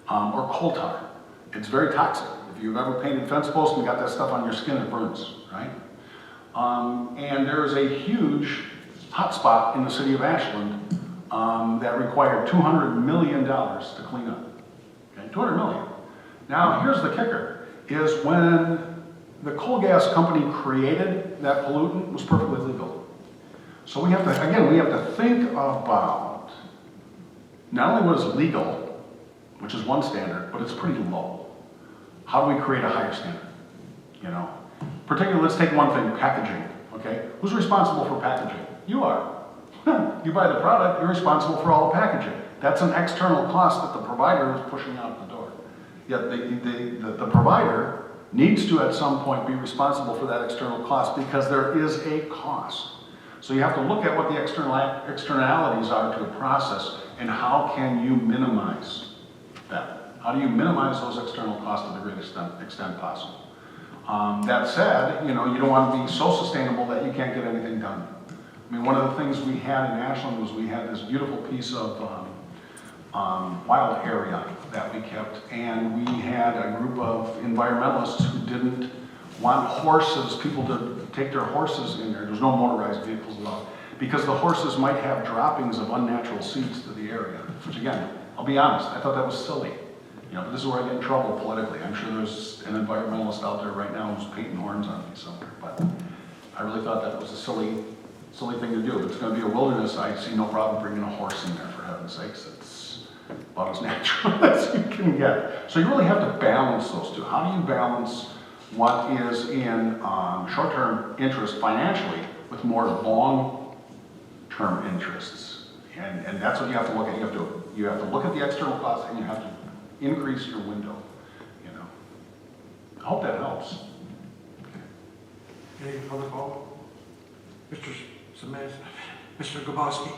or coal tar. It's very toxic. If you've ever painted fence posts and got that stuff on your skin, it burns, right? And there is a huge hotspot in the city of Ashland that required $200 million to clean up. Okay? $200 million. Now, here's the kicker, is when the coal gas company created that pollutant, it was perfectly legal. So we have to think about not only what is legal, which is one standard, but it's pretty low. How do we create a higher standard? Particularly, let's take one thing, packaging, okay? Who's responsible for packaging? You are. You buy the product, you're responsible for all the packaging. That's an external cost that the provider is pushing out the door. Yet the provider needs to at some point be responsible for that external cost because there is a cost. So you have to look at what the externalities are to a process and how can you minimize that? How do you minimize those external costs to the greatest extent possible? That said, you don't want to be so sustainable that you can't get anything done. I mean, one of the things we had in Ashland was we had this beautiful piece of wild area that we kept, and we had a group of environmentalists who didn't want people to take their horses in there. There's no motorized vehicles allowed, because the horses might have droppings of unnatural seeds to the area, which again, I'll be honest, I thought that was silly. But this is where I get in trouble politically. I'm sure there's an environmentalist out there right now who's painting horns on me somewhere, but I really thought that was a silly thing to do. If it's going to be a wilderness, I see no problem bringing a horse in there, for heaven's sakes. It's about as natural as you can get. So you really have to balance those two. How do you balance what is in short-term interest financially with more long-term interests? And that's what you have to look at. You have to look at the external costs, and you have to increase your window. I hope that helps. Any other follow? Mr. Semansky? Mr. Gaboski?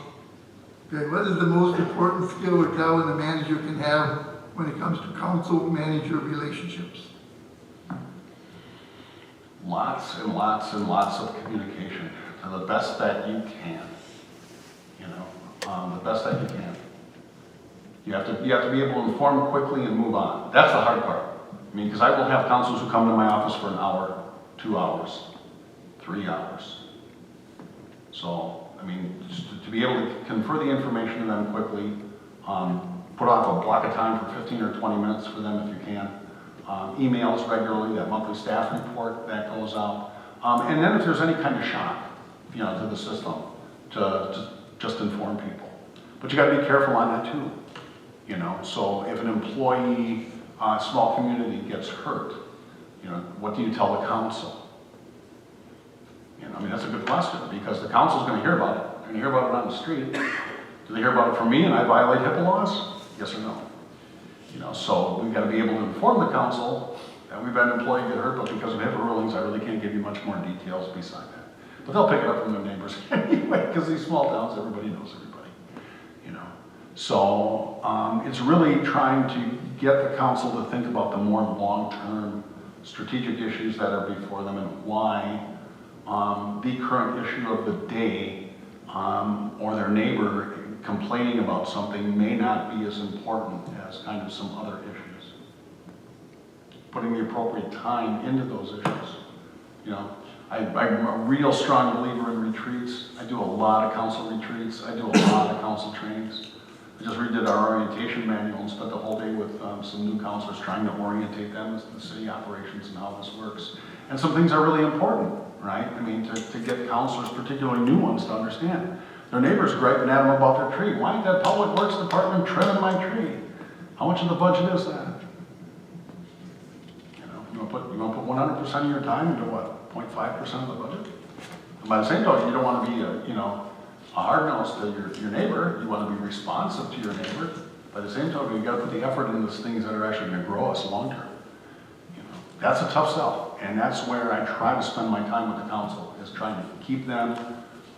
Okay, what is the most important skill a town and a manager can have when it comes to council-manager relationships? lots and lots and lots of communication to the best that you can, you know, the best that you can. You have to be able to inform quickly and move on. That's the hard part. I mean, because I will have councils who come to my office for an hour, 2 hours, 3 hours. So, I mean, just to be able to confer the information to them quickly, put off a block of time for 15 or 20 minutes for them if you can. Emails regularly, that monthly staff report that goes out. And then if there's any kind of shock, you know, to the system, to just inform people. But you got to be careful on that too. You know, so if an employee, small community gets hurt, you know, what do you tell the council? You know, I mean, that's a good question because the council's going to hear about it. They're going to hear about it on the street. Do they hear about it from me and I violate HIPAA laws? Yes or no? You know, so we've got to be able to inform the council that we've had an employee get hurt, but because of HIPAA rulings, I really can't give you much more details beside that. But they'll pick it up from their neighbors anyway, because these small towns, everybody knows everybody. You know, so it's really trying to get the council to think about the more long-term strategic issues that are before them and why the current issue of the day or their neighbor complaining about something may not be as important as kind of some other issues. Putting the appropriate time into those issues. You know, I'm a real strong believer in retreats. I do a lot of council retreats. I do a lot of council trainings. I just redid our orientation manual and spent the whole day with some new councilors trying to orientate them as to the city operations and how this works. And some things are really important, right? I mean, to get councilors, particularly new ones, to understand. Their neighbors griping at them about their tree. Why ain't that public works department trimming my tree? How much of the budget is that? You know, you want to put 100% of your time into what? 0.5% of the budget? And by the same token, you don't want to be a hard nose to your neighbor. You want to be responsive to your neighbor. By the same token, you got to put the effort into things that are actually going to grow us long term. You know, that's a tough sell, and that's where I try to spend my time with the council, is trying to keep them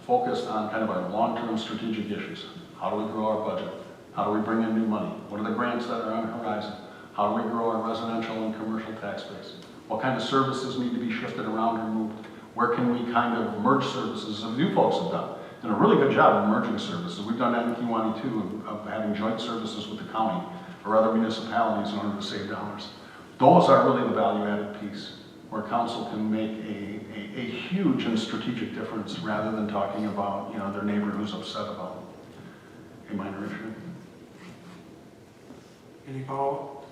focused on kind of our long-term strategic issues. How do we grow our budget? How do we bring in new money? What are the grants that are on the horizon? How do we grow our residential and commercial tax base? What kind of services need to be shifted around or moved? Where can we kind of merge services, as you folks have done? Done a really good job of merging services. We've done that in Kiwanee too, of having joint services with the county or other municipalities in order to save dollars. Those are really the value-added piece, where council can make a huge and strategic difference rather than talking about, their neighbor who's upset about a minor issue. Any follow-up?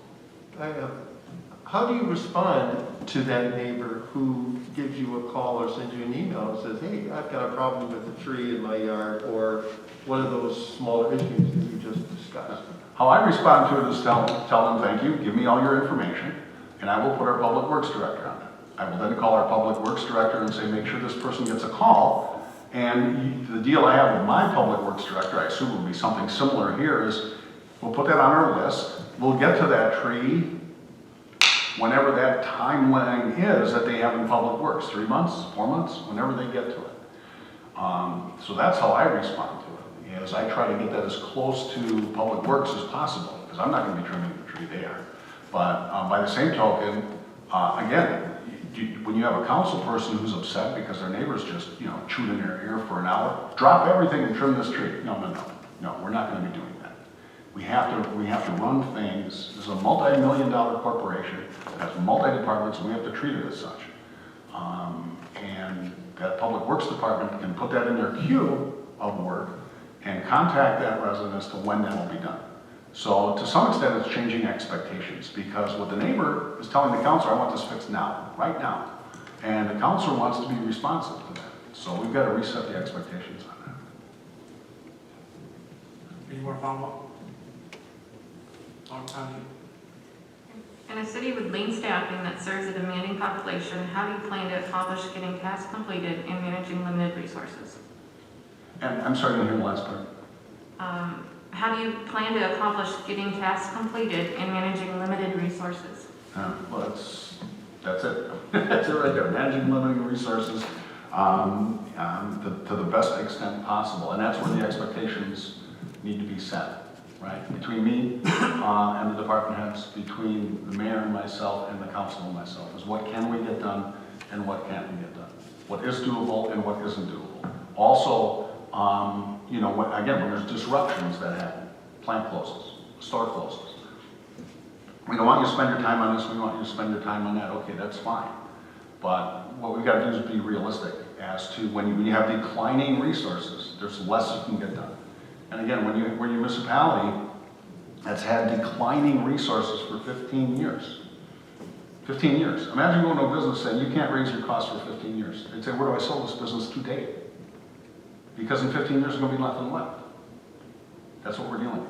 How do you respond to that neighbor who gives you a call or sends you an email and says, hey, I've got a problem with a tree in my yard, or one of those smaller issues that you just discussed? How I respond to it is tell them, thank you, give me all your information, and I will put our public works director on it. I will then call our public works director and say, make sure this person gets a call. And the deal I have with my public works director, I assume will be something similar here, is we'll put that on our list. We'll get to that tree whenever that timeline is that they have in public works, 3 months, 4 months, whenever they get to it. So that's how I respond to it, is I try to get that as close to public works as possible, because I'm not going to be trimming the tree there. But by the same token, again, when you have a council person who's upset because their neighbors just, chewed in their ear for an hour, drop everything and trim this tree. No, we're not going to be doing that. We have to run things. This is a multi-million-dollar corporation that has multi-departments, and we have to treat it as such. And that public works department can put that in their queue of work and contact that resident as to when that will be done. So to some extent, it's changing expectations, because what the neighbor is telling the councilor, I want this fixed now, right now. And the councilor wants to be responsive to that. So we've got to reset the expectations on that. Any more follow-up? In a city with lean staffing that serves a demanding population, how do you plan to accomplish getting tasks completed and managing limited resources? And I'm sorry, I didn't hear the last part. How do you plan to accomplish getting tasks completed and managing limited resources? Well, that's it. That's it right there. Managing limited resources to the best extent possible. And that's where the expectations need to be set, right? Between me and the department heads, between the mayor and myself and the council and myself, is what can we get done and what can't we get done. What is doable and what isn't doable. Also, you know, when there's disruptions that happen, plant closes, store closes. We don't want you to spend your time on this, we want you to spend your time on that. Okay, that's fine. But what we've got to do is be realistic as to when you have declining resources, there's less you can get done. And again, when you're a municipality that's had declining resources for 15 years. 15 years. Imagine going to a business saying you can't raise your costs for 15 years. They'd say, where do I sell this business today? Because in 15 years there's going to be nothing left. That's what we're dealing with.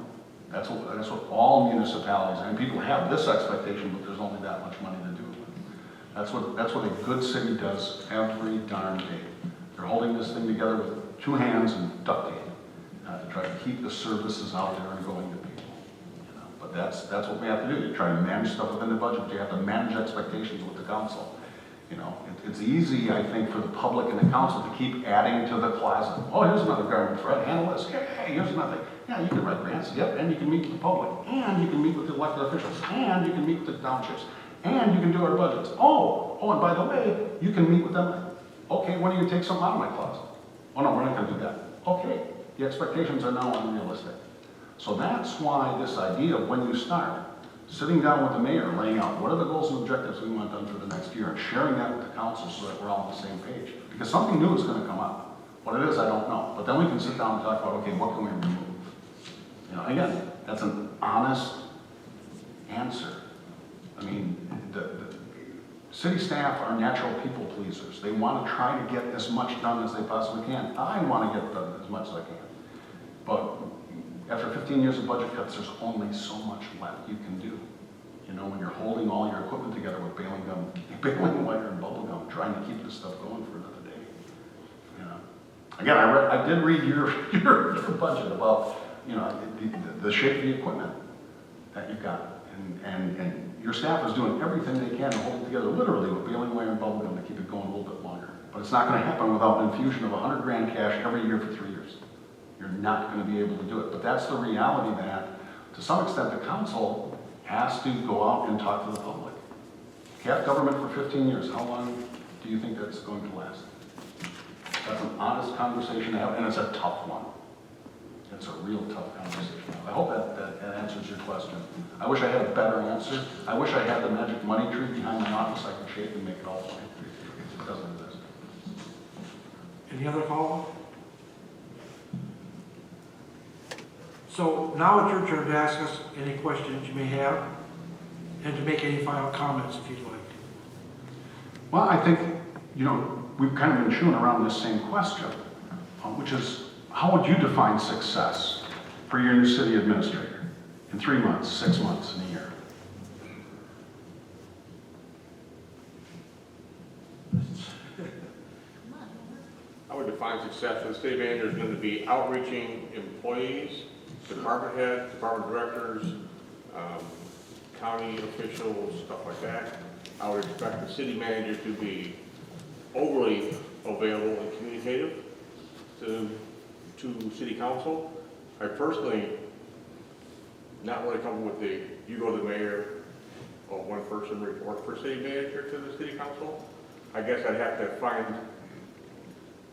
That's what all municipalities, and people have this expectation, but there's only that much money to do it with. That's what a good city does every darn day. They're holding this thing together with 2 hands and duct tape to try to keep the services out there and going to people. You know? But that's what we have to do. You try to manage stuff within the budget, but you have to manage expectations with the council. You know, it's easy, I think, for the public and the council to keep adding to the closet. Oh, here's another government threat, handle this. Hey, here's another thing. Yeah, you can write grants, yep, and you can meet with the public, and you can meet with the elected officials, and you can meet with the townships, and you can do our budgets. Oh, and by the way, you can meet with them. Okay, when are you take something out of my closet? Oh no, we're not gonna do that. Okay, the expectations are now unrealistic. So that's why this idea of when you start, sitting down with the mayor, laying out what are the goals and objectives we want done for the next year, and sharing that with the council so that we're all on the same page. Because something new is gonna come up. What it is, I don't know. But then we can sit down and talk about, okay, what can we remove? You know, again, that's an honest answer. I mean, the city staff are natural people pleasers. They want to try to get as much done as they possibly can. I want to get done as much as I can. But after 15 years of budget cuts, there's only so much left you can do. You know, when you're holding all your equipment together with baling wire and bubble gum, trying to keep this stuff going for another day. You know, again, I did read your budget about, you know, the shape of the equipment that you've got. And your staff is doing everything they can to hold it together, literally with baling wire and bubble gum to keep it going a little bit longer. But it's not going to happen without an infusion of $100 grand cash every year for 3 years. You're not going to be able to do it. But that's the reality that, to some extent, the council has to go out and talk to the public. Cap government for 15 years, how long do you think that's going to last? That's an honest conversation to have, and it's a tough one. It's a real tough conversation. I hope that answers your question. I wish I had a better answer. I wish I had the magic money tree behind my office I could shake and make it all fine. It doesn't exist. Any other follow-up? So now it's your turn to ask us any questions you may have and to make any final comments if you'd like. Well, I think, you know, we've kind of been chewing around this same question, which is, how would you define success for your new city administrator in 3 months, 6 months, in a year? I would define success for the city manager is going to be outreaching employees, department heads, department directors, county officials, stuff like that. I would expect the city manager to be overly available and communicative to city council. I personally, not really comfortable with you go to the mayor or one person report for city manager to the city council. I guess I'd have to find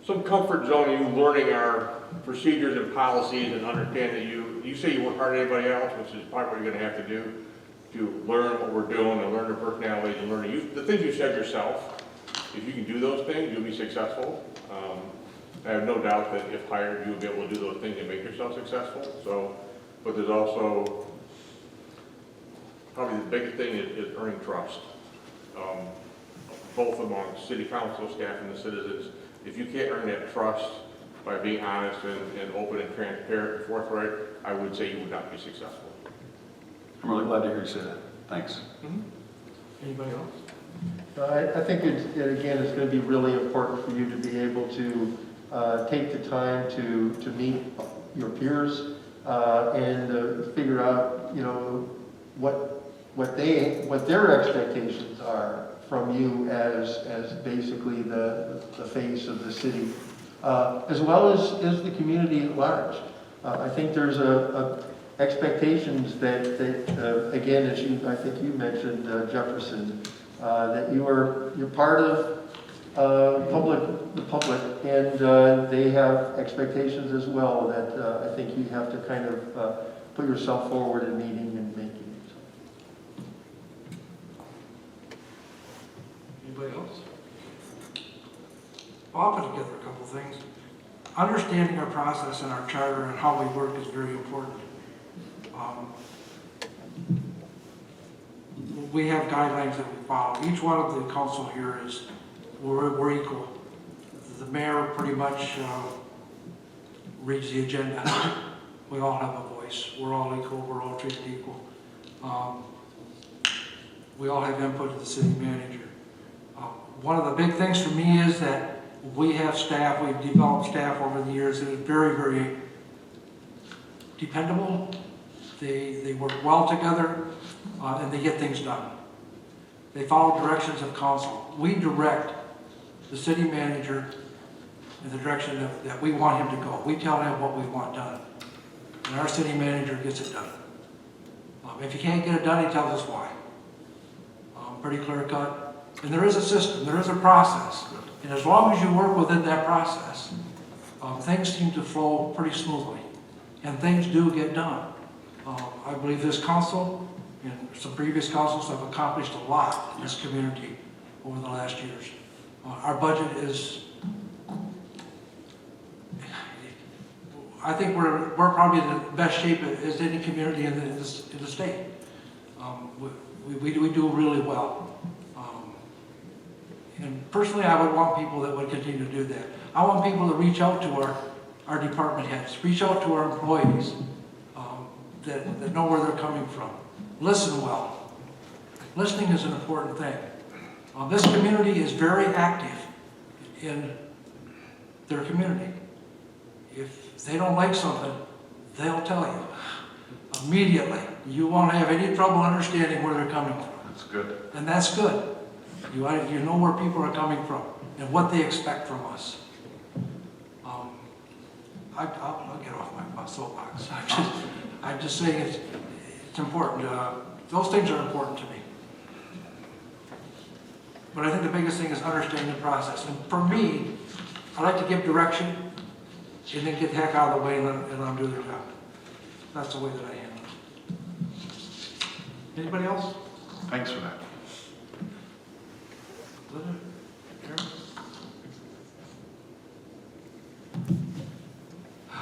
some comfort zone in you learning our procedures and policies and understand that you say you work harder than anybody else, which is probably what you're gonna have to do to learn what we're doing and learn their personalities and learn the things you said yourself. If you can do those things, you'll be successful. I have no doubt that if hired, you'll be able to do those things and make yourself successful. So, but there's also, probably the biggest thing is earning trust, both among city council staff and the citizens. If you can't earn that trust by being honest and open and transparent and forthright, I would say you would not be successful. I'm really glad to hear you say that. Thanks. Mm-hmm. Anybody else? I think again, it's going to be really important for you to be able to take the time to meet your peers and figure out, you know, what their expectations are from you as basically the face of the city, as well as the community at large. I think there's expectations that again, as I think you mentioned, Jefferson, that you're part of the public, and they have expectations as well that I think you have to kind of put yourself forward in meeting and making. Anybody else? Well, I'll put together a couple things. Understanding our process and our charter and how we work is very important. We have guidelines that we follow. Each one of the council here is, we're equal. The mayor pretty much reads the agenda. We all have a voice. We're all equal. We're all treated equal. We all have input to the city manager. One of the big things for me is that we have staff, we've developed staff over the years that is very, very dependable. They work well together, and they get things done. They follow directions of council. We direct the city manager in the direction that we want him to go. We tell him what we want done, and our city manager gets it done. If he can't get it done, he tells us why. Pretty clear cut. And there is a system, there is a process. And as long as you work within that process, things seem to flow pretty smoothly. And things do get done. I believe this council and some previous councils have accomplished a lot in this community over the last years. Our budget is, I think we're probably in the best shape as any community in the state. We do really well. And personally, I would want people that would continue to do that. I want people to reach out to our department heads, reach out to our employees that know where they're coming from. Listen well. Listening is an important thing. This community is very active in their community. If they don't like something, they'll tell you immediately. You won't have any trouble understanding where they're coming from. That's good. And that's good. You know where people are coming from and what they expect from us. I'll get off my soapbox. I'm just saying it's important. Those things are important to me. But I think the biggest thing is understanding the process. And for me, I like to give direction and then get the heck out of the way and let them do their job. That's the way that I handle it. Anybody else? Thanks for that.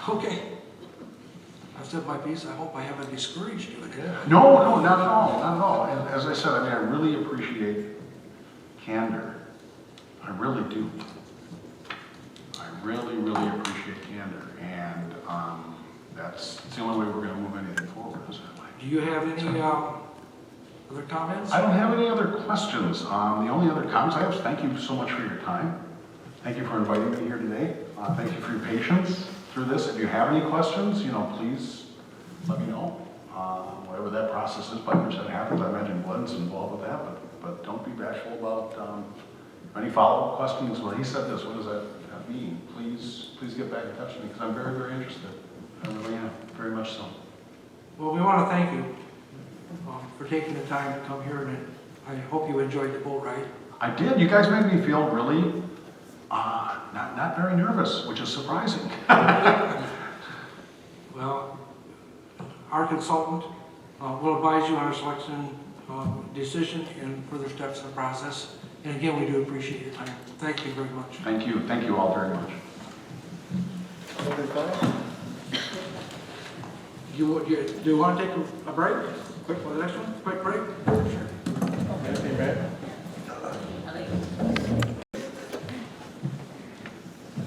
Okay. I've said my piece. I hope I haven't discouraged you. No, not at all, not at all. And as I said, I mean, I really appreciate candor. I really do. I really, really appreciate candor. And that's the only way we're going to move anything forward, is that way. Do you have any other comments? I don't have any other questions. The only other comments I have is thank you so much for your time. Thank you for inviting me here today. Thank you for your patience through this. If you have any questions, please let me know. Whatever that process is, 5% happens. I imagine Glenn's involved with that, but don't be bashful about any follow-up questions. Well, he said this. What does that mean? Please get back in touch with me because I'm very, very interested. I really am, very much so. Well, we want to thank you for taking the time to come here, and I hope you enjoyed the boat ride. I did. You guys made me feel really not very nervous, which is surprising. Well, our consultant will advise you on our selection decision and further steps in the process. And again, we do appreciate your time. Thank you very much. Thank you. Thank you all very much. Do you want to take a break? Quick for the next one? Quick break? Sure.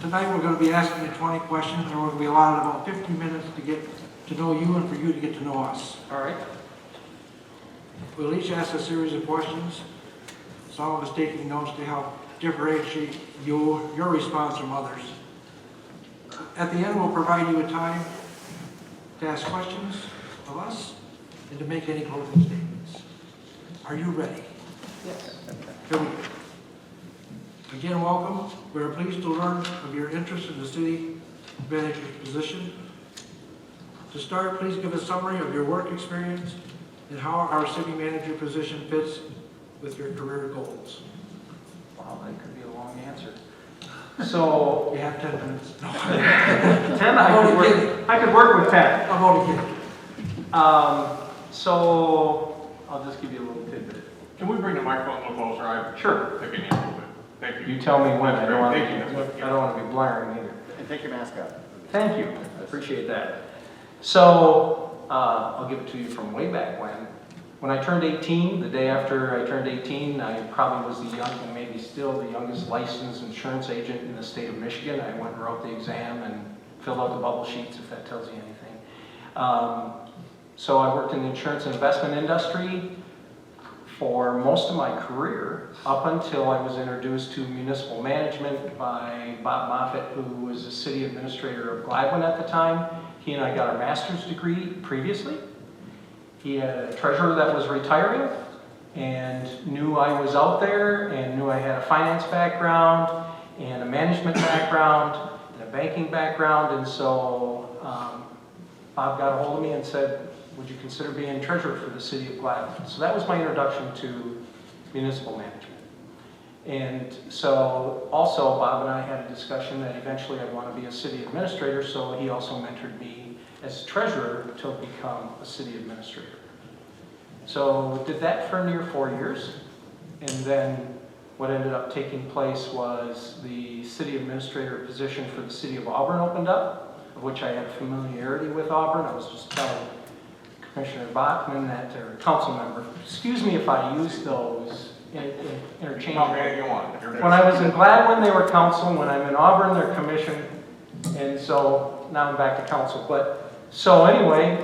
Tonight we're going to be asking you 20 questions, and we're going to be allowed about 50 minutes to get to know you and for you to get to know us. All right? We'll each ask a series of questions. Some of us taking notes to help differentiate your response from others. At the end, we'll provide you a time to ask questions of us and to make any closing statements. Are you ready? Yes. Here we go. Again, welcome. We're pleased to learn of your interest in the city manager's position. To start, please give a summary of your work experience and how our city manager position fits with your career goals. Wow, that could be a long answer. So, You have 10 minutes. No, 10, I'm only kidding. I could work with 10. I'm only kidding. So, I'll just give you a little tidbit. Can we bring the microphone a little closer? I'm Sure. picking you a little bit. Thank you. You tell me when, I don't want Thank you. to be blaring either. And take your mask off. Thank you, I appreciate that. So, I'll give it to you from way back when. When I turned 18, the day after I turned 18, I probably was the young, and maybe still the youngest licensed insurance agent in the state of Michigan. I went and wrote the exam and filled out the bubble sheets, if that tells you anything. So I worked in the insurance and investment industry for most of my career, up until I was introduced to municipal management by Bob Moffett, who was the city administrator of Gladwin at the time. He and I got our master's degree previously. He had a treasurer that was retiring and knew I was out there and knew I had a finance background and a management background and a banking background. And so Bob got a hold of me and said, would you consider being treasurer for the city of Gladwin? So that was my introduction to municipal management. And so also Bob and I had a discussion that eventually I'd want to be a city administrator, so he also mentored me as treasurer to become a city administrator. So did that for near 4 years. And then what ended up taking place was the city administrator position for the city of Auburn opened up, of which I had familiarity with Auburn. I was just telling Commissioner Bachman, that, or council member, excuse me if I use those interchangeably. No, man, you want. When I was in Gladwin, they were council. When I'm in Auburn, they're commission. And so now I'm back to council. But so anyway,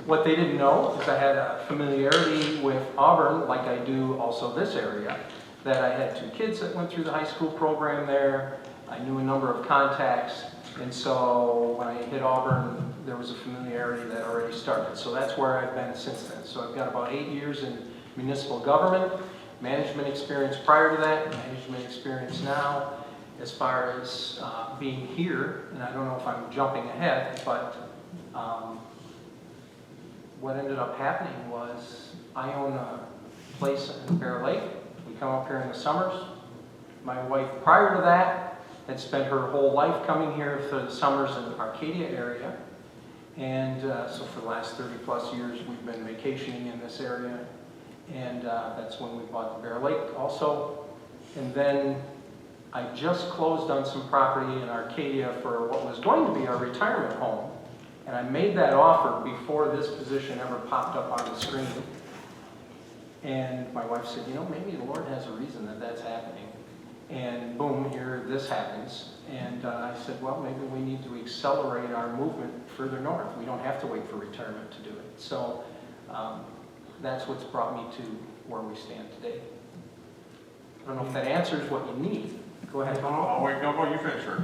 what they didn't know is I had a familiarity with Auburn, like I do also this area, that I had 2 kids that went through the high school program there. I knew a number of contacts. And so when I hit Auburn, there was a familiarity that already started. So that's where I've been since then. So I've got about 8 years in municipal government, management experience prior to that, management experience now. As far as being here, and I don't know if I'm jumping ahead, but what ended up happening was I own a place in Bear Lake. We come up here in the summers. My wife, prior to that, had spent her whole life coming here for the summers in the Arcadia area. And so for the last 30 plus years, we've been vacationing in this area. And that's when we bought the Bear Lake also. And then I just closed on some property in Arcadia for what was going to be our retirement home. And I made that offer before this position ever popped up on the screen. And my wife said, you know, maybe the Lord has a reason that that's happening. And boom, here this happens. And I said, well, maybe we need to accelerate our movement further north. We don't have to wait for retirement to do it. So that's what's brought me to where we stand today. I don't know if that answers what you need. Go ahead. Oh, wait, no, you finish first.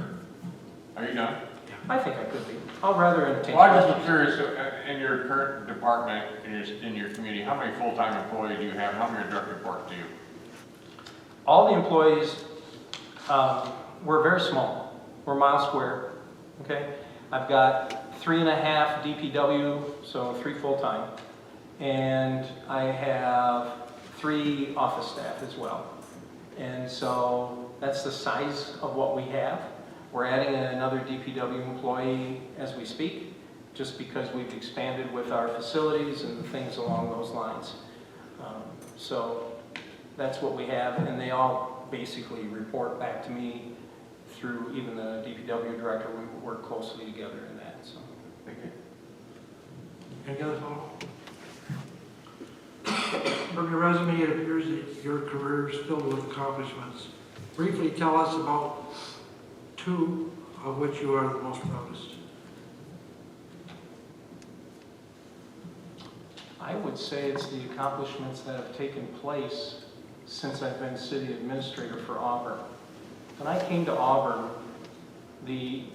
Are you done? I think I could be. I'll rather entertain. Well, I just was curious, in your current department, in your community, how many full-time employees do you have? How many direct reports do you? All the employees, we're very small. We're mile square, okay? I've got 3.5 DPW, so 3 full-time. And I have 3 office staff as well. And so that's the size of what we have. We're adding another DPW employee as we speak, just because we've expanded with our facilities and things along those lines. So that's what we have, and they all basically report back to me through even the DPW director. We work closely together in that. So, Thank you. Any other thoughts? From your resume, it appears that your career is filled with accomplishments. Briefly tell us about 2 of which you are the most proudest. I would say it's the accomplishments that have taken place since I've been city administrator for Auburn. When I came to Auburn, the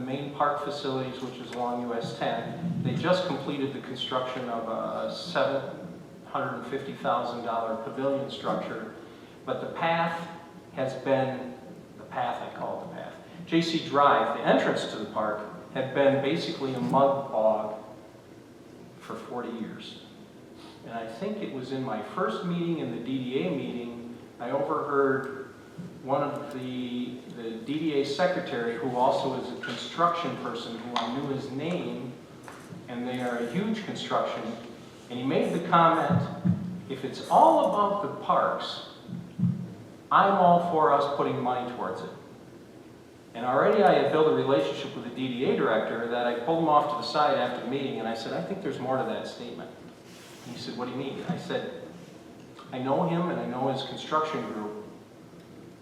main park facilities, which is along US 10, they just completed the construction of a $750,000 pavilion structure, but the path has been, I call it the path. JC Drive, the entrance to the park, had been basically a mud bog for 40 years. And I think it was in my first meeting, in the DDA meeting, I overheard one of the DDA secretary, who also is a construction person, who I knew his name, and they are a huge construction, and he made the comment, if it's all about the parks, I'm all for us putting money towards it. And already I had built a relationship with the DDA director that I pulled him off to the side after the meeting, and I said, I think there's more to that statement. And he said, what do you mean? I said, I know him and I know his construction group,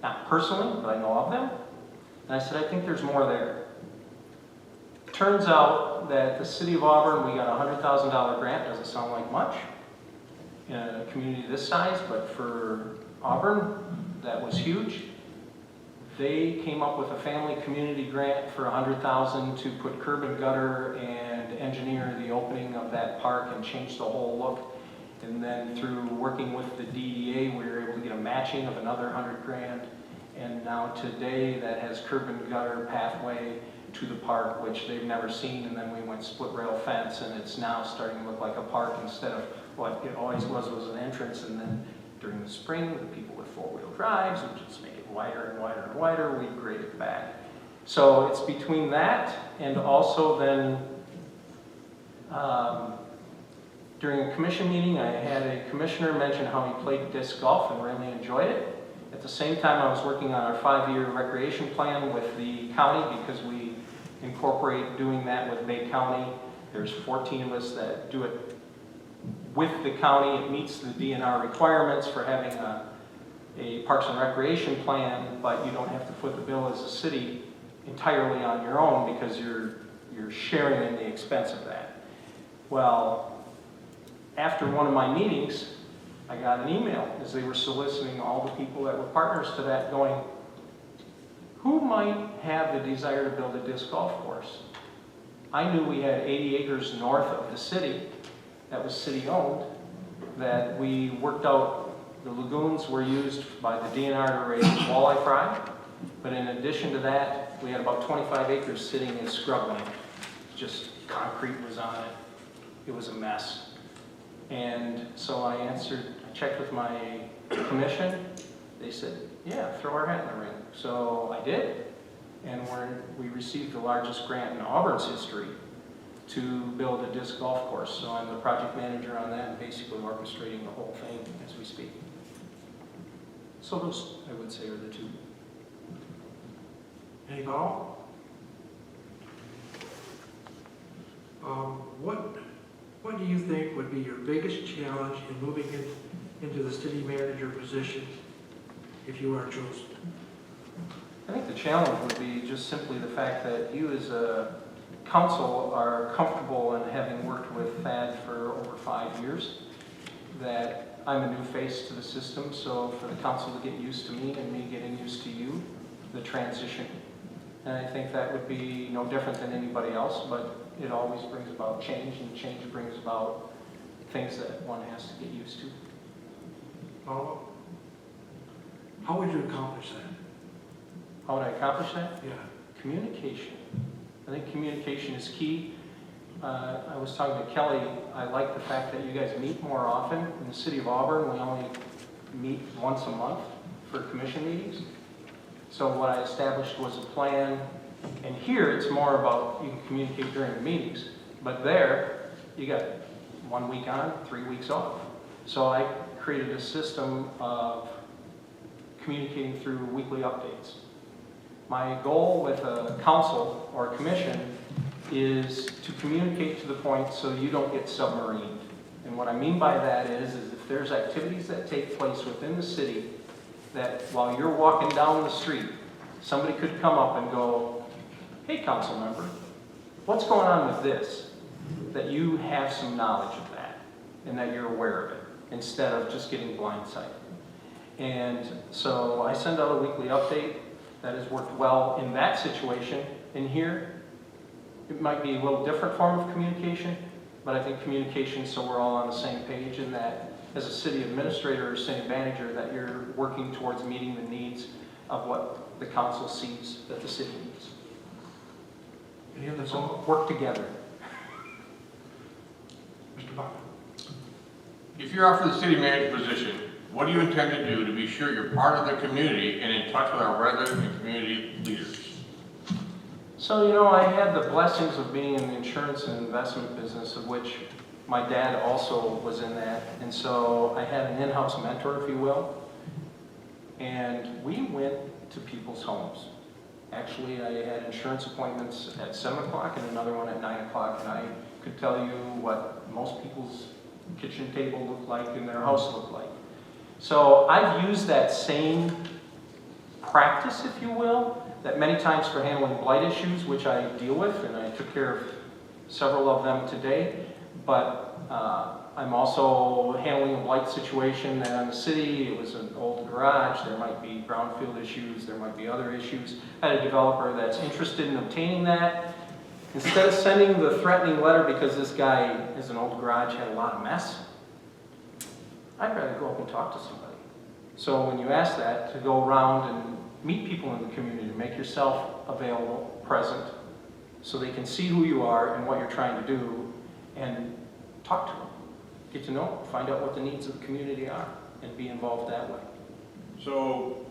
not personally, but I know of them. And I said, I think there's more there. Turns out that the city of Auburn, we got a $100,000 grant. Doesn't sound like much in a community this size, but for Auburn, that was huge. They came up with a family community grant for $100,000 to put curb and gutter and engineer the opening of that park and change the whole look. And then through working with the DDA, we were able to get a matching of another $100,000. And now today that has curb and gutter pathway to the park, which they've never seen. And then we went split rail fence, and it's now starting to look like a park instead of what it always was an entrance. And then during the spring, the people with four-wheel drives would just make it wider and wider and wider. We'd grade it back. So it's between that and also then during a commission meeting, I had a commissioner mention how he played disc golf and really enjoyed it. At the same time, I was working on our 5-year recreation plan with the county because we incorporate doing that with Bay County. There's 14 of us that do it with the county. It meets the DNR requirements for having a Parks and Recreation plan, but you don't have to foot the bill as a city entirely on your own because you're sharing in the expense of that. Well, after one of my meetings, I got an email as they were soliciting all the people that were partners to that going, who might have the desire to build a disc golf course? I knew we had 80 acres north of the city that was city-owned, that we worked out. The lagoons were used by the DNR to raise walleye fry, but in addition to that, we had about 25 acres sitting in scrubland. Just concrete was on it. It was a mess. And so I checked with my commission. They said, yeah, throw our hat in the ring. So I did, and we received the largest grant in Auburn's history to build a disc golf course. So I'm the project manager on that and basically orchestrating the whole thing as we speak. So those, I would say, are the two. Any follow? What do you think would be your biggest challenge in moving into the city manager position if you are chosen? I think the challenge would be just simply the fact that you as a council are comfortable in having worked with Thad for over 5 years, that I'm a new face to the system, so for the council to get used to me and me getting used to you, the transition. And I think that would be no different than anybody else, but it always brings about change, and change brings about things that one has to get used to. Follow? How would you accomplish that? How would I accomplish that? Yeah. Communication. I think communication is key. I was talking to Kelly. I like the fact that you guys meet more often. In the city of Auburn, we only meet once a month for commission meetings. So what I established was a plan. And here, it's more about you can communicate during the meetings. But there, you got 1 week on, 3 weeks off. So I created a system of communicating through weekly updates. My goal with a council or a commission is to communicate to the point so you don't get submarined. And what I mean by that is if there's activities that take place within the city that while you're walking down the street, somebody could come up and go, hey, council member, what's going on with this? That you have some knowledge of that and that you're aware of it instead of just getting blindsided. And so I send out a weekly update that has worked well in that situation. In here, it might be a little different form of communication, but I think communication so we're all on the same page and that as a city administrator or city manager that you're working towards meeting the needs of what the council sees that the city needs. Any other So follow? work together. Mr. Buck? If you're offered the city manager position, what do you intend to do to be sure you're part of the community and in touch with our resident and community leaders? So, you know, I had the blessings of being in the insurance and investment business, of which my dad also was in that. And so I had an in-house mentor, if you will. And we went to people's homes. Actually, I had insurance appointments at 7 o'clock and another one at 9 o'clock. And I could tell you what most people's kitchen table looked like and their house looked like. So I've used that same practice, if you will, that many times for handling blight issues, which I deal with, and I took care of several of them today, but I'm also handling a blight situation in the city. It was an old garage. There might be brownfield issues. There might be other issues. I had a developer that's interested in obtaining that. Instead of sending the threatening letter because this guy is an old garage, had a lot of mess, I'd rather go up and talk to somebody. So when you ask that, to go around and meet people in the community, make yourself available, present, so they can see who you are and what you're trying to do, and talk to them. Get to know them, find out what the needs of the community are, and be involved that way. So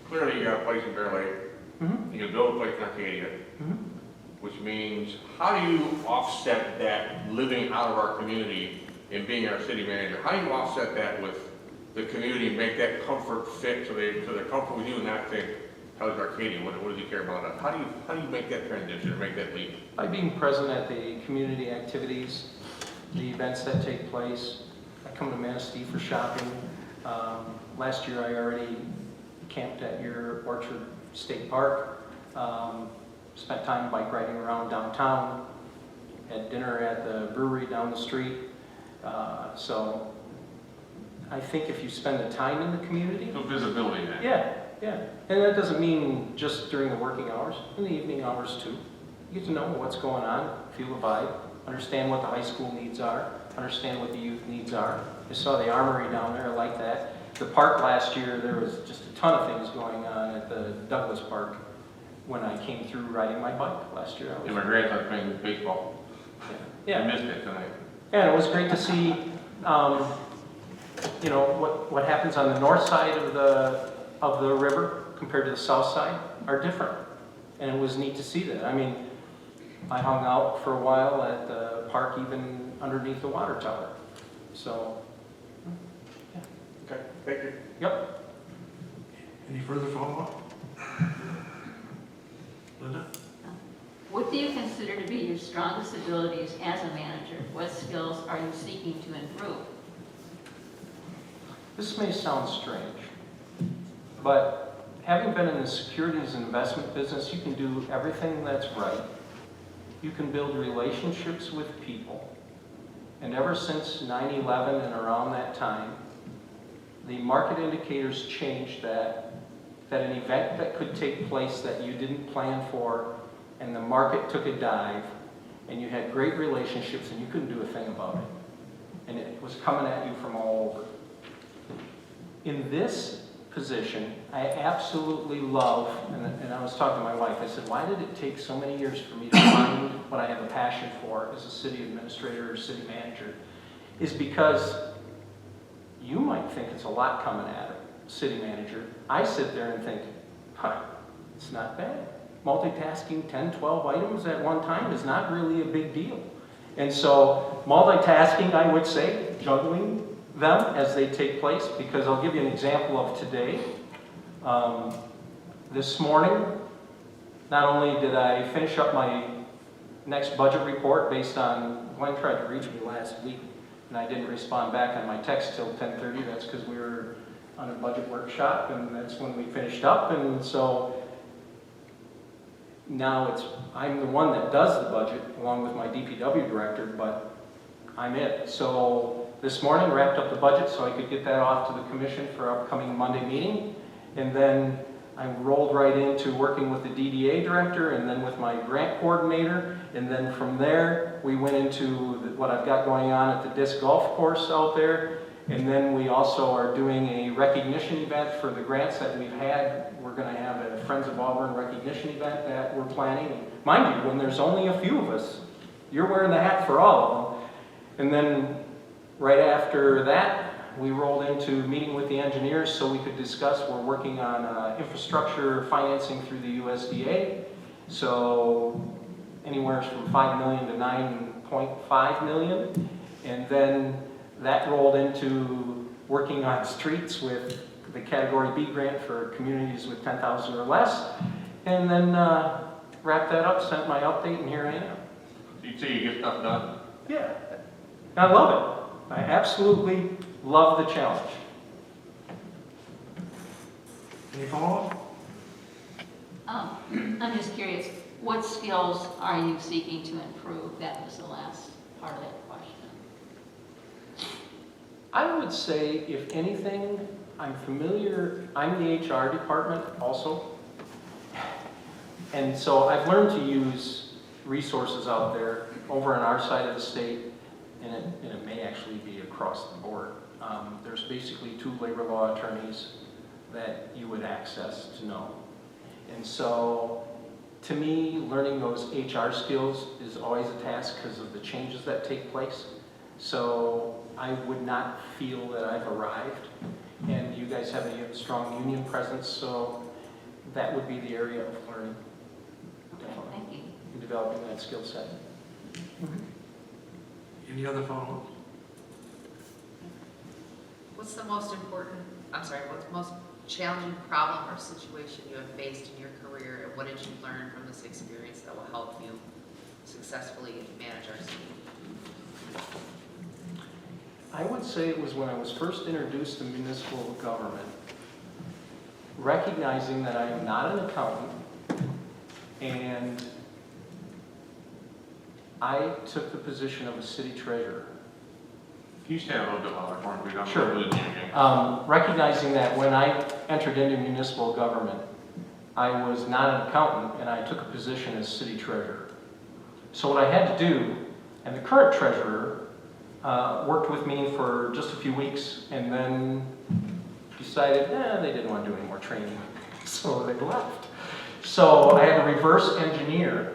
clearly you got a place in Bear Lake. Mm-hmm. You build a place in Arcadia, which means how do you offset that living out of our community and being our city manager? How do you offset that with the community and make that comfort fit so they're comfortable with you and not think, how's Arcadia? What does he care about us? How do you make that transition or make that leap? By being present at the community activities, the events that take place. I come to Manistee for shopping. Last year I already camped at your Orchard State Park. Spent time bike riding around downtown. Had dinner at the brewery down the street. So I think if you spend the time in the community. So visibility then. Yeah. And that doesn't mean just during the working hours, in the evening hours too. You get to know what's going on, feel the vibe, understand what the high school needs are, understand what the youth needs are. I saw the armory down there, I like that. The park last year, there was just a ton of things going on at the Douglas Park when I came through riding my bike last year. And my grandson's playing baseball. Yeah. I missed it tonight. Yeah, it was great to see, you know, what happens on the north side of the river compared to the south side are different. And it was neat to see that. I mean, I hung out for a while at the park, even underneath the water tower. So, yeah. Okay, thank you. Yep. Any further follow-up? Linda? What do you consider to be your strongest abilities as a manager? What skills are you seeking to improve? This may sound strange, but having been in the securities and investment business, you can do everything that's right. You can build relationships with people. And ever since 9/11 and around that time, the market indicators changed that an event that could take place that you didn't plan for, and the market took a dive, and you had great relationships and you couldn't do a thing about it. And it was coming at you from all over. In this position, I absolutely love, and I was talking to my wife, I said, why did it take so many years for me to find what I have a passion for as a city administrator or city manager? Is because you might think it's a lot coming at a city manager. I sit there and think, it's not bad. Multitasking 10, 12 items at one time is not really a big deal. And so multitasking, I would say, juggling them as they take place, because I'll give you an example of today. This morning, not only did I finish up my next budget report based on, Glenn tried to reach me last week, and I didn't respond back on my text till 10:30. That's because we were on a budget workshop, and that's when we finished up. And so now I'm the one that does the budget along with my DPW director, but I'm it. So this morning wrapped up the budget so I could get that off to the commission for our upcoming Monday meeting. And then I rolled right into working with the DDA director and then with my grant coordinator. And then from there, we went into what I've got going on at the disc golf course out there. And then we also are doing a recognition event for the grants that we've had. We're going to have a Friends of Auburn recognition event that we're planning. And mind you, when there's only a few of us, you're wearing the hat for all of them. And then right after that, we rolled into meeting with the engineers so we could discuss, we're working on infrastructure financing through the USDA. So anywhere from 5 million to 9.5 million. And then that rolled into working on streets with the Category B grant for communities with 10,000 or less. And then wrapped that up, sent my update, and here I am. You say you get stuff done? Yeah, I love it. I absolutely love the challenge. Any follow-up? I'm just curious, what skills are you seeking to improve? That was the last part of that question. I would say, if anything, I'm familiar, I'm the HR department also. And so I've learned to use resources out there over on our side of the state, and it may actually be across the board. There's basically 2 labor law attorneys that you would access to know. And so, to me, learning those HR skills is always a task because of the changes that take place. So I would not feel that I've arrived. And you guys have a strong union presence, so that would be the area of learning. Okay, thank you. And developing that skill set. Any other follow-ups? What's the most challenging problem or situation you have faced in your career, and what did you learn from this experience that will help you successfully manage our city? I would say it was when I was first introduced to municipal government, recognizing that I am not an accountant, and I took the position of a city treasurer. Can you stand a little bit louder for me, please? I'm Sure. losing you again. Recognizing that when I entered into municipal government, I was not an accountant, and I took a position as city treasurer. So what I had to do, and the current treasurer worked with me for just a few weeks, and then decided, they didn't want to do any more training, so they left. So I had to reverse engineer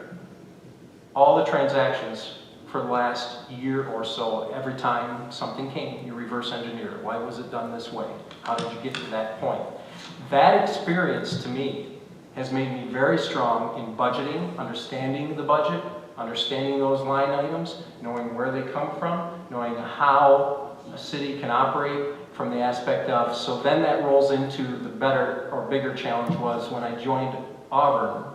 all the transactions for the last year or so. Every time something came, you reverse engineer it. Why was it done this way? How did you get to that point? That experience, to me, has made me very strong in budgeting, understanding the budget, understanding those line items, knowing where they come from, knowing how a city can operate from the aspect of, so then that rolls into the better or bigger challenge was when I joined Auburn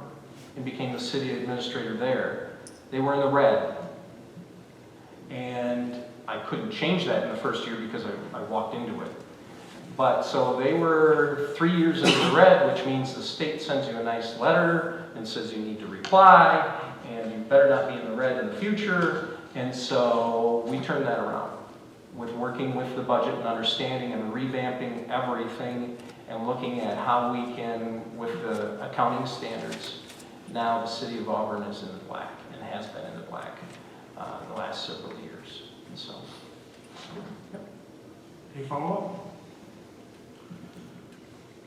and became the city administrator there. They were in the red. And I couldn't change that in the first year because I walked into it. But so they were 3 years into the red, which means the state sends you a nice letter and says you need to reply, and you better not be in the red in the future. And so we turned that around with working with the budget and understanding and revamping everything and looking at how we can, with the accounting standards, now the city of Auburn is in the black and has been in the black the last several years. And so, Any follow-up?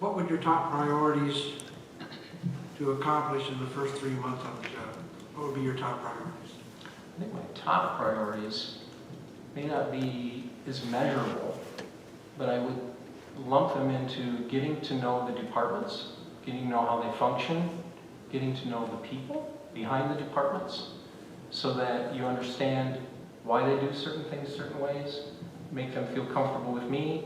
What would your top priorities to accomplish in the first 3 months on the job? What would be your top priorities? I think my top priorities may not be as measurable, but I would lump them into getting to know the departments, getting to know how they function, getting to know the people behind the departments, so that you understand why they do certain things certain ways, make them feel comfortable with me,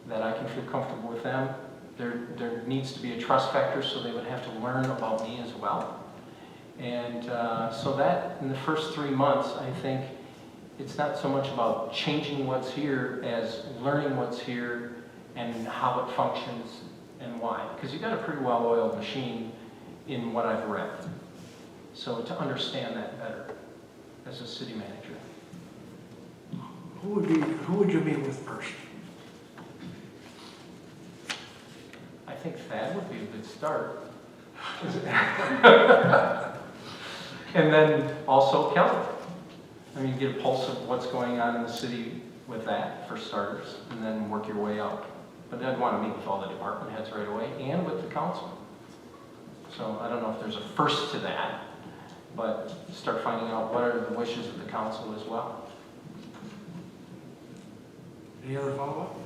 that I can feel comfortable with them. There needs to be a trust factor, so they would have to learn about me as well. And so that, in the first 3 months, I think it's not so much about changing what's here as learning what's here and how it functions and why. Because you've got a pretty well-oiled machine in what I've read. So to understand that better as a city manager. Who would you meet with first? I think Thad would be a good start. And then also Kelly. I mean, get a pulse of what's going on in the city with that, for starters, and then work your way out. But I'd want to meet with all the department heads right away and with the council. So I don't know if there's a first to that, but start finding out what are the wishes of the council as well. Any Any other follow-up?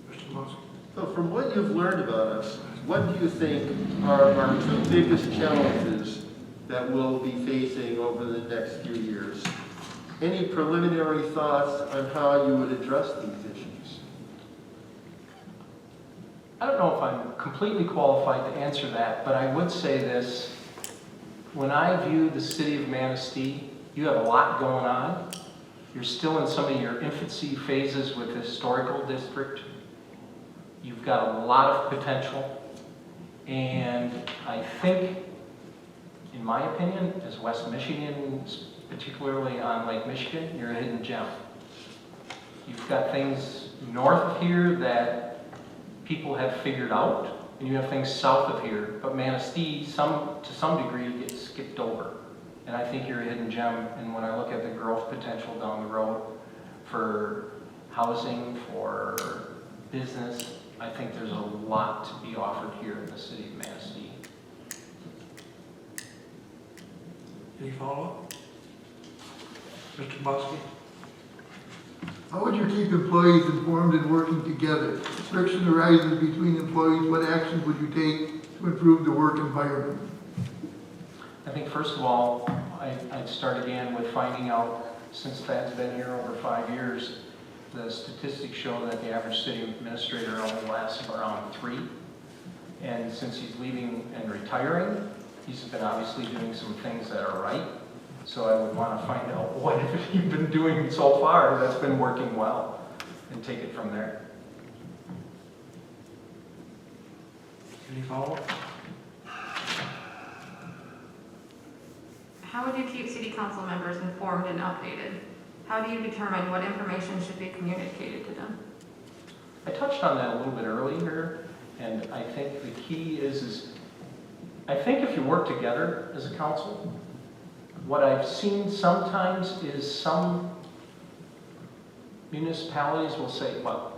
Mr. Mosky? So from what you've learned about us, what do you think are our two biggest challenges that we'll be facing over the next few years? Any preliminary thoughts on how you would address these issues? I don't know if I'm completely qualified to answer that, but I would say this. When I view the city of Manistee, you have a lot going on. You're still in some of your infancy phases with the historical district. You've got a lot of potential. And I think, in my opinion, as West Michigan, particularly on Lake Michigan, you're a hidden gem. You've got things north of here that people have figured out, and you have things south of here, but Manistee, to some degree, gets skipped over. And I think you're a hidden gem, and when I look at the growth potential down the road for housing, for business, I think there's a lot to be offered here in the city of Manistee. Any follow-up? Mr. Mosky? How would you keep employees informed and working together? If friction arises between employees, what actions would you take to improve the work environment? I think first of all, I'd start again with finding out, since Thad's been here over 5 years, the statistics show that the average city administrator only lasts around 3. And since he's leaving and retiring, he's been obviously doing some things that are right. So I would want to find out what have you been doing so far that's been working well and take it from there. Any follow-up? How would you keep city council members informed and updated? How do you determine what information should be communicated to them? I touched on that a little bit earlier, and I think the key is I think if you work together as a council, what I've seen sometimes is some municipalities will say, well,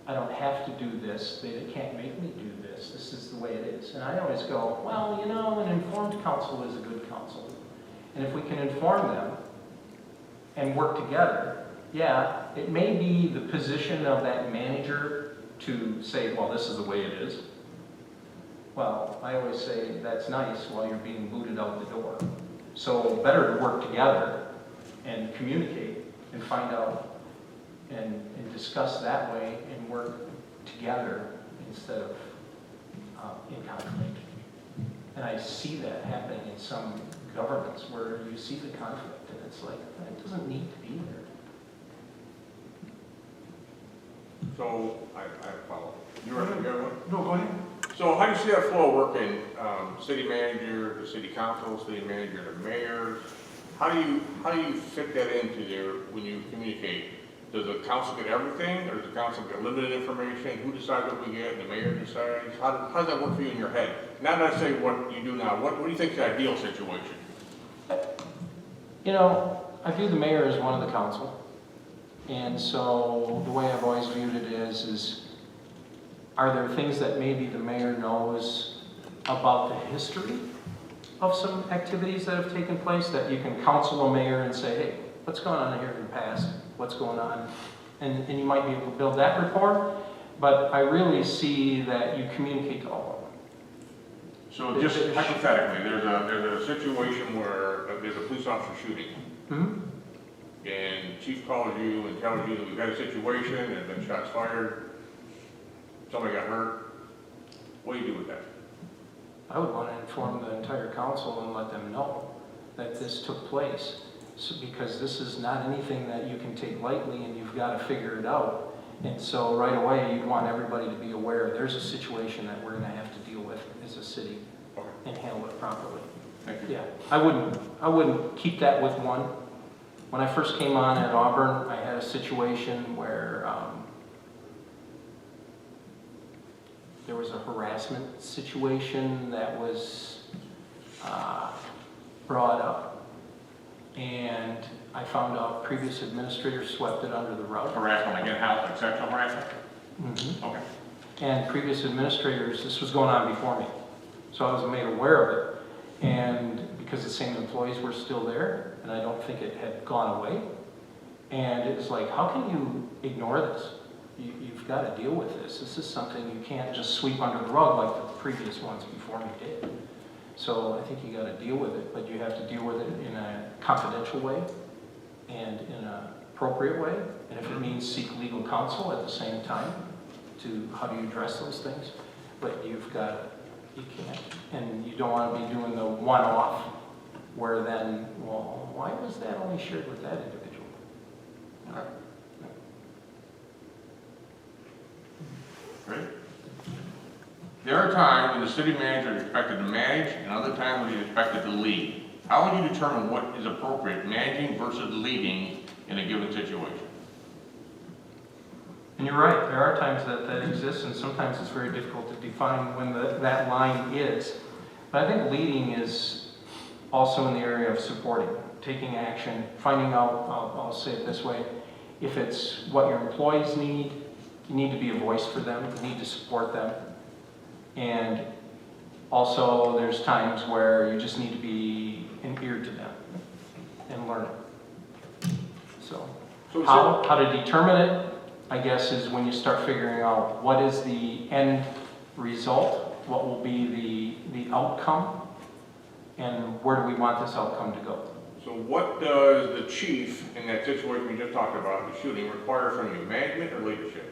I don't have to do this, they can't make me do this, this is the way it is. And I always go, well, you know, an informed council is a good council. And if we can inform them and work together, yeah, it may be the position of that manager to say, well, this is the way it is. Well, I always say that's nice while you're being booted out the door. So better to work together and communicate and find out and discuss that way and work together instead of in conflict. And I see that happening in some governments where you see the conflict and it's like, it doesn't need to be there. So, I follow. You ready to go? No, go ahead. So how do you see that flow working? City manager, the city council, city manager, the mayor? How do you fit that into there when you communicate? Does the council get everything, or does the council get limited information? Who decides what we get, and the mayor decides? How does that work for you in your head? Not necessarily what you do now. What do you think is the ideal situation? You know, I view the mayor as one of the council. And so the way I've always viewed it is are there things that maybe the mayor knows about the history of some activities that have taken place that you can counsel a mayor and say, hey, what's going on here in the past? What's going on? And you might be able to build that rapport, but I really see that you communicate to all of them. So just hypothetically, there's a situation where there's a police officer shooting. Mm-hmm. And chief calls you and tells you that we've had a situation and there's been shots fired, somebody got hurt. What do you do with that? I would want to inform the entire council and let them know that this took place. So, because this is not anything that you can take lightly and you've got to figure it out. And so right away, you'd want everybody to be aware there's a situation that we're going to have to deal with as a city and handle it properly. Thank you. Yeah, I wouldn't keep that with one. When I first came on at Auburn, I had a situation where there was a harassment situation that was brought up. And I found out previous administrators swept it under the rug. Harassment, like in-house, like sexual harassment? Mm-hmm. Okay. And previous administrators, this was going on before me. So I was made aware of it. And because the same employees were still there, and I don't think it had gone away. And it's like, how can you ignore this? You've got to deal with this. This is something you can't just sweep under the rug like the previous ones before me did. So I think you got to deal with it, but you have to deal with it in a confidential way and in an appropriate way. And if it means seek legal counsel at the same time to how do you address those things, but you can't. And you don't want to be doing the one-off where then, well, why was that only shared with that individual? All right. Great. There are times when the city manager is expected to manage and other times when he's expected to lead. How would you determine what is appropriate, managing versus leading in a given situation? And you're right, there are times that exists, and sometimes it's very difficult to define when that line is. But I think leading is also in the area of supporting, taking action, finding out, I'll say it this way, if it's what your employees need, you need to be a voice for them, you need to support them. And also there's times where you just need to be an ear to them and learn it. So how to determine it, I guess, is when you start figuring out what is the end result, what will be the outcome, and where do we want this outcome to go. So what does the chief in that situation we just talked about, the shooting, require from you, management or leadership?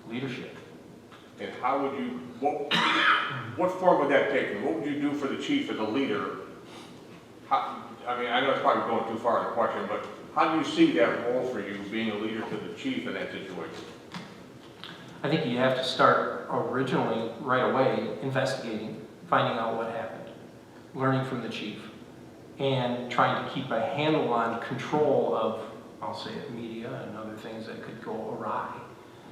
Leadership. And how would you, what form would that take? And what would you do for the chief as a leader? I mean, I know it's probably going too far in the question, but how do you see that role for you being a leader to the chief in that situation? I think you have to start originally, right away, investigating, finding out what happened, learning from the chief, and trying to keep a handle on control of, I'll say it, media and other things that could go awry,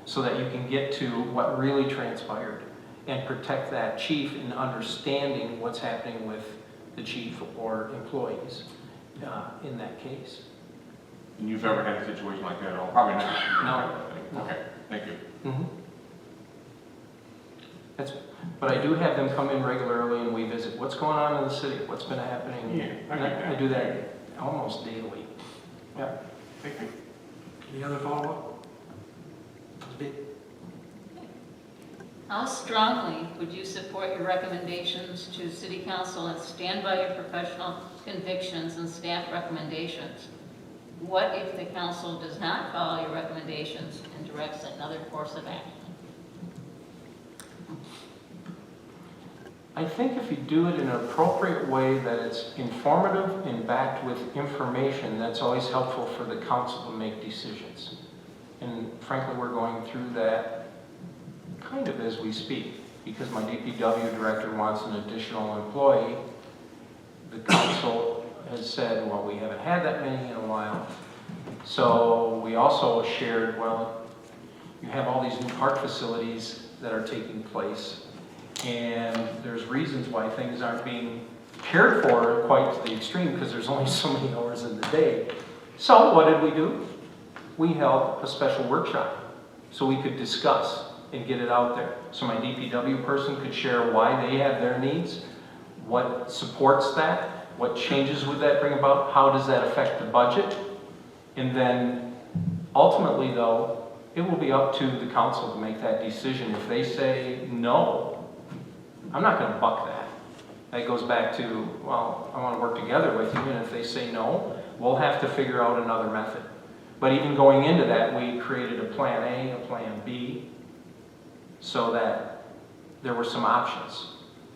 so that you can get to what really transpired and protect that chief in understanding what's happening with the chief or employees in that case. And you've ever had a situation like that at all? Probably not. No. Okay, thank you. Mm-hmm. But I do have them come in regularly and we visit what's going on in the city, what's been happening. Yeah, I do that almost daily. Yeah. Thank you. Any other follow-up? How strongly would you support your recommendations to City Council and stand by your professional convictions and staff recommendations? What if the council does not follow your recommendations and directs another course of action? I think if you do it in an appropriate way, that it's informative and backed with information, that's always helpful for the council to make decisions. And frankly, we're going through that kind of as we speak, because my DPW director wants an additional employee. The council has said, well, we haven't had that many in a while. So we also shared, well, you have all these new park facilities that are taking place, and there's reasons why things aren't being cared for quite to the extreme, because there's only so many hours in the day. So what did we do? We held a special workshop so we could discuss and get it out there. So my DPW person could share why they have their needs, what supports that, what changes would that bring about, how does that affect the budget, and then ultimately though, it will be up to the council to make that decision. If they say no, I'm not going to buck that. That goes back to, well, I want to work together with you, and if they say no, we'll have to figure out another method. But even going into that, we created a plan A, a plan B, so that there were some options.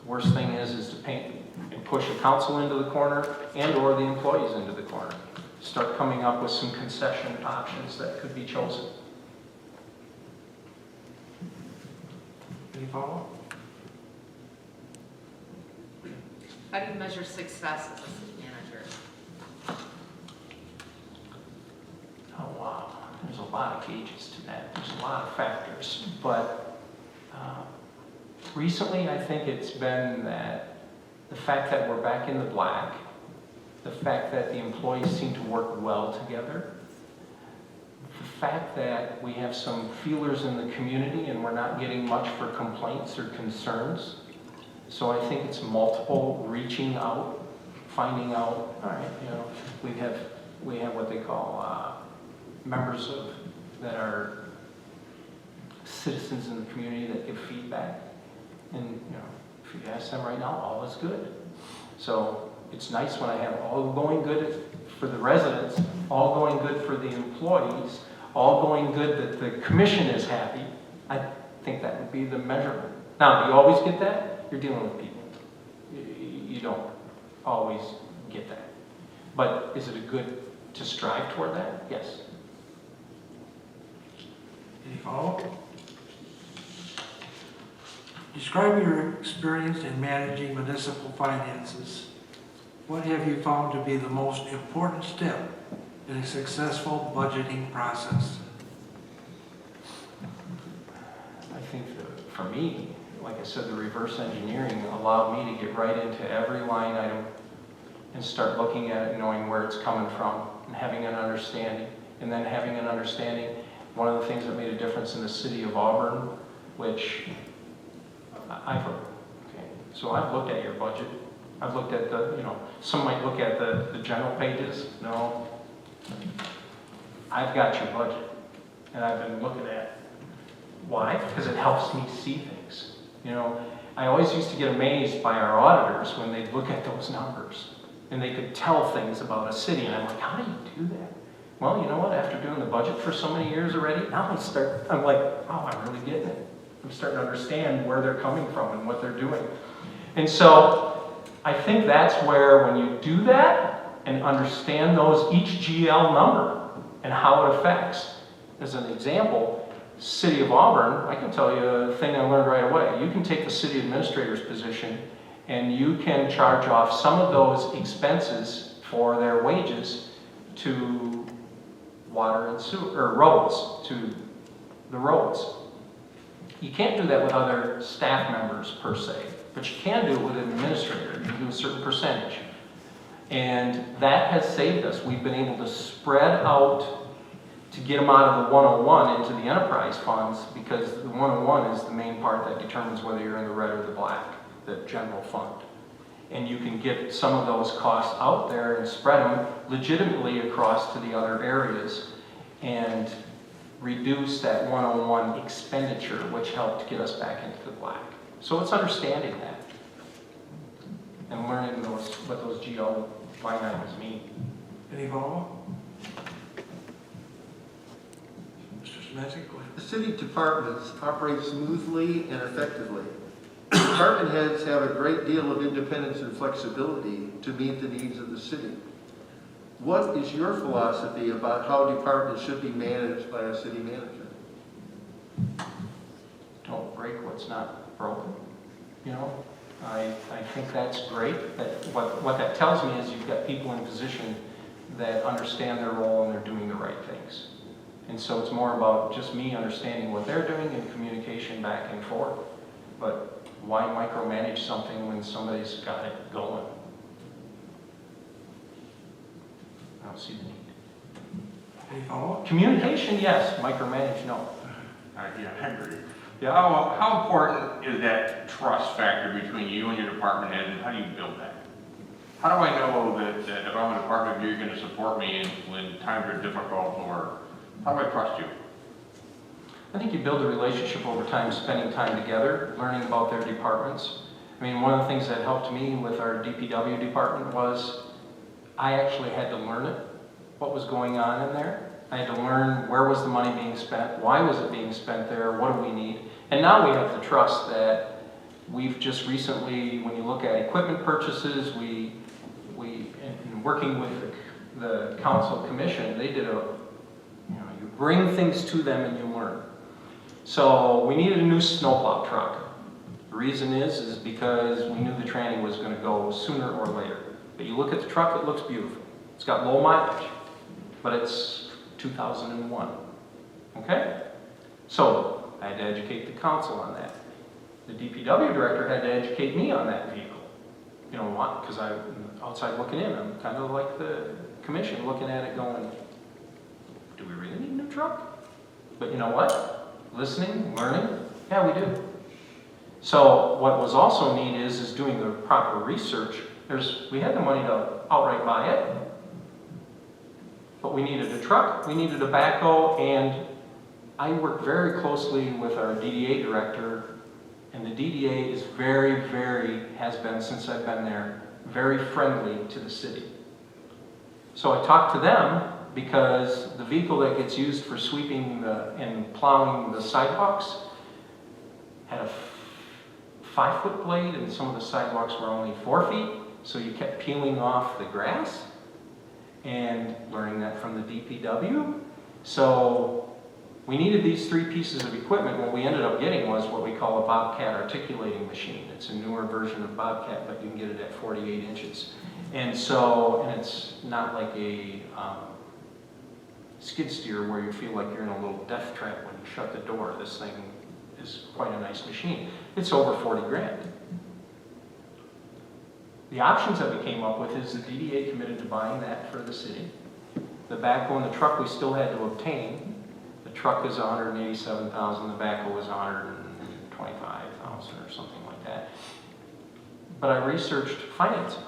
The worst thing is to paint and push the council into the corner and or the employees into the corner. Start coming up with some concession options that could be chosen. Any follow-up? How do you measure success as a city manager? Oh, wow. There's a lot of gauges to that. There's a lot of factors. But recently, I think it's been that the fact that we're back in the black, the fact that the employees seem to work well together, the fact that we have some feelers in the community and we're not getting much for complaints or concerns. So I think it's multiple reaching out, finding out, all right, we have we have what they call members that are citizens in the community that give feedback. And, you know, if you ask them right now, all is good. So it's nice when I have all going good for the residents, all going good for the employees, all going good that the commission is happy. I think that would be the measurement. Now, do you always get that? You're dealing with people. You don't always get that. But is it a good to strive toward that? Yes. Any follow-up? Describe your experience in managing municipal finances. What have you found to be the most important step in a successful budgeting process? I think that for me, like I said, the reverse engineering allowed me to get right into every line item and start looking at it, knowing where it's coming from, and having an understanding. And then having an understanding, one of the things that made a difference in the city of Auburn, which so I've looked at your budget. I've looked at the, you know, some might look at the general pages. No, I've got your budget, and I've been looking at it. Why? Because it helps me see things. You know, I always used to get amazed by our auditors when they'd look at those numbers, and they could tell things about a city, and I'm like, how do you do that? Well, you know what? After doing the budget for so many years already, now I'm like, oh, I'm really getting it. I'm starting to understand where they're coming from and what they're doing. And so I think that's where when you do that and understand each GL number and how it affects, as an example, City of Auburn, I can tell you a thing I learned right away. You can take the city administrator's position and you can charge off some of those expenses for their wages to water and sewer, or roads, to the roads. You can't do that with other staff members per se, but you can do it with an administrator. You can do a certain percentage. And that has saved us. We've been able to spread out to get them out of the 101 into the enterprise funds, because the 101 is the main part that determines whether you're in the red or the black, the general fund. And you can get some of those costs out there and spread them legitimately across to the other areas and reduce that 101 expenditure, which helped get us back into the black. So it's understanding that and learning what those GL line items mean. Any follow-up? Mr. Semansky, go ahead. The city departments operate smoothly and effectively. Department heads have a great deal of independence and flexibility to meet the needs of the city. What is your philosophy about how departments should be managed by a city manager? Don't break what's not broken. You know, I think that's great. That what that tells me is you've got people in position that understand their role and they're doing the right things. And so it's more about just me understanding what they're doing and communication back and forth. But why micromanage something when somebody's got it going? I don't see the need. Any follow-up? Communication, yes. Micromanage, no. Yeah, I agree. Yeah, how important is that trust factor between you and your department head, and how do you build that? How do I know that if I'm a department, you're going to support me when times are difficult, or how do I trust you? I think you build a relationship over time, spending time together, learning about their departments. I mean, one of the things that helped me with our DPW department was I actually had to learn it, what was going on in there. I had to learn where was the money being spent, why was it being spent there, what do we need. And now we have the trust that we've just recently, when you look at equipment purchases, we in working with the council commission, they did you bring things to them and you learn. So we needed a new snowplow truck. The reason is because we knew the tranny was going to go sooner or later. But you look at the truck, it looks beautiful. It's got low mileage, but it's 2001. Okay? So I had to educate the council on that. The DPW director had to educate me on that vehicle. You know what? Because I'm outside looking in. I'm kind of like the commission looking at it going, do we really need a new truck? But you know what? Listening, learning, yeah, we do. So what was also neat is doing the proper research. We had the money to outright buy it. But we needed a truck, we needed a backhoe, and I work very closely with our DDA director, and the DDA is has been since I've been there, very friendly to the city. So I talked to them because the vehicle that gets used for sweeping and plowing the sidewalks had a 5-foot blade, and some of the sidewalks were only 4 feet, so you kept peeling off the grass, and learning that from the DPW. So we needed these 3 pieces of equipment. What we ended up getting was what we call a Bobcat articulating machine. It's a newer version of Bobcat, but you can get it at 48 inches. And so, and it's not like a skid steer where you feel like you're in a little death trap when you shut the door. This thing is quite a nice machine. It's over 40 grand. The options that we came up with is the DDA committed to buying that for the city. The backhoe and the truck we still had to obtain. The truck is $187,000, the backhoe is $125,000 or something like that. But I researched financing.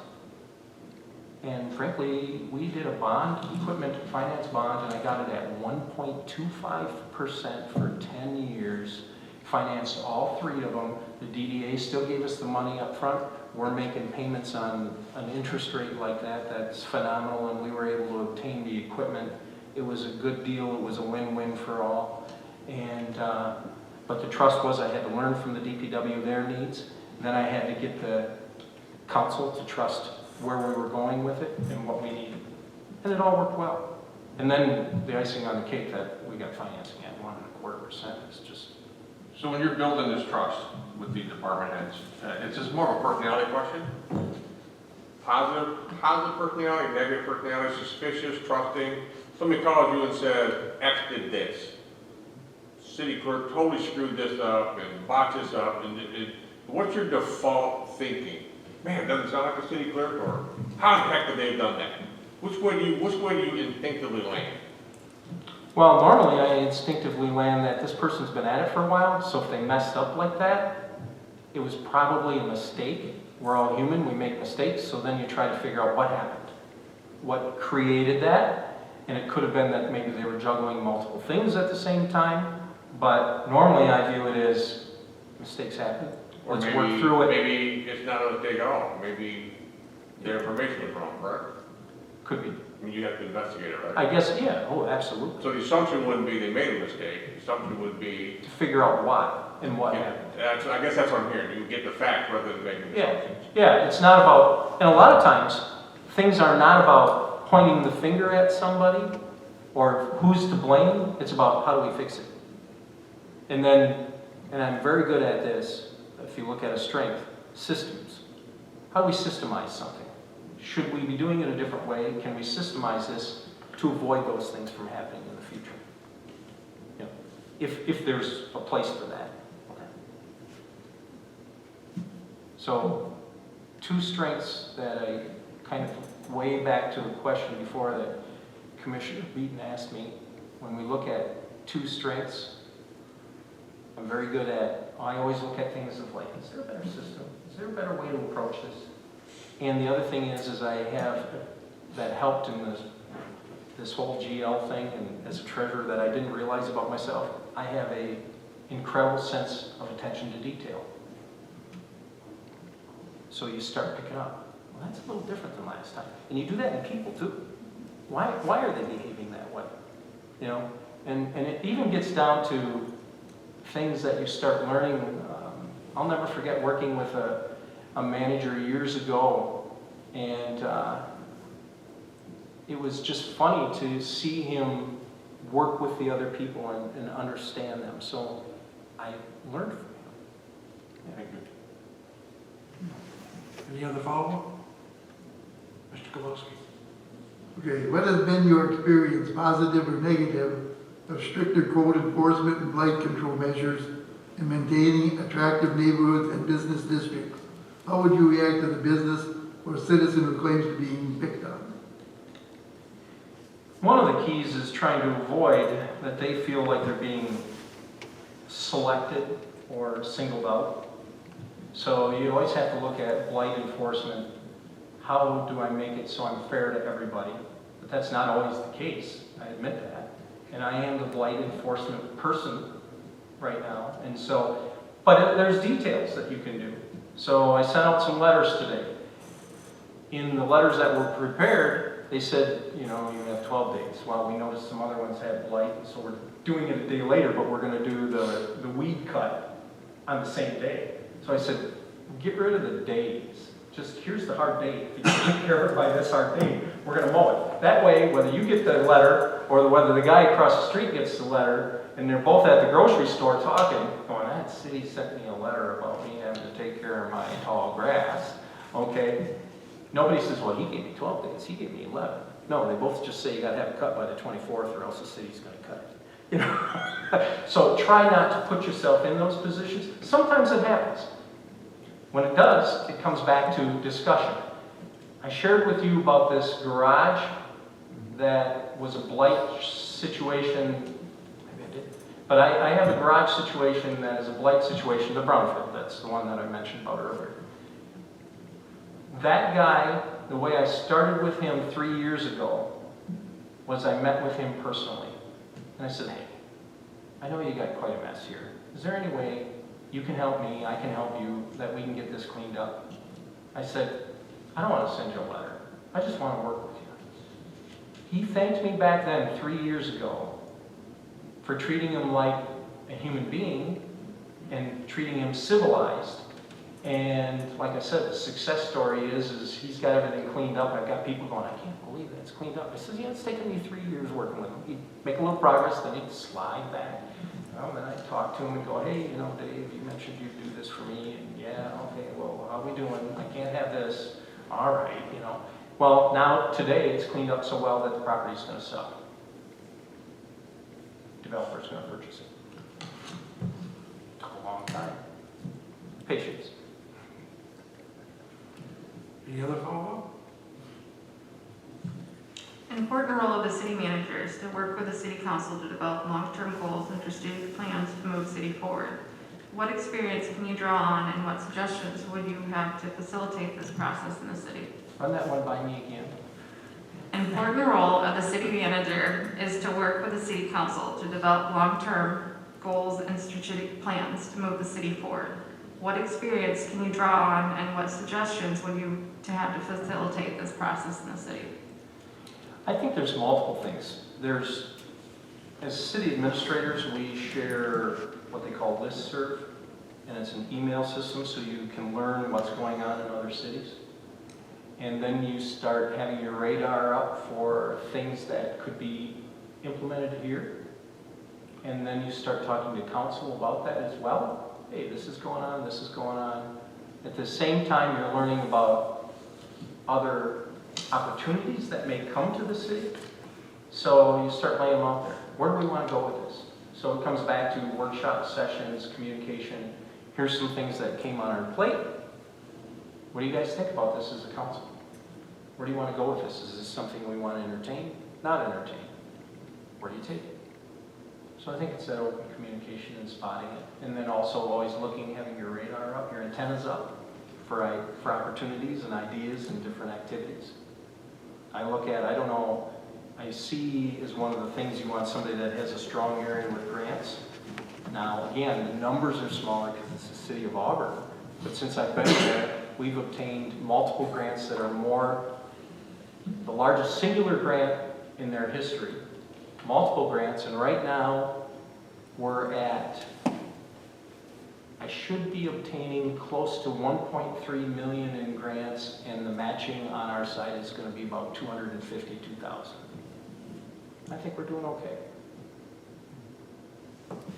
And frankly, we did a bond, equipment finance bond, and I got it at 1.25% for 10 years. Financed all 3 of them. The DDA still gave us the money up front. We're making payments on an interest rate like that. That's phenomenal, and we were able to obtain the equipment. It was a good deal. It was a win-win for all. And but the trust was I had to learn from the DPW their needs. Then I had to get the council to trust where we were going with it and what we needed. And it all worked well. And then the icing on the cake that we got financing at 1.25% is just. So when you're building this trust with the department heads, it's just more of a personality question? Positive personality, negative personality, suspicious, trusting. Somebody calls you and says, X did this. City clerk totally screwed this up and botched this up. And what's your default thinking? Man, it doesn't sound like a city clerk, or how the heck did they have done that? Which way do you instinctively land? Well, normally I instinctively land that this person's been at it for a while, so if they messed up like that, it was probably a mistake. We're all human, we make mistakes, so then you try to figure out what happened. What created that? And it could have been that maybe they were juggling multiple things at the same time, but normally I view it as mistakes happen. Or Let's maybe, work through it. Maybe it's not a mistake at all. Maybe their information was wrong, correct? Could be. I mean, you have to investigate it, right? I guess, yeah, oh, absolutely. So the assumption wouldn't be they made a mistake. The assumption would be... To figure out why and what happened. I guess that's what I'm hearing. You get the facts rather than making assumptions. Yeah, it's not about, and a lot of times, things are not about pointing the finger at somebody or who's to blame. It's about how do we fix it. And then, and I'm very good at this, if you look at a strength, systems. How do we systemize something? Should we be doing it a different way? Can we systemize this to avoid those things from happening in the future? You know, if there's a place for that. Okay. So, 2 strengths that I kind of way back to the question before that Commissioner Beaton asked me. When we look at 2 strengths, I'm very good at, I always look at things of like, is there a better system? Is there a better way to approach this? And the other thing is I have, that helped in this whole GL thing, and as a treasurer that I didn't realize about myself, I have a incredible sense of attention to detail. So you start picking up, well, that's a little different than last time. And you do that in people too. Why are they behaving that way? You know, and it even gets down to things that you start learning. I'll never forget working with a manager years ago, and it was just funny to see him work with the other people and understand them. So I learned from him. Thank you. Any other follow-up? Mr. Kowalski? Okay, what has been your experience, positive or negative, of stricter code enforcement and blight control measures in maintaining attractive neighborhoods and business districts? How would you react to the business or citizen who claims to be being picked on? One of the keys is trying to avoid that they feel like they're being selected or singled out. So you always have to look at blight enforcement. How do I make it so I'm fair to everybody? but that's not always the case, I admit that. And I am the blight enforcement person right now, and so, but there's details that you can do. So I sent out some letters today. In the letters that were prepared, they said, you know, you have 12 days. Well, we noticed some other ones had blight, and so we're doing it a day later, but we're gonna do the weed cut on the same day. So I said, get rid of the days. Just, here's the hard date. If you take care of it by this hard date, we're gonna mow it. That way, whether you get the letter, or whether the guy across the street gets the letter, and they're both at the grocery store talking, going, that city sent me a letter about me having to take care of my tall grass, okay? Nobody says, well, he gave me 12 days, he gave me 11. No, they both just say you gotta have it cut by the 24th or else the city's gonna cut it. You know? So try not to put yourself in those positions. Sometimes it happens. When it does, it comes back to discussion. I shared with you about this garage that was a blight situation. Maybe I did. But I have a garage situation that is a blight situation, the Brownfield. That's the one that I mentioned about earlier. That guy, the way I started with him 3 years ago, was I met with him personally. And I said, hey, I know you got quite a mess here. Is there any way you can help me, I can help you, that we can get this cleaned up? I said, I don't want to send you a letter. I just want to work with you. He thanked me back then 3 years ago for treating him like a human being and treating him civilized. And like I said, the success story is he's got everything cleaned up. I've got people going, I can't believe it, it's cleaned up. I said, yeah, it's taken me 3 years working with him. He'd make a little progress, then he'd slide back. Well, then I'd talk to him and go, hey, you know, Dave, you mentioned you'd do this for me. And yeah, okay, well, how are we doing? I can't have this. All right, you know. Well, now today it's cleaned up so well that the property's going to sell. Developer's going to purchase it. Took a long time. Patience. Any other follow-up? An important role of the city manager is to work with the city council to develop long-term goals and strategic plans to move city forward. What experience can you draw on and what suggestions would you have to facilitate this process in the city? Run that one by me again. An important role of the city manager is to work with the city council to develop long-term goals and strategic plans to move the city forward. What experience can you draw on and what suggestions would you to have to facilitate this process in the city? I think there's multiple things. As city administrators, we share what they call listserv, and it's an email system so you can learn what's going on in other cities. And then you start having your radar up for things that could be implemented here. And then you start talking to council about that as well. Hey, this is going on, this is going on. At the same time, you're learning about other opportunities that may come to the city. So you start laying them out there. Where do we want to go with this? So it comes back to workshop sessions, communication. Here's some things that came on our plate. What do you guys think about this as a council? Where do you want to go with this? Is this something we want to entertain? Not entertain? Where do you take it? So I think it's that open communication and spotting it. And then also always looking, having your radar up, your antennas up for opportunities and ideas and different activities. I look at, I don't know, I see as one of the things you want somebody that has a strong area with grants. Now, again, the numbers are smaller because it's the city of Auburn. But since I've been there, we've obtained multiple grants that are the largest singular grant in their history. Multiple grants, and right now we're at, I should be obtaining close to 1.3 million in grants, and the matching on our side is going to be about 252,000. I think we're doing okay.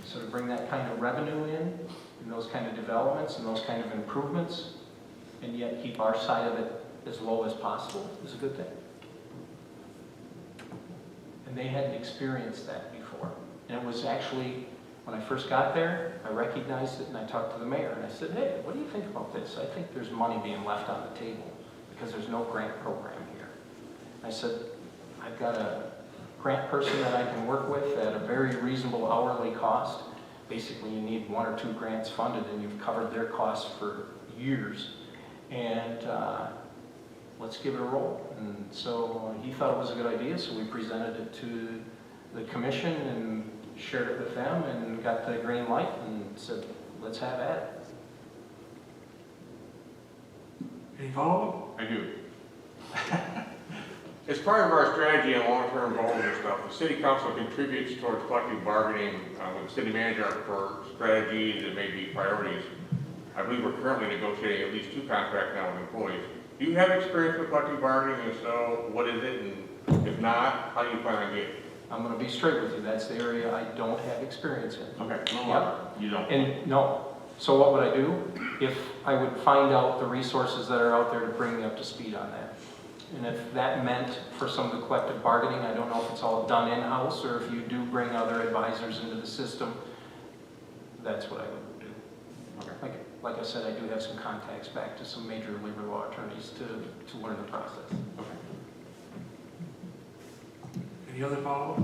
So to bring that kind of revenue in, and those kind of developments, and those kind of improvements, and yet keep our side of it as low as possible is a good thing. And they hadn't experienced that before. And it was actually, when I first got there, I recognized it and I talked to the mayor and I said, hey, what do you think about this? I think there's money being left on the table because there's no grant program here. I said, I've got a grant person that I can work with at a very reasonable hourly cost. Basically, you need 1 or 2 grants funded and you've covered their costs for years. And let's give it a roll. And so he thought it was a good idea, so we presented it to the commission and shared it with them and got the green light and said, let's have at it. Any follow-up? I do. As part of our strategy and long-term goals and stuff, the city council contributes towards collective bargaining with the city manager for strategies and maybe priorities. I believe we're currently negotiating at least 2 contracts now with employees. Do you have experience with collective bargaining? If so, what is it? And if not, how do you plan on getting it? I'm going to be straight with you. That's the area I don't have experience in. Okay. Yep. You don't? And no. So what would I do? If I would find out the resources that are out there to bring me up to speed on that. And if that meant for some of the collective bargaining, I don't know if it's all done in-house or if you do bring other advisors into the system, that's what I would do. Okay. Like I said, I do have some contacts back to some major labor law attorneys to learn the process. Okay. Any other follow-up?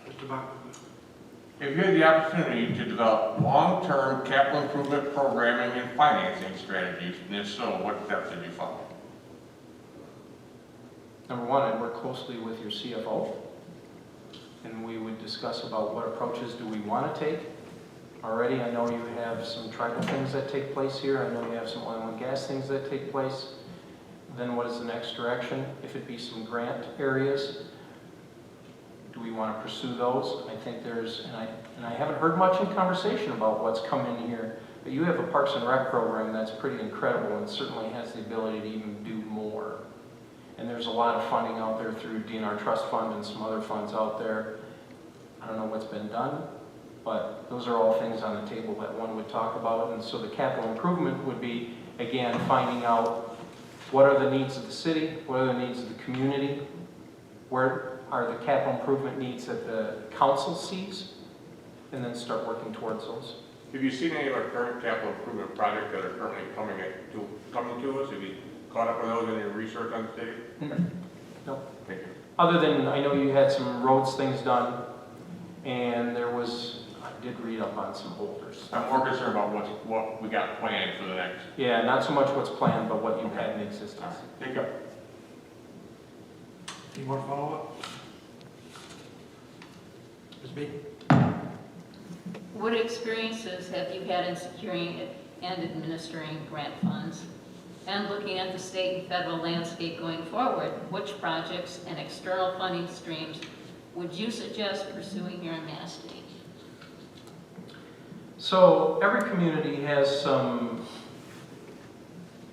Mr. Buckman? If you had the opportunity to develop long-term capital improvement programming and financing strategies, and if so, what steps did you follow? Number one, I'd work closely with your CFO, and we would discuss about what approaches do we want to take. Already, I know you have some tribal things that take place here. I know you have some oil and gas things that take place. Then what is the next direction? If it be some grant areas, do we want to pursue those? I think there's, and I haven't heard much in conversation about what's come in here, but you have a Parks and Rec program that's pretty incredible and certainly has the ability to even do more. And there's a lot of funding out there through DNR Trust Fund and some other funds out there. I don't know what's been done, but those are all things on the table that one would talk about. And so the capital improvement would be, again, finding out what are the needs of the city, what are the needs of the community, where are the capital improvement needs that the council sees, and then start working towards those. Have you seen any of our current capital improvement projects that are currently coming to us? Have you caught up with those in your research on the city? No. Thank you. Other than, I know you had some roads things done, and there was, I did read up on some boulders. I'm more concerned about what we got planned for the next. Yeah, not so much what's planned, but what you've had in existence. Thank you. Any more follow-up? Ms. B? What experiences have you had in securing and administering grant funds? And looking at the state and federal landscape going forward, which projects and external funding streams would you suggest pursuing here in Manistee? So every community has some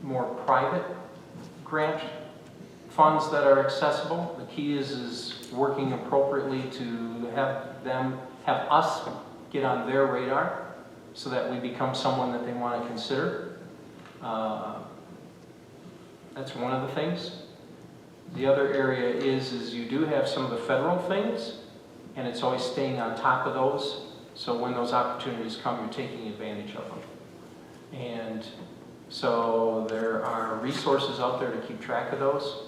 more private grant funds that are accessible. The key is working appropriately to have us get on their radar so that we become someone that they want to consider. That's one of the things. The other area is you do have some of the federal things, and it's always staying on top of those. So when those opportunities come, you're taking advantage of them. And so there are resources out there to keep track of those.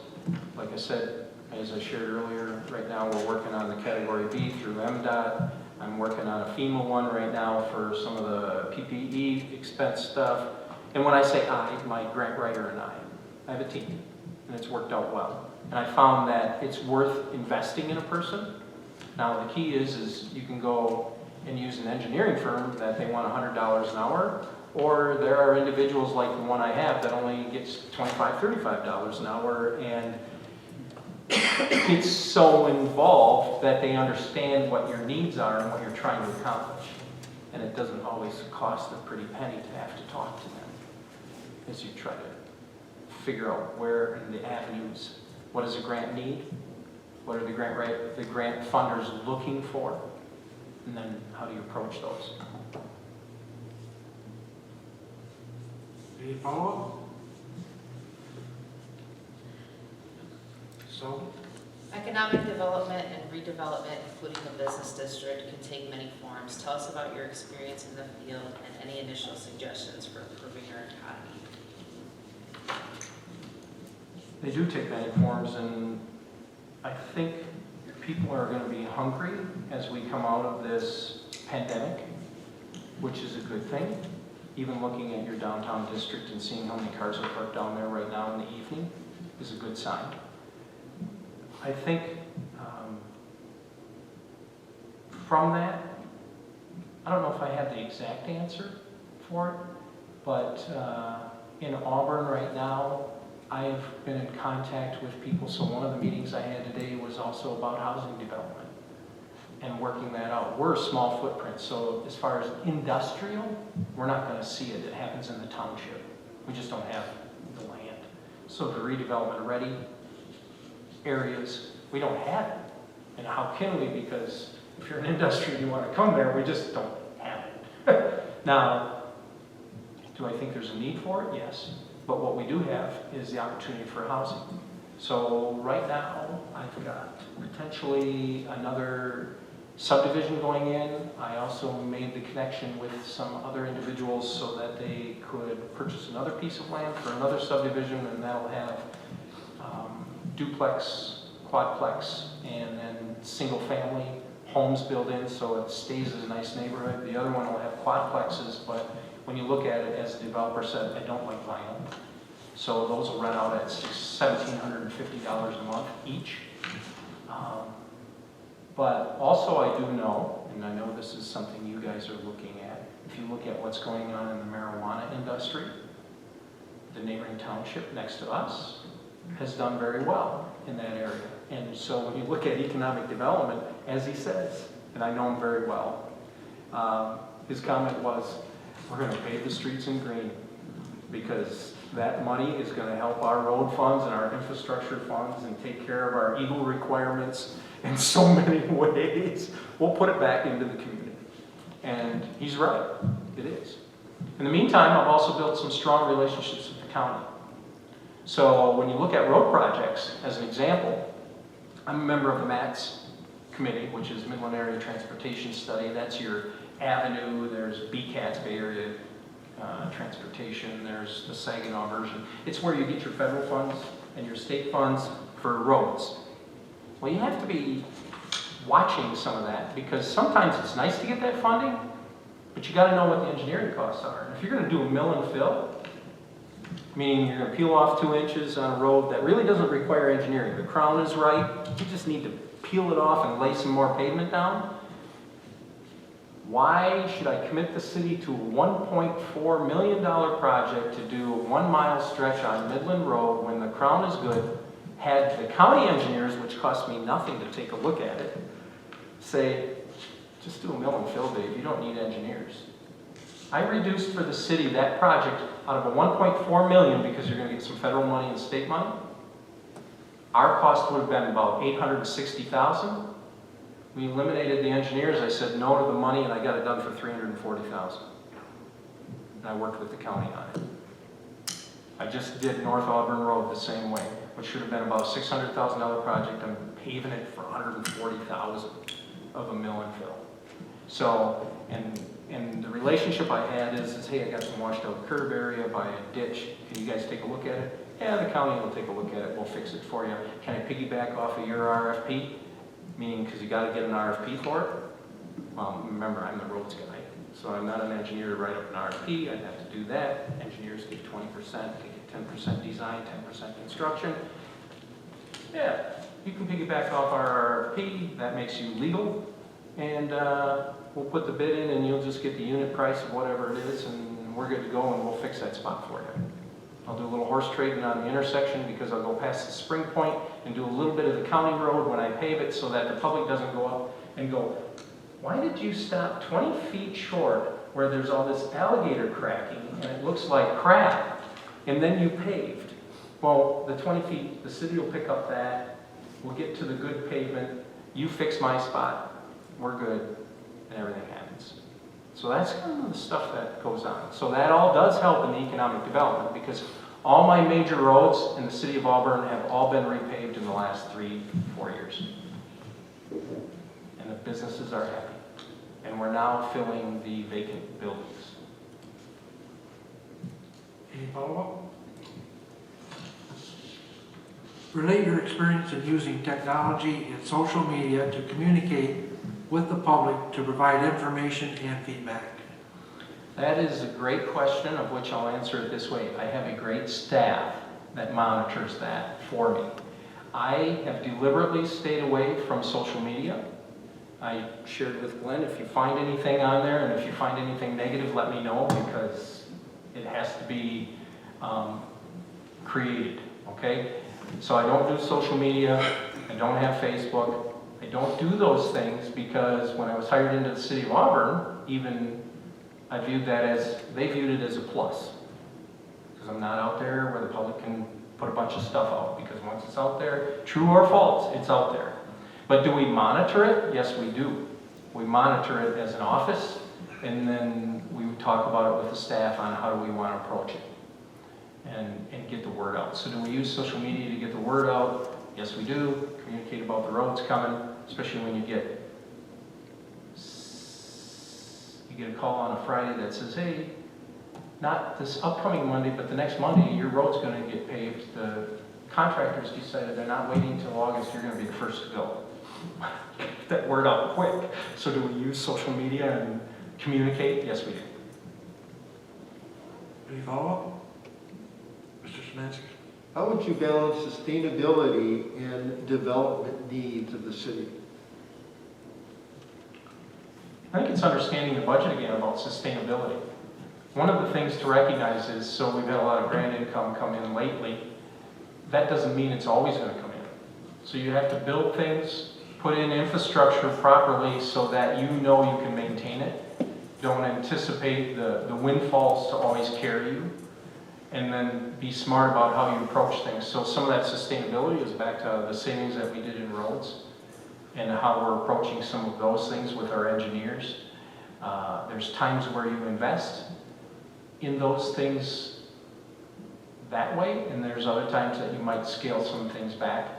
Like I said, as I shared earlier, right now we're working on the Category B through MDOT. I'm working on a FEMA one right now for some of the PPE expense stuff. And when I say I, my grant writer and I have a team, and it's worked out well. And I found that it's worth investing in a person. Now the key is you can go and use an engineering firm that they want $100 an hour, or there are individuals like the one I have that only gets $25, $35 an hour, and it's so involved that they understand what your needs are and what you're trying to accomplish. And it doesn't always cost a pretty penny to have to talk to them as you try to figure out where in the avenues, what does a grant need? What are the grant funders looking for? And then how do you approach those? Any follow-up? So, Economic development and redevelopment, including the business district, can take many forms. Tell us about your experience in the field and any initial suggestions for improving your economy. They do take many forms, and I think people are going to be hungry as we come out of this pandemic, which is a good thing. Even looking at your downtown district and seeing how many cars are parked down there right now in the evening, is a good sign. I think from that, I don't know if I have the exact answer for it, but in Auburn right now, I've been in contact with people. So one of the meetings I had today was also about housing development and working that out. We're a small footprint, so as far as industrial, we're not going to see it. It happens in the township. We just don't have the land. So the redevelopment ready areas, we don't have it. And how can we? Because if you're an industry and you want to come there, we just don't have it. Now, do I think there's a need for it? Yes. But what we do have is the opportunity for housing. So right now, I've got potentially another subdivision going in. I also made the connection with some other individuals so that they could purchase another piece of land for another subdivision, and that'll have duplex, quadplex, and then single family homes built in, so it stays as a nice neighborhood. The other one will have quadplexes, but when you look at it, as the developer said, I don't like vinyl. So those will rent out at $1,750 a month each. But also I do know, and I know this is something you guys are looking at, if you look at what's going on in the marijuana industry, the neighboring township next to us has done very well in that area. And so when you look at economic development, as he says, and I know him very well, his comment was, we're going to pave the streets in green because that money is going to help our road funds and our infrastructure funds and take care of our EGLE requirements in so many ways. We'll put it back into the community. And he's right, it is. In the meantime, I've also built some strong relationships with the county. So when you look at road projects, as an example, I'm a member of the MATS committee, which is Midland Area Transportation Study. That's your avenue. There's BCAT's, Bay Area Transportation. There's the Saginaw version. It's where you get your federal funds and your state funds for roads. Well, you have to be watching some of that because sometimes it's nice to get that funding, but you got to know what the engineering costs are. And if you're going to do a mill and fill, meaning you're going to peel off 2 inches on a road that really doesn't require engineering. The crown is right. You just need to peel it off and lay some more pavement down. Why should I commit the city to a $1.4 million project to do a 1 mile stretch on Midland Road when the crown is good? Had the county engineers, which cost me nothing to take a look at it, say, just do a mill and fill, Dave. You don't need engineers. I reduced for the city that project out of a $1.4 million because you're going to get some federal money and state money. Our cost would have been about $860,000. We eliminated the engineers. I said no to the money, and I got it done for $340,000. And I worked with the county on it. I just did North Auburn Road the same way, which should have been about a $600,000 project. I'm paving it for $140,000 of a mill and fill. So, and the relationship I had is hey, I got some washed out curb area by a ditch. Can you guys take a look at it? Yeah, the county will take a look at it. We'll fix it for you. Can I piggyback off of your RFP? Meaning, because you got to get an RFP for it. Well, remember, I'm the roads guy, so I'm not an engineer to write up an RFP. I'd have to do that. Engineers get 20%, they get 10% design, 10% construction. Yeah, you can piggyback off our RFP. That makes you legal, and we'll put the bid in, and you'll just get the unit price of whatever it is, and we're good to go, and we'll fix that spot for you. I'll do a little horse trading on the intersection because I'll go past the spring point and do a little bit of the county road when I pave it so that the public doesn't go up and go, why did you stop 20 feet short where there's all this alligator cracking and it looks like crap, and then you paved? Well, the 20 feet, the city will pick up that, we'll get to the good pavement, you fix my spot, we're good, and everything happens. So that's kind of the stuff that goes on. So that all does help in the economic development because all my major roads in the city of Auburn have all been repaved in the last 3-4 years. And the businesses are happy. And we're now filling the vacant buildings. Any follow-up? Relate your experience in using technology and social media to communicate with the public to provide information and feedback. That is a great question, of which I'll answer it this way. I have a great staff that monitors that for me. I have deliberately stayed away from social media. I shared with Glenn, if you find anything on there and if you find anything negative, let me know, because it has to be created, okay? So I don't do social media, I don't have Facebook, I don't do those things because when I was hired into the city of Auburn, even I viewed that as, they viewed it as a plus. Because I'm not out there where the public can put a bunch of stuff out, because once it's out there, true or false, it's out there. But do we monitor it? Yes, we do. We monitor it as an office, and then we talk about it with the staff on how do we want to approach it and get the word out. So do we use social media to get the word out? Yes, we do. Communicate about the roads coming, especially when you get a call on a Friday that says, hey, not this upcoming Monday, but the next Monday, your road's going to get paved. The contractors decided they're not waiting until August, you're going to be the first to go. Get that word out quick. So do we use social media and communicate? Yes, we do. Any follow-up? Mr. Szymanski? How would you balance sustainability and development needs of the city? I think it's understanding the budget again about sustainability. One of the things to recognize is, so we've had a lot of grant income come in lately, that doesn't mean it's always going to come in. So you have to build things, put in infrastructure properly so that you know you can maintain it. Don't anticipate the windfalls to always carry you. And then be smart about how you approach things. So some of that sustainability is back to the savings that we did in roads and how we're approaching some of those things with our engineers. There's times where you invest in those things that way, and there's other times that you might scale some things back.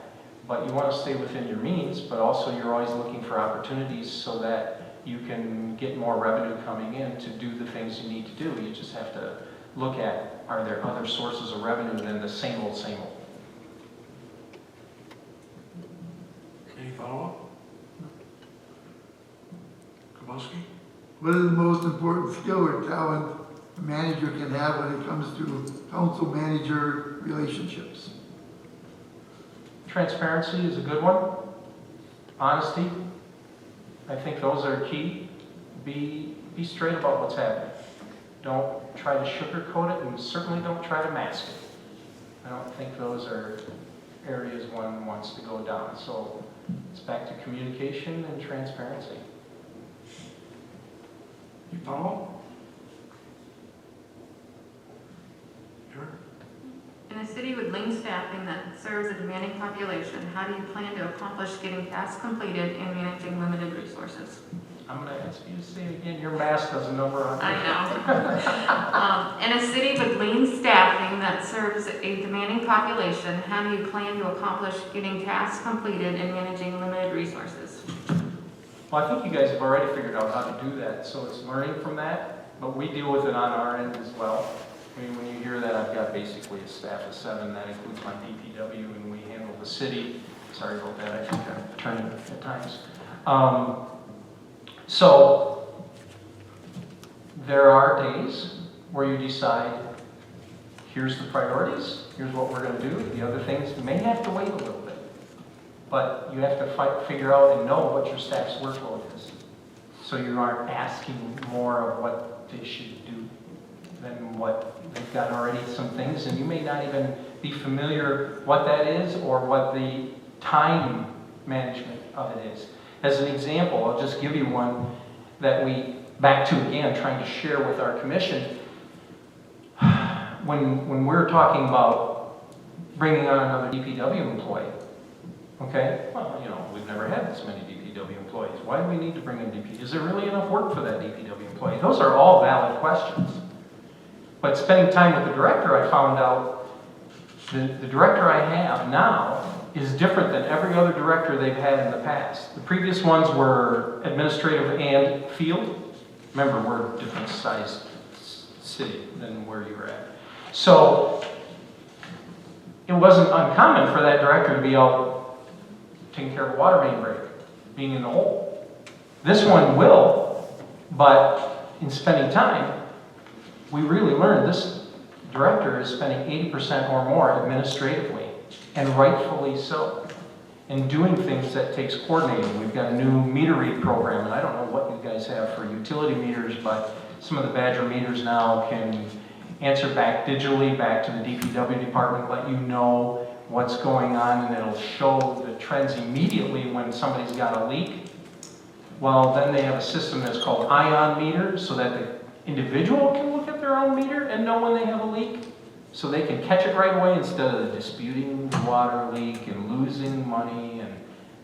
But you want to stay within your means, but also you're always looking for opportunities so that you can get more revenue coming in to do the things you need to do. You just have to look at, are there other sources of revenue than the same old, same old? Any follow-up? Kowalski? What is the most important skill or talent a manager can have when it comes to council-manager relationships? Transparency is a good one. Honesty. I think those are key. Be straight about what's happening. Don't try to sugarcoat it, and certainly don't try to mask it. I don't think those are areas one wants to go down. So it's back to communication and transparency. You follow? Sure. In a city with lean staffing that serves a demanding population, how do you plan to accomplish getting tasks completed and managing limited resources? I'm going to ask you to say it again. Your mask has a number on it. I know. In a city with lean staffing that serves a demanding population, how do you plan to accomplish getting tasks completed and managing limited resources? Well, I think you guys have already figured out how to do that, so it's learning from that, but we deal with it on our end as well. I mean, when you hear that, I've got basically a staff of 7, that includes my DPW, and we handle the city. Sorry about that, I think I'm turning at times. So, there are days where you decide, here's the priorities, here's what we're going to do. The other things may have to wait a little bit. But you have to figure out and know what your staff's workload is. So you aren't asking more of what they should do than what they've got already some things. And you may not even be familiar what that is or what the time management of it is. As an example, I'll just give you one that back to again, trying to share with our commission. When we're talking about bringing on another DPW employee, okay, well, we've never had this many DPW employees. Why do we need to bring in DPW? Is there really enough work for that DPW employee? Those are all valid questions. But spending time with the director, I found out the director I have now is different than every other director they've had in the past. The previous ones were administrative and field. Remember, we're a different sized city than where you were at. So it wasn't uncommon for that director to be out taking care of a water main break, being in the hole. This one will, but in spending time, we really learned director is spending 80% or more administratively, and rightfully so, and doing things that takes coordinating. We've got a new meter read program, and I don't know what you guys have for utility meters, but some of the Badger meters now can answer back digitally back to the DPW department, let you know what's going on, and it'll show the trends immediately when somebody's got a leak. Well, then they have a system that's called ion meter, so that the individual can look at their own meter and know when they have a leak, so they can catch it right away instead of disputing the water leak and losing money and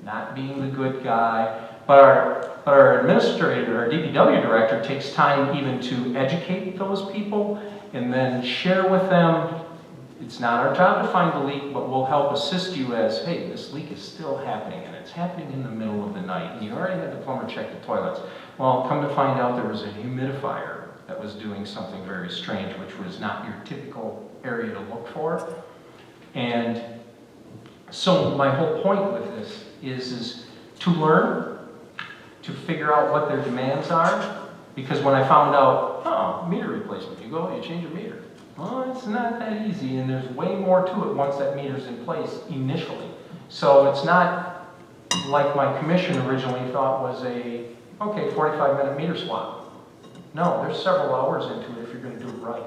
not being the good guy. But our administrator, our DPW director, takes time even to educate those people and then share with them. It's not our job to find the leak, but we'll help assist you as, hey, this leak is still happening, and it's happening in the middle of the night, and you already had the plumber check the toilets. Well, come to find out there was a humidifier that was doing something very strange, which was not your typical area to look for. And so my whole point with this is to learn, to figure out what their demands are, because when I found out, oh, meter replacement, you go, you change your meter. Well, it's not that easy, and there's way more to it once that meter's in place initially. So it's not like my commission originally thought was a, okay, 45-minute meter swap. No, there's several hours into it if you're going to do it right.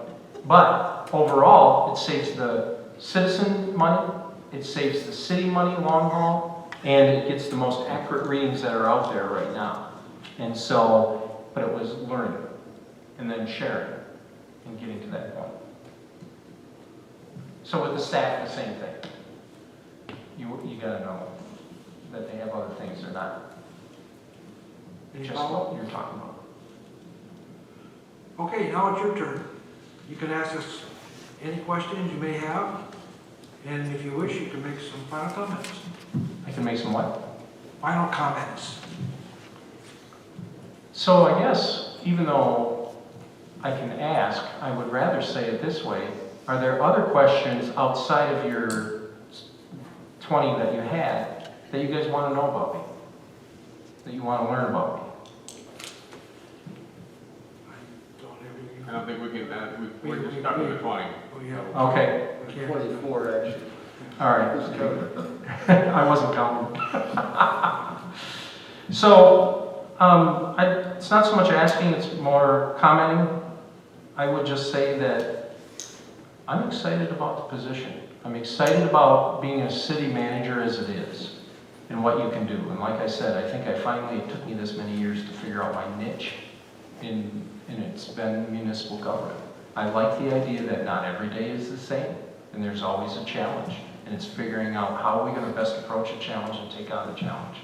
But overall, it saves the citizen money, it saves the city money long haul, and it gets the most accurate readings that are out there right now. And so, but it was learning, and then sharing, and getting to that point. So with the staff, the same thing. You gotta know that they have other things, they're not Any just follow-up? what you're talking about. Okay, now it's your turn. You can ask us any questions you may have, and if you wish, you can make some final comments. I can make some what? Final comments. So I guess, even though I can ask, I would rather say it this way. Are there other questions outside of your 20 that you had that you guys want to know about me? That you want to learn about me? I don't think we can, we're just stuck with the 20. Oh, yeah. Okay, Okay. 24, actually. all right. Who's counting? I wasn't counting. So, it's not so much asking, it's more commenting. I would just say that I'm excited about the position. I'm excited about being a city manager as it is and what you can do. And like I said, I think it took me this many years to figure out my niche, and it's been municipal government. I like the idea that not every day is the same, and there's always a challenge. And it's figuring out how are we going to best approach a challenge and take on the challenge.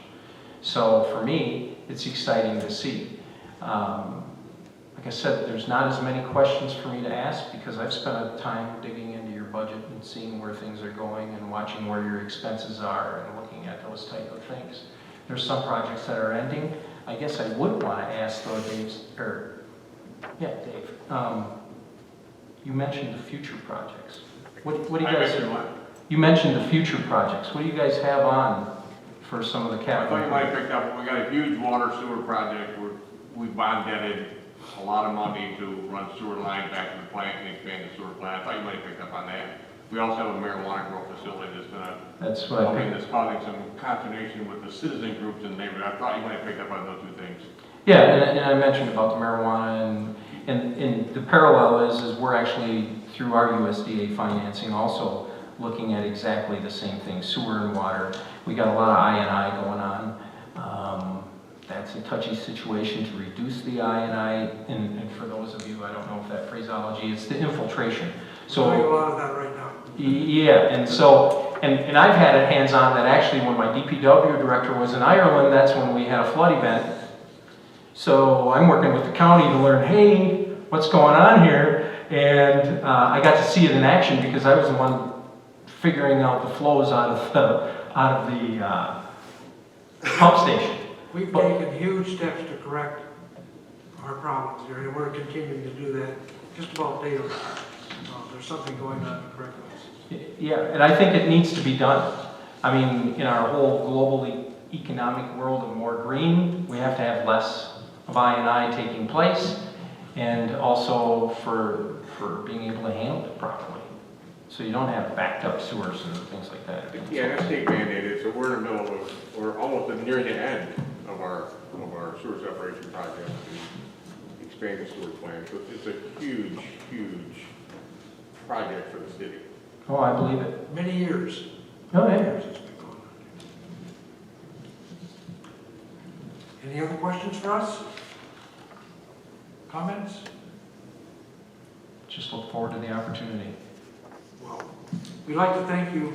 So for me, it's exciting to see. Like I said, there's not as many questions for me to ask because I've spent time digging into your budget and seeing where things are going and watching where your expenses are and looking at those type of things. There's some projects that are ending. I guess I would want to ask though, Dave, you mentioned the future projects. What do you guys? I mentioned what? You mentioned the future projects. What do you guys have on for some of the I capital? thought you might have picked up, we got a huge water sewer project where we bond-netted a lot of money to run sewer lines back to the plant and expand the sewer plant. I thought you might have picked up on that. We also have a marijuana grow facility That's what I think. that's causing some consternation with the citizen groups in the neighborhood. I thought you might have picked up on those two things. Yeah, and I mentioned about the marijuana, and the parallel is we're actually, through our USDA financing, also looking at exactly the same thing, sewer and water. We got a lot of I&I going on. That's a touchy situation to reduce the I&I, and for those of you, I don't know if that phraseology, it's the infiltration. So we're doing a lot of that right now. Yeah, and so, and I've had it hands-on that actually when my DPW director was in Ireland, that's when we had a flood event. So I'm working with the county to learn, hey, what's going on here? And I got to see it in action because I was the one figuring out the flows out of the pump station. We've taken huge steps to correct our problems here, and we're continuing to do that just about daily. There's something going on to correct those. Yeah, and I think it needs to be done. I mean, in our whole global economic world of more green, we have to have less of I&I taking place. And also for for being able to handle it properly. So you don't have backed up sewers and things like that. Yeah, that's state mandated, so we're in the middle of, we're almost near the end of our sewer separation project, and expanding sewer plant. So it's a huge, huge project for the city. Oh, I believe it. Many years. Oh, yeah. Years it's been going on. Any other questions for us? Comments? Just look forward to the opportunity. Well, we'd like to thank you.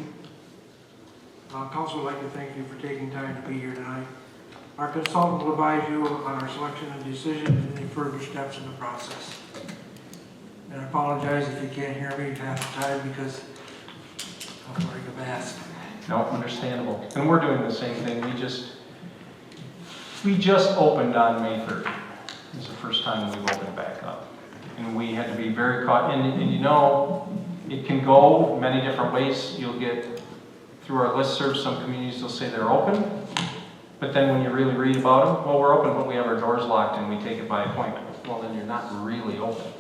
Council would like to thank you for taking time to be here tonight. Our consultant will advise you on our selection and decision and any further steps in the process. And I apologize if you can't hear me half the time because I'm wearing a mask. No, understandable. And we're doing the same thing. We just opened on May 3rd. It's the first time we've opened back up. And we had to be very cautious. And you know, it can go many different ways. You'll get, through our listserv, some communities will say they're open. But then when you really read about them, well, we're open, but we have our doors locked and we take it by appointment. Well, then you're not really open.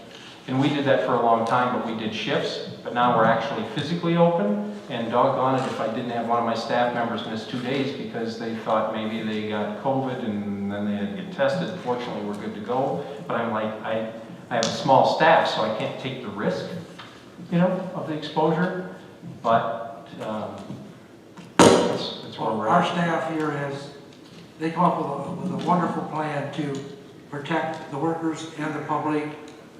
And we did that for a long time, but we did shifts. But now we're actually physically open. And doggone it if I didn't have one of my staff members miss 2 days because they thought maybe they got COVID and then they had to get tested. Fortunately, we're good to go. But I'm like, I have a small staff, so I can't take the risk, you know, of the exposure. But that's where we're Our at. staff here they come up with a wonderful plan to protect the workers and the public,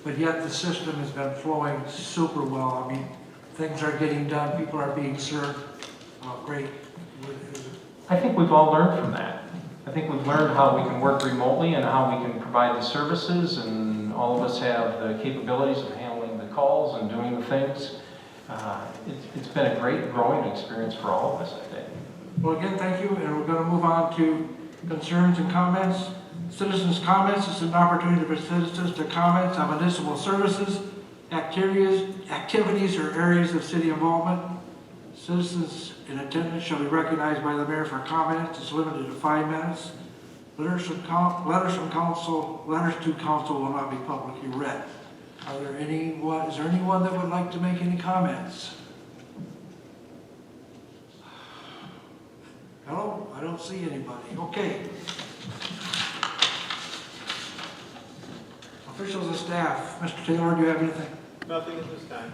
but yet the system has been flowing super well. I mean, things are getting done, people are being served. Great. I think we've all learned from that. I think we've learned how we can work remotely and how we can provide the services, and all of us have the capabilities of handling the calls and doing the things. It's been a great growing experience for all of us, I think. Well, again, thank you, and we're going to move on to concerns and comments. Citizens' comments is an opportunity for citizens to comment on municipal services, activities, or areas of city involvement. Citizens in attendance shall be recognized by the mayor for comments. It's limited to 5 minutes. Letters to council will not be publicly read. Is there anyone that would like to make any comments? No, I don't see anybody. Okay. Officials and staff. Mr. Taylor, do you have anything? Nothing at this time.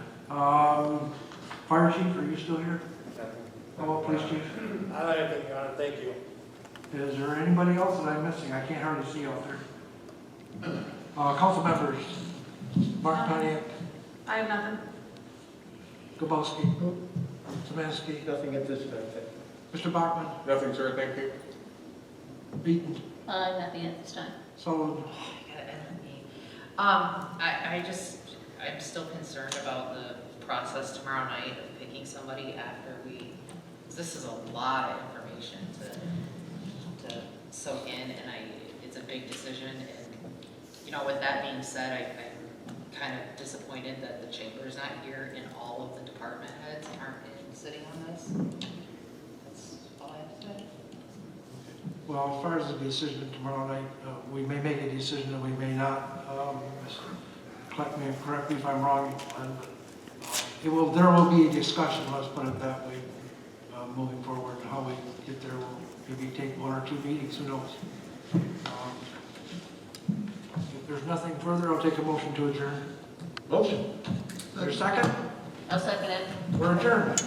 Fire chief, are you still here? Oh, police chief. I don't have anything, Your Honor. Thank you. Is there anybody else that I'm missing? I can't hardly see out there. Council members. Mark Pontiac. I have nothing. Gabowski. Szymanski. Nothing at this time. Mr. Bachman. Nothing, sir, thank you. Beaton. Nothing at this time. Sullivan. I'm still concerned about the process tomorrow night of picking somebody after this is a lot of information to soak in, and it's a big decision, and, you know, with that being said, I'm kind of disappointed that the chamber is not here and all of the department heads aren't sitting on this. That's all I have to say. Well, as far as the decision tomorrow night, we may make a decision and we may not. Correct me if I'm wrong. There will be a discussion, let's put it that way, moving forward. How we get there, we'll maybe take 1 or 2 meetings, who knows. If there's nothing further, I'll take a motion to adjourn. Motion. Is there a second? I'll second it. We're adjourned.